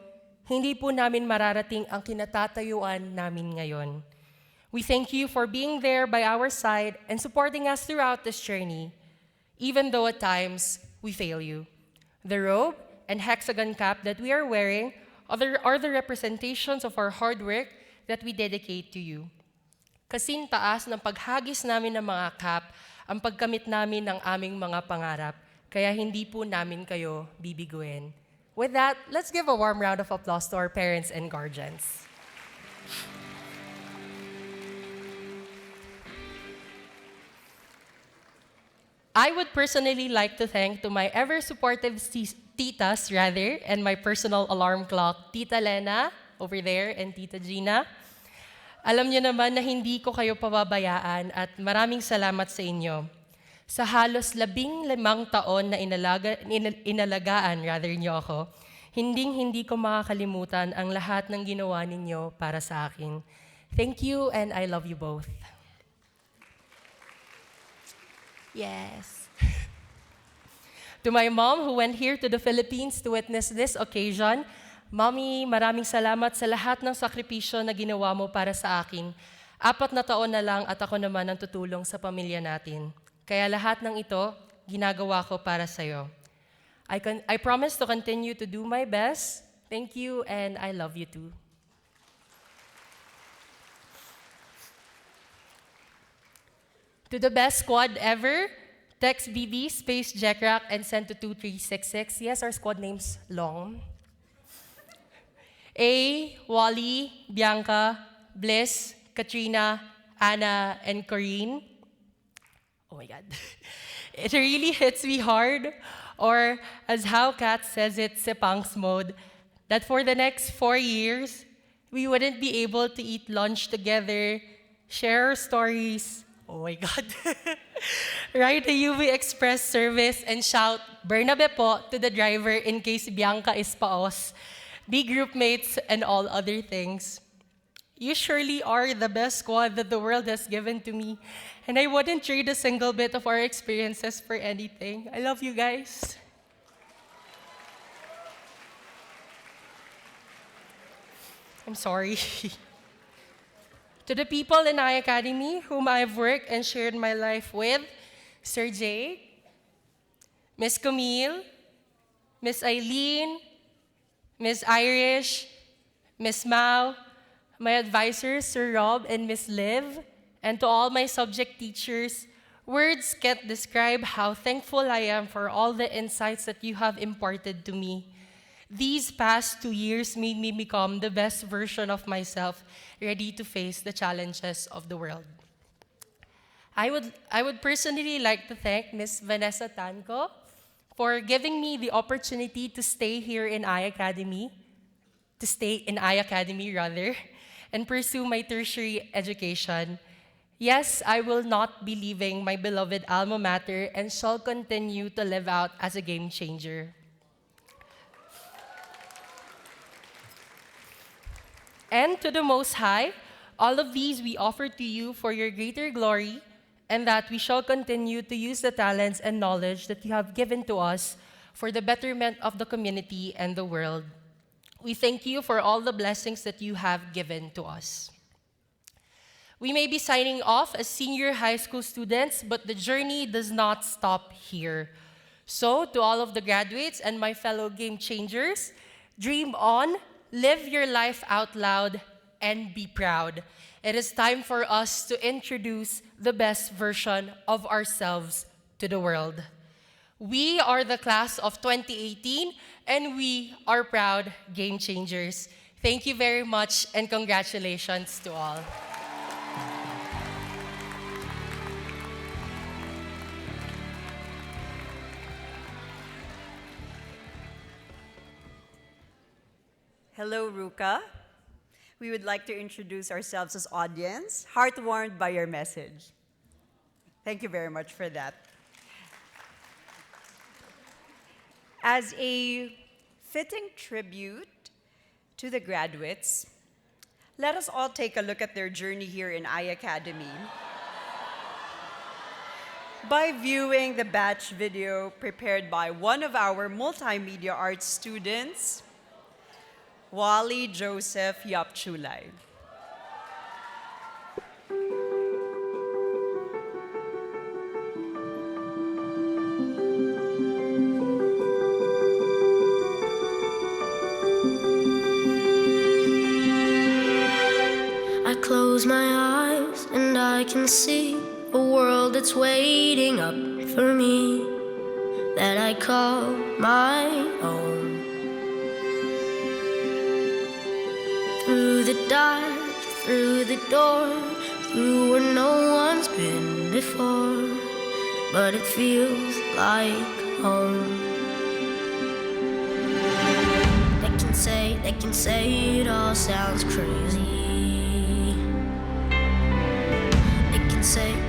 Speaker 2: hindi po namin mararating ang kinatatayuan namin ngayon. We thank you for being there by our side and supporting us throughout this journey, even though at times we fail you. The robe and hexagon cap that we are wearing are the representations of our hard work that we dedicate to you. Kasing taas ng paghagis namin ng mga cap ang pagkamit namin ng aming mga pangarap, kaya hindi po namin kayo bibiguin. With that, let's give a warm round of applause to our parents and guardians. I would personally like to thank to my ever-supportive titas, and my personal alarm clock, Tita Lena, over there, and Tita Gina. Alam niyo naman na hindi ko kayo pababayaan at maraming salamat sa inyo. Sa halos 15 taon na inalagaan niyo ako, hindi ko makakalimutan ang lahat ng ginawa ninyo para sa akin. Thank you and I love you both. Yes. To my mom who went here to the Philippines to witness this occasion, Mommy, maraming salamat sa lahat ng sakripisyo na ginawa mo para sa akin. 4 na taon na lang at ako naman ang tutulong sa pamilya natin. Kaya lahat ng ito, ginagawa ko para sa'yo. I promise to continue to do my best. Thank you and I love you too. To the best squad ever, text BB space Jackrack and send to 2366. Yes, our squad name's long. A, Wally, Bianca, Bliss, Katrina, Anna, and Corinne. Oh my God. It really hits me hard, or as how Kat says it, Sepangs mode, that for the next 4 years, we wouldn't be able to eat lunch together, share our stories, oh my God, ride the UV Express service and shout, Bernabe po, to the driver in case Bianca is paos, be group mates, and all other things. You surely are the best squad that the world has given to me, and I wouldn't trade a single bit of our experiences for anything. I love you guys. I'm sorry. To the people in iACADEMY whom I've worked and shared my life with, Sir Jay, Miss Camille, Miss Eileen, Miss Irish, Miss Mao, my advisors, Sir Rob and Miss Liv, and to all my subject teachers, words can't describe how thankful I am for all the insights that you have imparted to me. These past 2 years made me become the best version of myself, ready to face the challenges of the world. I would personally like to thank Ms. Vanessa Tanco for giving me the opportunity to stay here in iACADEMY, and pursue my tertiary education. Yes, I will not be leaving my beloved alma mater and shall continue to live out as a game changer. And to the Most High, all of these we offer to you for your greater glory, and that we shall continue to use the talents and knowledge that you have given to us for the betterment of the community and the world. We thank you for all the blessings that you have given to us. We may be signing off as senior high school students, but the journey does not stop here. So, to all of the graduates and my fellow game changers, dream on, live your life out loud, and be proud. It is time for us to introduce the best version of ourselves to the world. We are the class of 2018, and we are proud game changers. Thank you very much, and congratulations to all.
Speaker 1: Hello, Ruka. We would like to introduce ourselves as audience, heart-warmed by your message. Thank you very much for that. As a fitting tribute to the graduates, let us all take a look at their journey here in iACADEMY by viewing the batch video prepared by one of our multimedia arts students, Wally Joseph Yapchulay.
Speaker 3: I close my eyes and I can see a world that's waiting up for me that I call my own. Through the dark, through the door, through where no one's been before, but it feels like home. They can say it all sounds crazy.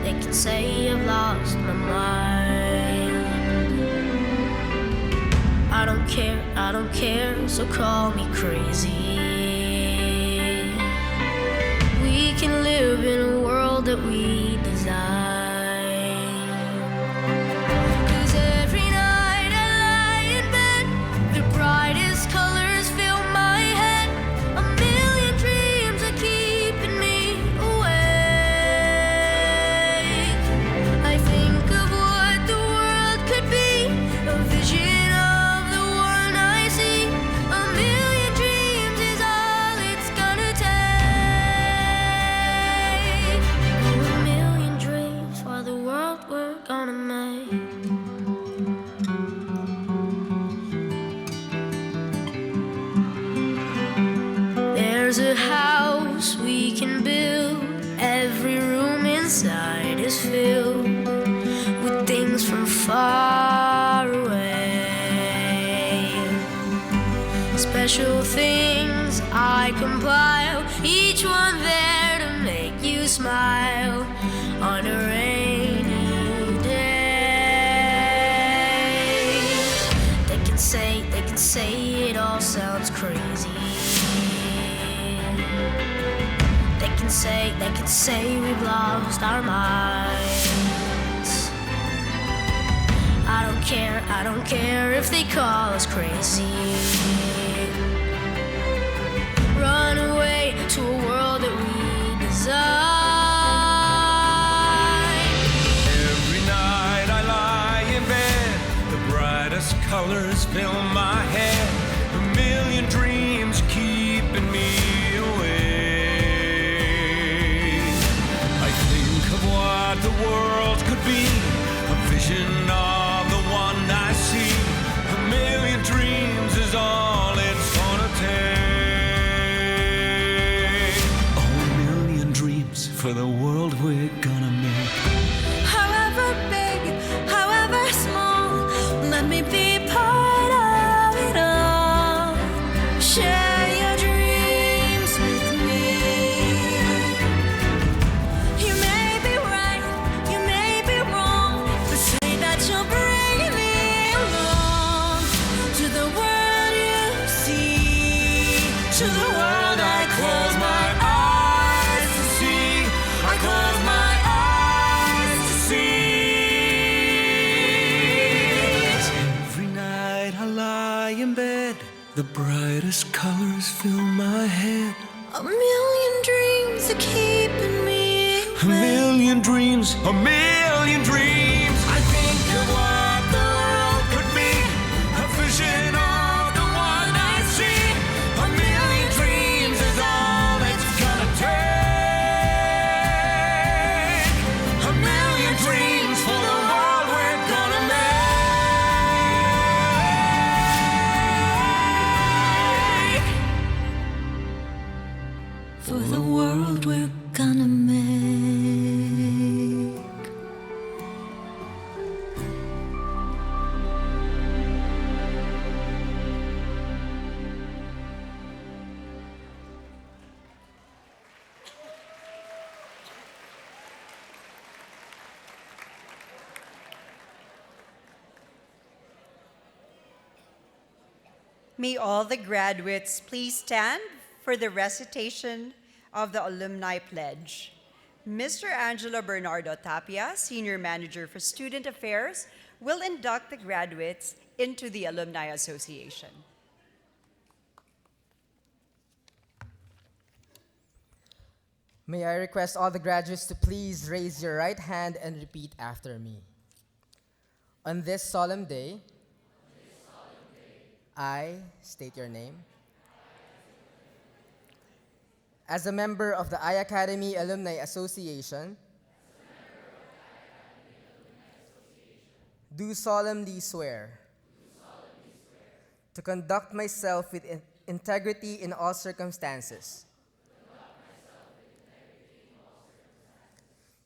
Speaker 3: They can say I've lost my mind. I don't care, so call me crazy. We can live in a world that we design. 'Cause every night I lie in bed, the brightest colors fill my head. A million dreams are keeping me awake. I think of what the world could be, a vision of the one I see. A million dreams is all it's gonna take. A million dreams There's a house we can build. Every room inside is filled with things from far away. Special things I compile, each one there to make you smile on a rainy day. They can say it all sounds crazy. They can say we've lost our minds. I don't care if they call us crazy. Run away to a world that we design.
Speaker 4: Every night I lie in bed, the brightest colors fill my head. A million dreams keeping me awake. I think of what the world could be, a vision of the one I see. A million dreams is all it's gonna take. A million dreams for the world we're gonna make.
Speaker 3: However big, however small, let me be part of it all. Share your dreams with me. You may be right, you may be wrong, but say that you'll bring me along to the world you see, to the world I close my eyes to see. I close my eyes to see.
Speaker 4: Every night I lie in bed, the brightest colors fill my head.
Speaker 3: A million dreams are keeping me
Speaker 4: A million dreams, a million dreams. I think of what the world could be, a vision of the one I see. A million dreams is all it's gonna take. A million dreams for the world we're gonna make.
Speaker 3: for the world we're gonna make.
Speaker 1: May all the graduates please stand for the recitation of the Alumni Pledge. Mr. Angelo Bernardo Tapia, Senior Manager for Student Affairs, will induct the graduates into the Alumni Association.
Speaker 22: May I request all the graduates to please raise your right hand and repeat after me. On this solemn day, I state your name. As a member of the iACADEMY Alumni Association, do solemnly swear to conduct myself with integrity in all circumstances,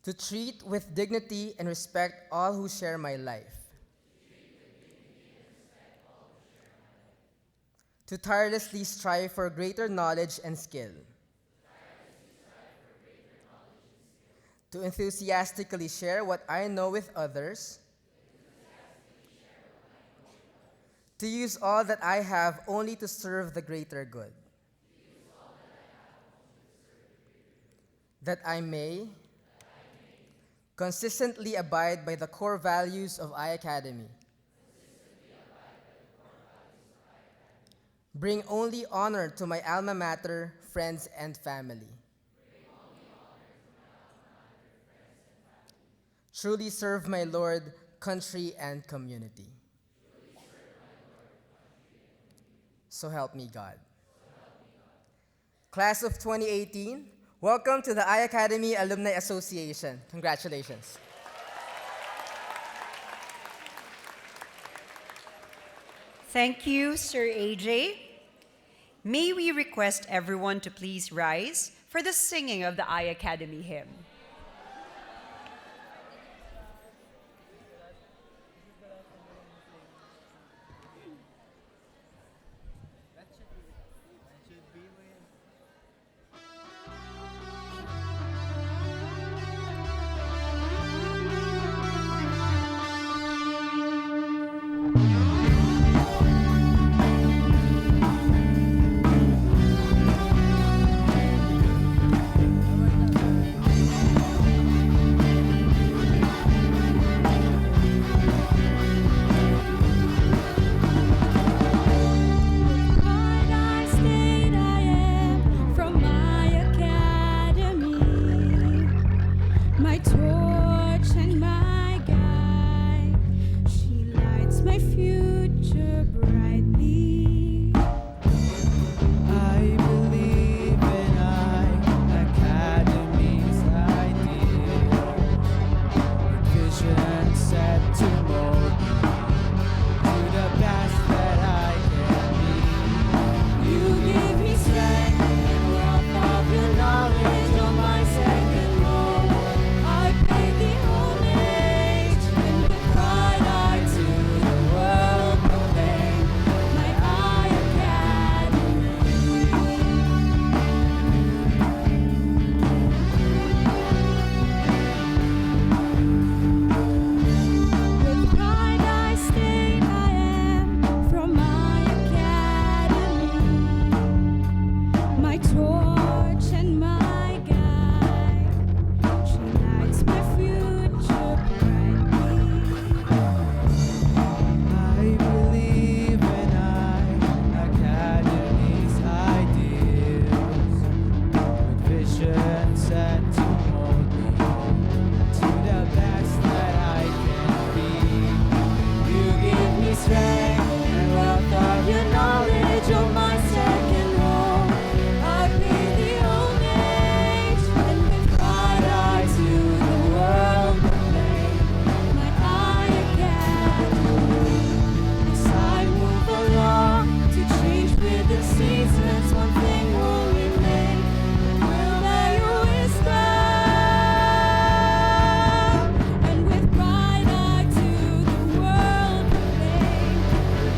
Speaker 22: to treat with dignity and respect all who share my life, to tirelessly strive for greater knowledge and skill, to enthusiastically share what I know with others, to use all that I have only to serve the greater good, that I may consistently abide by the core values of iACADEMY, bring only honor to my alma mater, friends, and family, truly serve my Lord, country, and community. So help me God. Class of 2018, welcome to the iACADEMY Alumni Association. Congratulations.
Speaker 1: Thank you, Sir AJ. May we request everyone to please rise for the singing of the iACADEMY hymn.
Speaker 3: My torch and my guide, she lights my future brightly.
Speaker 4: I believe in iACADEMY's ideal, vision set to mold me to the best that I can be. You give me strength and wealth of your knowledge on my second roll. I pay the homage and with pride I to the world proclaim my With pride I state I am from my academy. My torch and my guide, she lights my future brightly. I believe in iACADEMY's ideals, with vision set to mold me to the best that I can be. You give me strength and wealth of your knowledge on my second roll. I pay the homage and with pride I to the world proclaim my iACADEMY. As I move along to change with the seasons, one thing will remain. Will bear your wisdom, and with pride I to the world proclaim.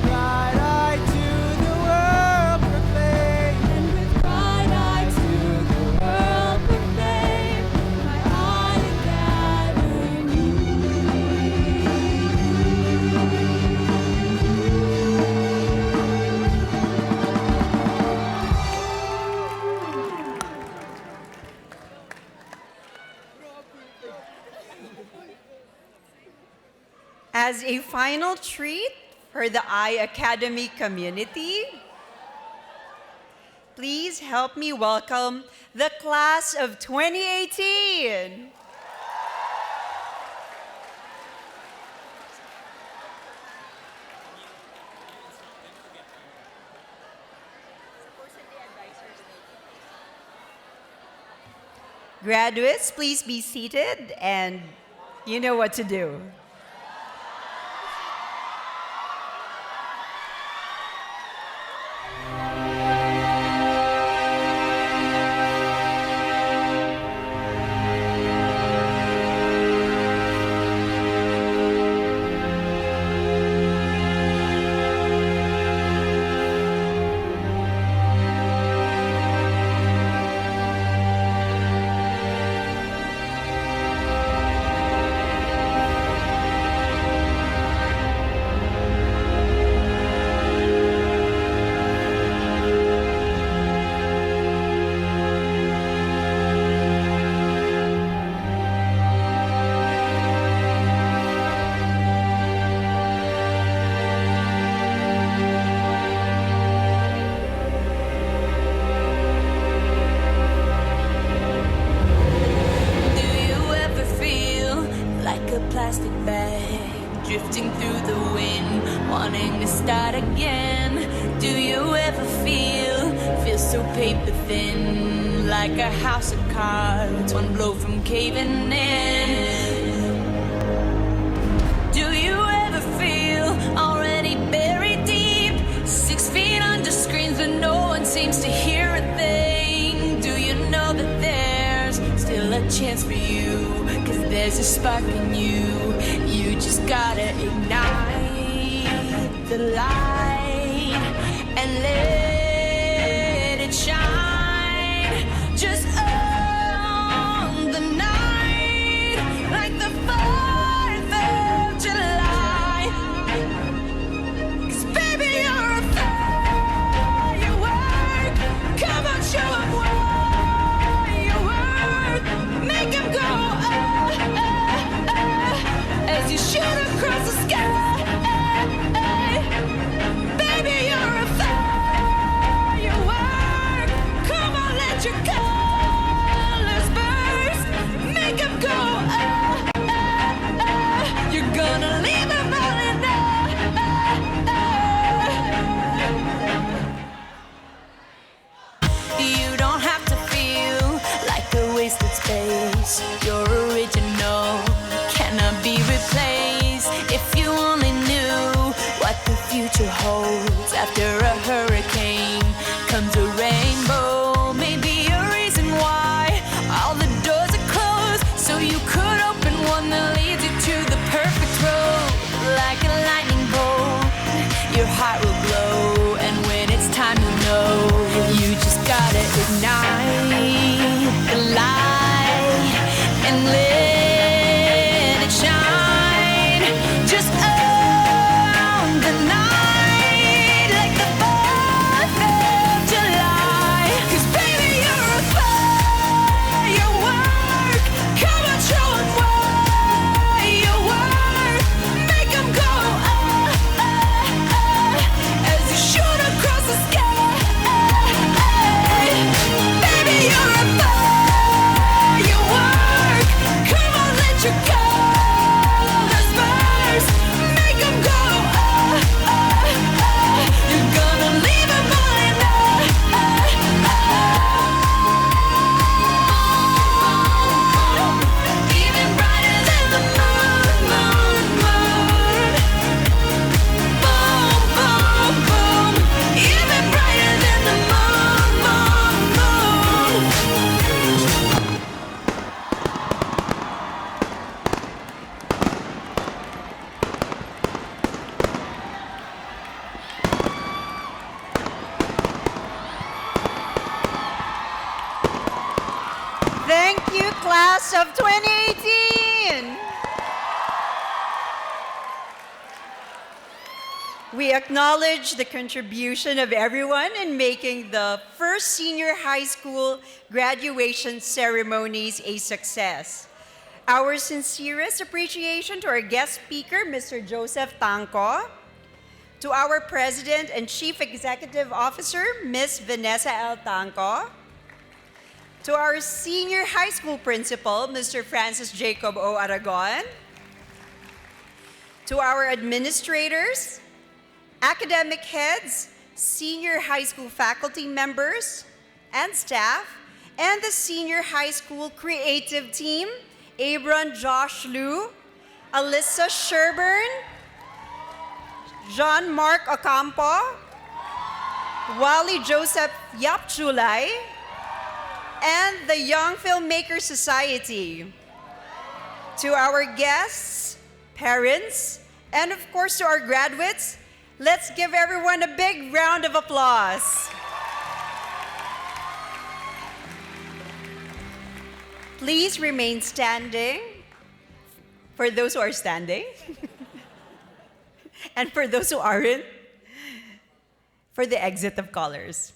Speaker 4: Pride I to the world proclaim, and with pride I to the world proclaim my
Speaker 1: As a final treat for the iACADEMY community, please help me welcome the class of 2018. Graduates, please be seated, and you know what to do.
Speaker 3: plastic bag, drifting through the wind, wanting to start again. Do you ever feel so paper thin, like a house of cards, one blow from caving in? Do you ever feel already buried deep, 6 feet under screens but no one sees? there's a spark in you. You just gotta ignite the light and let it shine. Just on the night, like the 4th of July. 'Cause baby, you're a firework. Come on, show 'em what you're worth. Make 'em go, as you shoot across the sky. Baby, you're a firework. Come on, let your colors burst. Make 'em go, you're gonna leave 'em all in You don't have to feel like a wasted space. You're original, cannot be replaced. If you only knew what the future holds. After a hurricane comes a rainbow. Maybe a reason why all the doors are closed, so you could open one that leads you to the perfect road. Like a lightning bolt, your heart will glow, and when it's time to know, you just gotta ignite the light and let it shine. Just on the night, like the 4th of July. 'Cause baby, you're a firework. Come on, show 'em what you're worth. Make 'em go, as you shoot across the sky. Baby, you're a firework. Come on, let your colors burst. Make 'em go, you're gonna leave 'em all in even brighter than the moon, moon, moon. Boom, boom, boom. Even brighter than the moon, moon, moon.
Speaker 1: Thank you, class of 2018. We acknowledge the contribution of everyone in making the first senior high school graduation ceremonies a success. Our sincerest appreciation to our guest speaker, Mr. Joseph Tanco, to our President and Chief Executive Officer, Ms. Vanessa L. Tanco, to our senior high school principal, Mr. Francis Jacob O. Aragon, to our administrators, academic heads, senior high school faculty members and staff, and the senior high school creative team, Abron Josh Liu, Alyssa Sherburne, Jean-Marc Ocampo, Wally Joseph Yapchulay, and the Young Filmmakers Society. To our guests, parents, and of course to our graduates, let's give everyone a big round of applause. Please remain standing for those who are standing, and for those who aren't, for the exit of colors.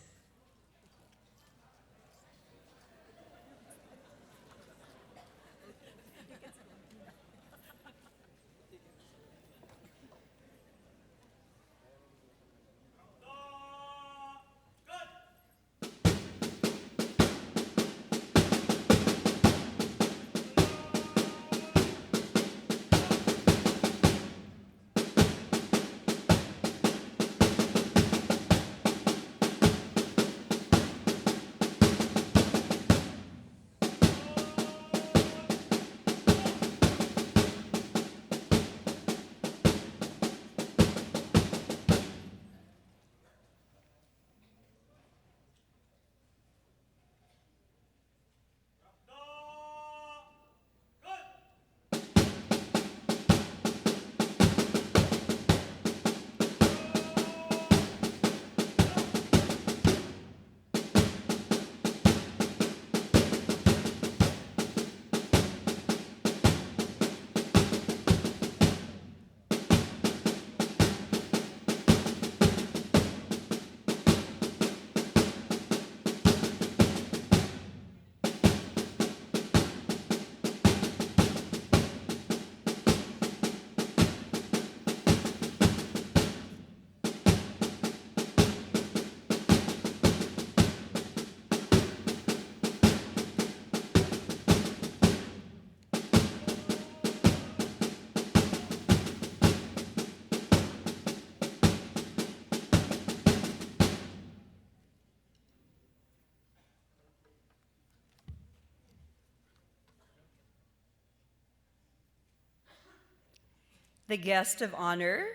Speaker 1: The guest of honor,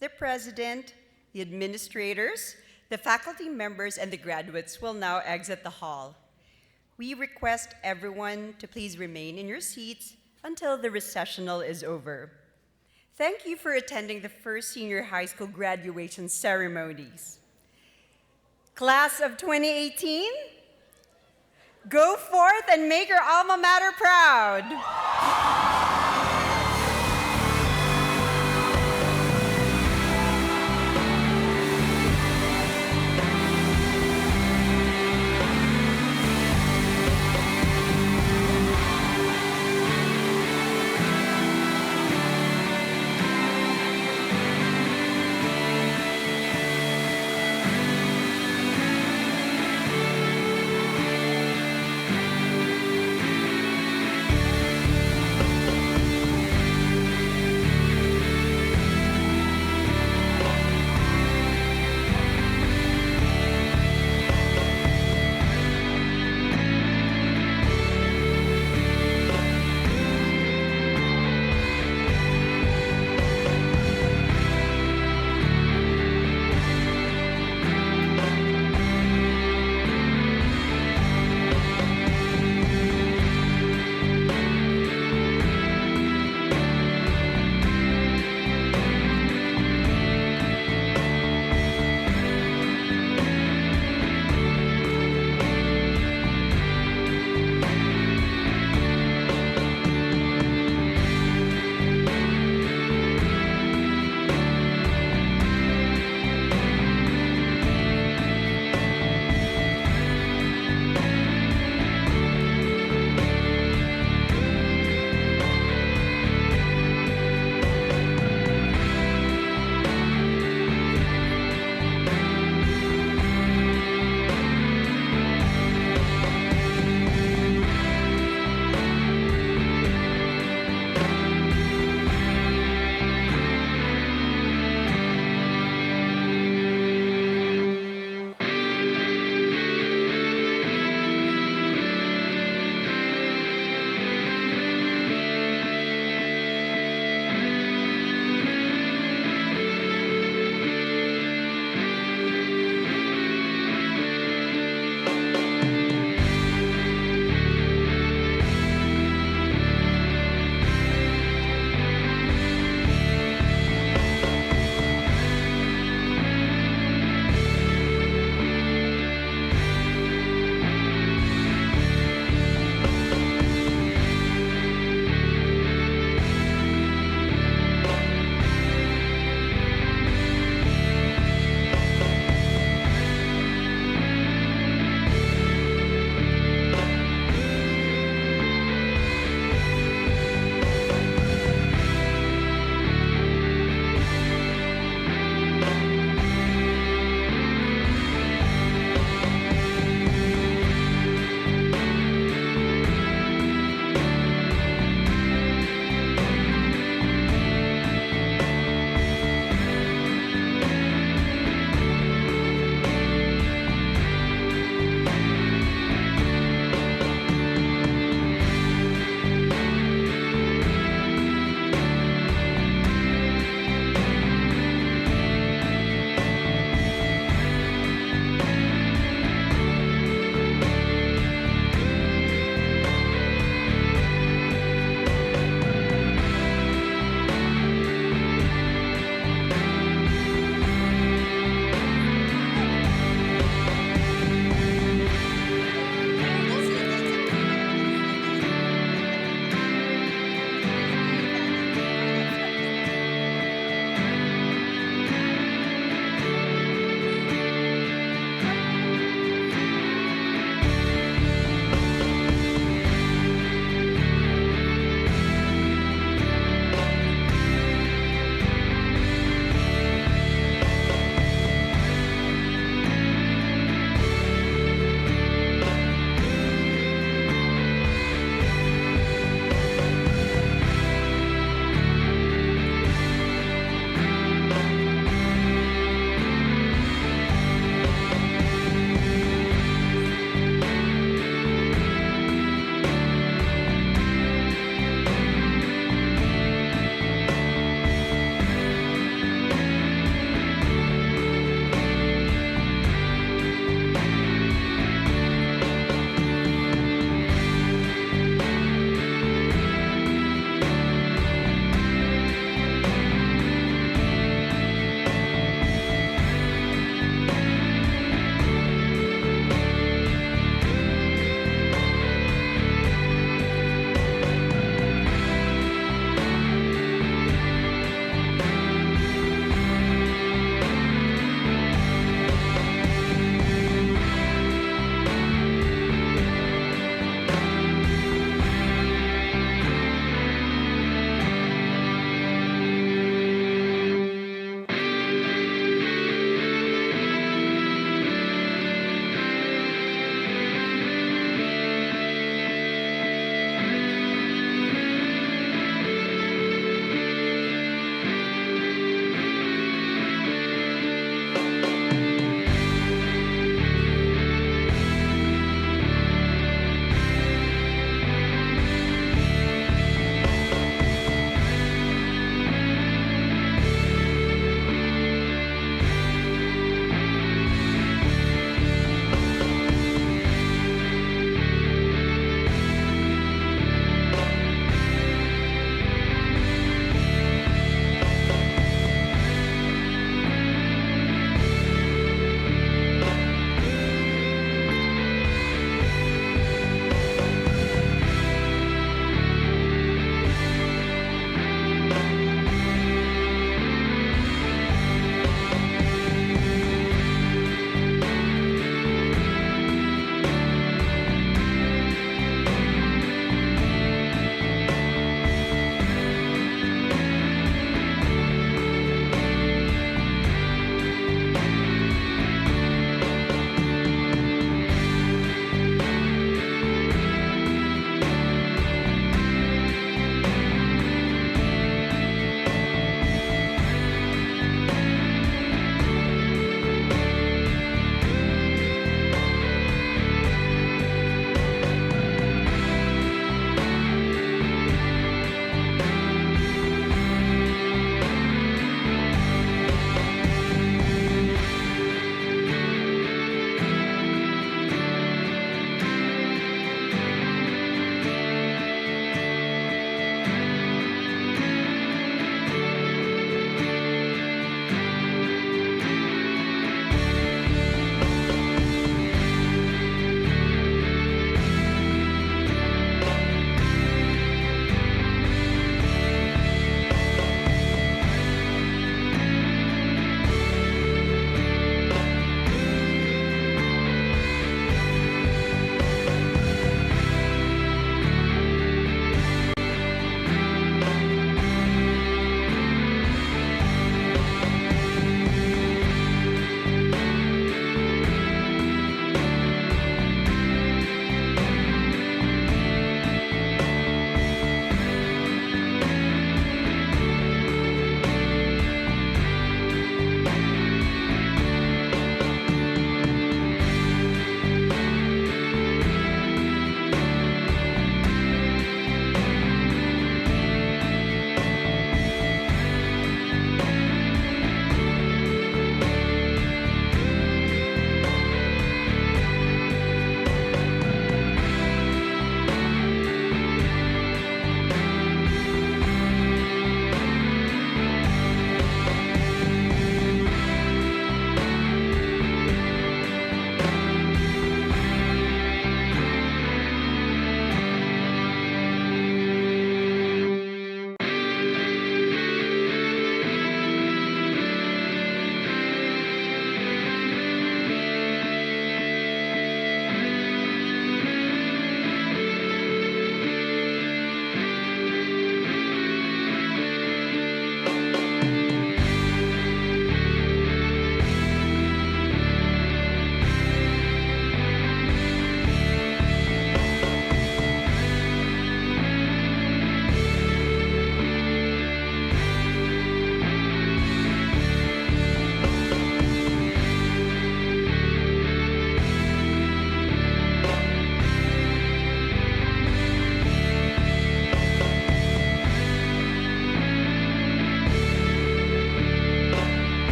Speaker 1: the president, the administrators, the faculty members, and the graduates will now exit the hall. We request everyone to please remain in your seats until the recessional is over. Thank you for attending the first senior high school graduation ceremonies. Class of 2018, go forth and make your alma mater proud.